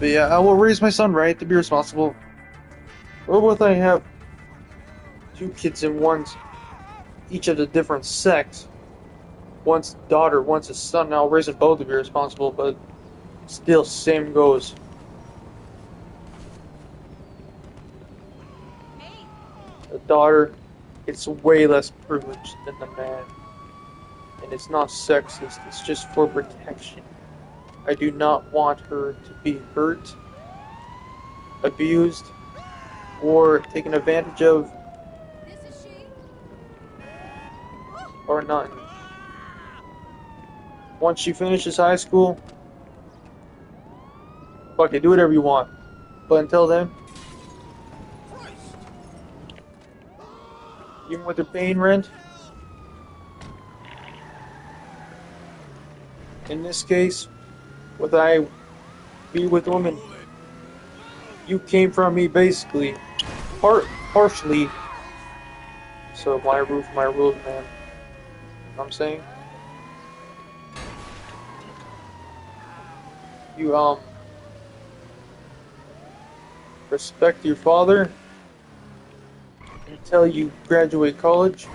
But yeah, I will raise my son right to be responsible. Or what I have 2 kids and one's each of the different sex. One's daughter, one's a son. I'll raise them both to be responsible, but still, same goes. The daughter, it's way less privileged than the man. And it's not sexist, it's just for protection. I do not want her to be hurt, abused, or taken advantage of, or nothing. Once she finishes high school, fuck it, do whatever you want. But until then, even with her paying rent, in this case, with I be with women, you came from me basically, partially. So my roof, my rules, man. You know what I'm saying? You respect your father until you graduate college,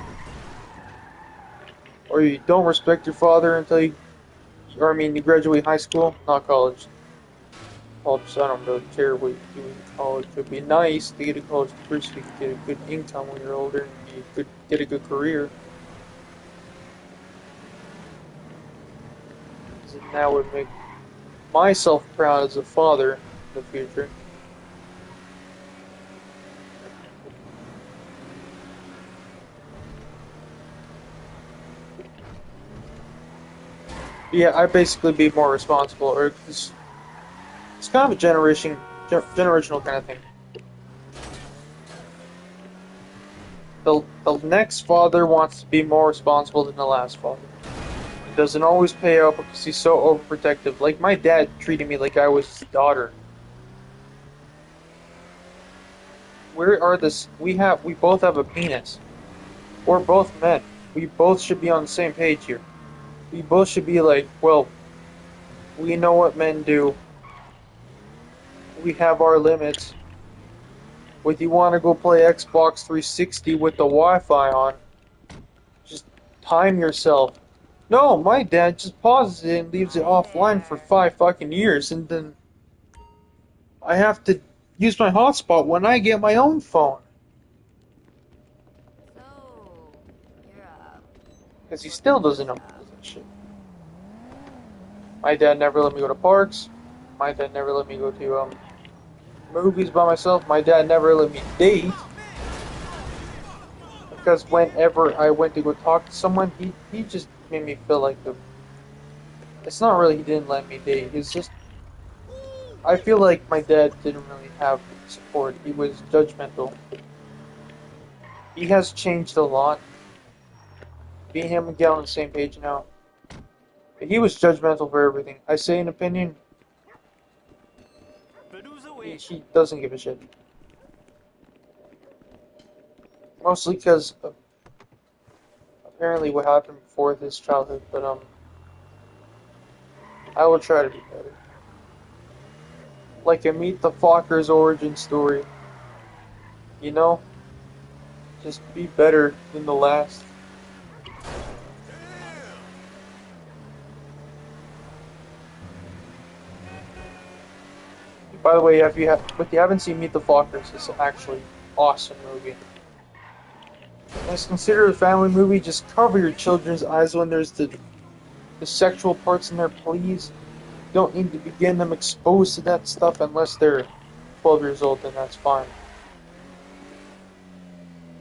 or you don't respect your father until you, or I mean, you graduate high school, not college. College, I don't really care what you do in college. It would be nice to get a college degree so you can get a good income when you're older and get a good career. And that would make myself proud as a father in the future. Yeah, I'd basically be more responsible, or it's kind of a generational kind of thing. The next father wants to be more responsible than the last father. It doesn't always pay out because he's so overprotective. Like my dad treated me like I was his daughter. Where are this? We both have a penis. We're both men. We both should be on the same page here. We both should be like, well, we know what men do. We have our limits. If you want to go play Xbox 360 with the Wi-Fi on, just time yourself. No, my dad just pauses it and leaves it offline for 5 fucking years, and then I have to use my hotspot when I get my own phone. So, you're Because he still doesn't know that shit. My dad never let me go to parks. My dad never let me go to movies by myself. My dad never let me date. Because whenever I went to go talk to someone, he just made me feel like it's not really he didn't let me date. It's just I feel like my dad didn't really have support. He was judgmental. He has changed a lot. Me and him and Gail on the same page now. He was judgmental for everything. I say an opinion. He doesn't give a shit. Mostly because apparently what happened before his childhood, but I will try to be better. Like a Meet the Fockers origin story. You know? Just be better than the last. By the way, if you haven't seen Meet the Fockers, it's actually an awesome movie. And it's considered a family movie. Just cover your children's eyes when there's the sexual parts in there, please. You don't need to begin them exposed to that stuff unless they're 12 years old, then that's fine.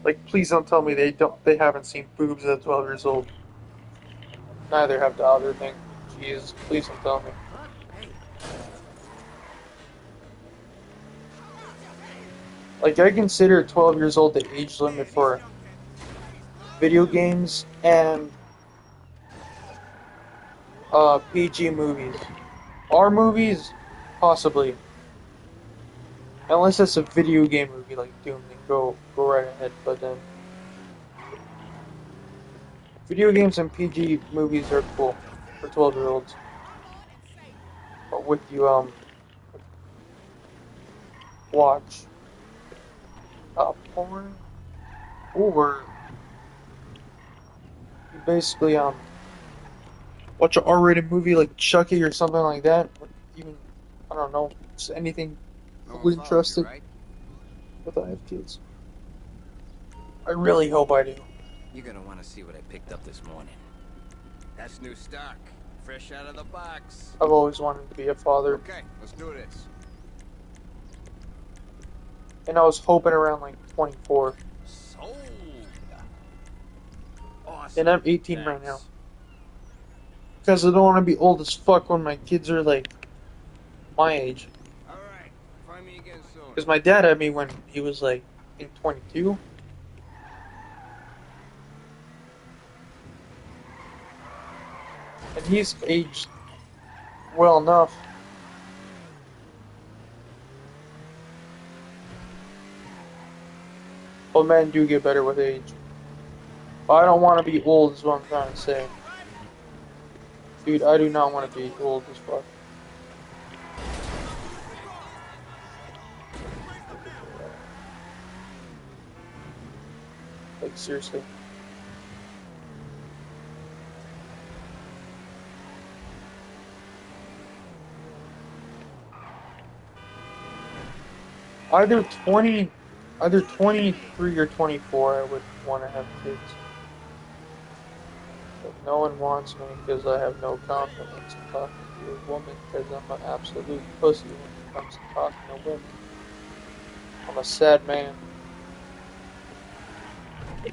Like, please don't tell me they haven't seen boobs at 12 years old. Neither have the other thing. Jesus, please don't tell me. Like, I consider 12 years old the age limit for video games and PG movies. R movies, possibly. Unless it's a video game movie like Doom, then go right ahead. But then, video games and PG movies are cool for 12-year-olds. But with you watch porn, or you basically watch an R-rated movie like Chucky or something like that. Or even, I don't know, just anything interested. Right? But I have kids. I really hope I do. You're gonna want to see what I picked up this morning. That's new stock, fresh out of the box. I've always wanted to be a father, Okay, let's do this. and I was hoping around like 24. Sold. Awesome. And I'm 18 right now. Because I don't want to be old as fuck when my kids are like my age. Alright, find me again soon. Because my dad had me when he was like, I think 22. And he's aged well enough. But men do get better with age. But I don't want to be old is what I'm trying to say. Dude, I do not want to be old as fuck. Like, seriously. Either 23 or 24, I would want to have kids. But no one wants me because I have no confidence in talking to a woman because I'm an absolute pussy when it comes to talking to women. I'm a sad man.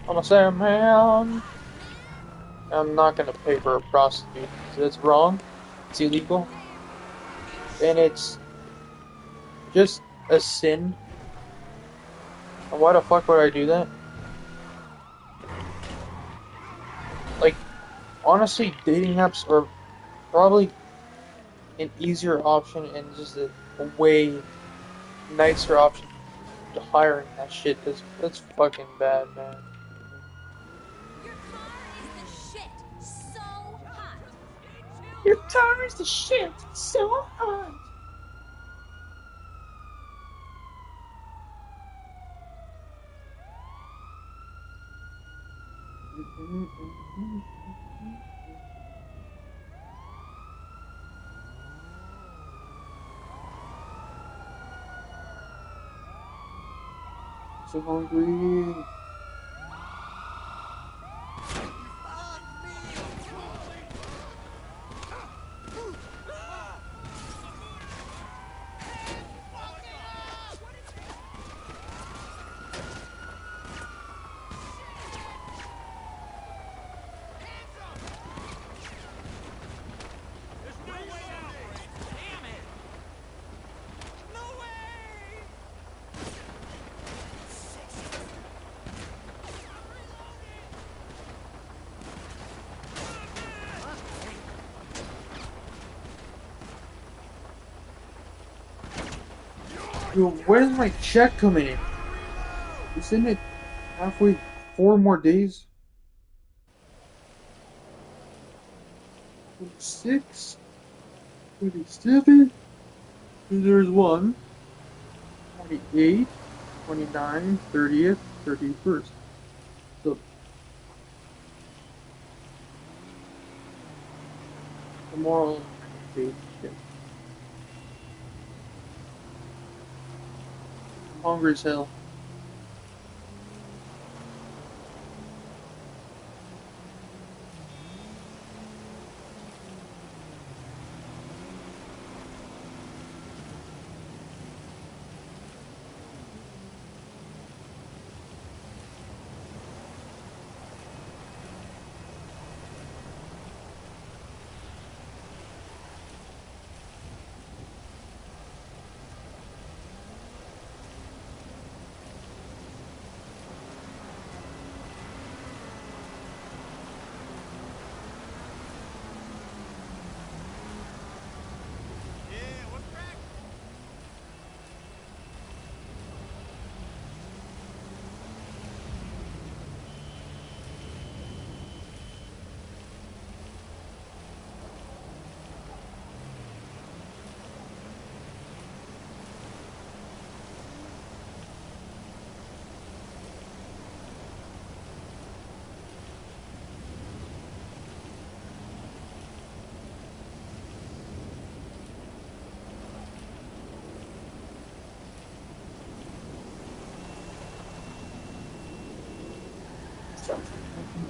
I'm a sad man. I'm not gonna pay for a prostitute because it's wrong. It's illegal. And it's just a sin. And why the fuck would I do that? Like, honestly, dating apps are probably an easier option and just a way nicer option to hiring that shit. Cause that's fucking bad, man. Your car is the shit. So hot. Your car is the shit. So hot. So hungry. Yo, where's my check coming in? Isn't it halfway 4 more days? 26, 27, there's 1, 28, 29, 30th, 31st. So, tomorrow, okay, shit. I'm hungry as hell.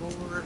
Lord.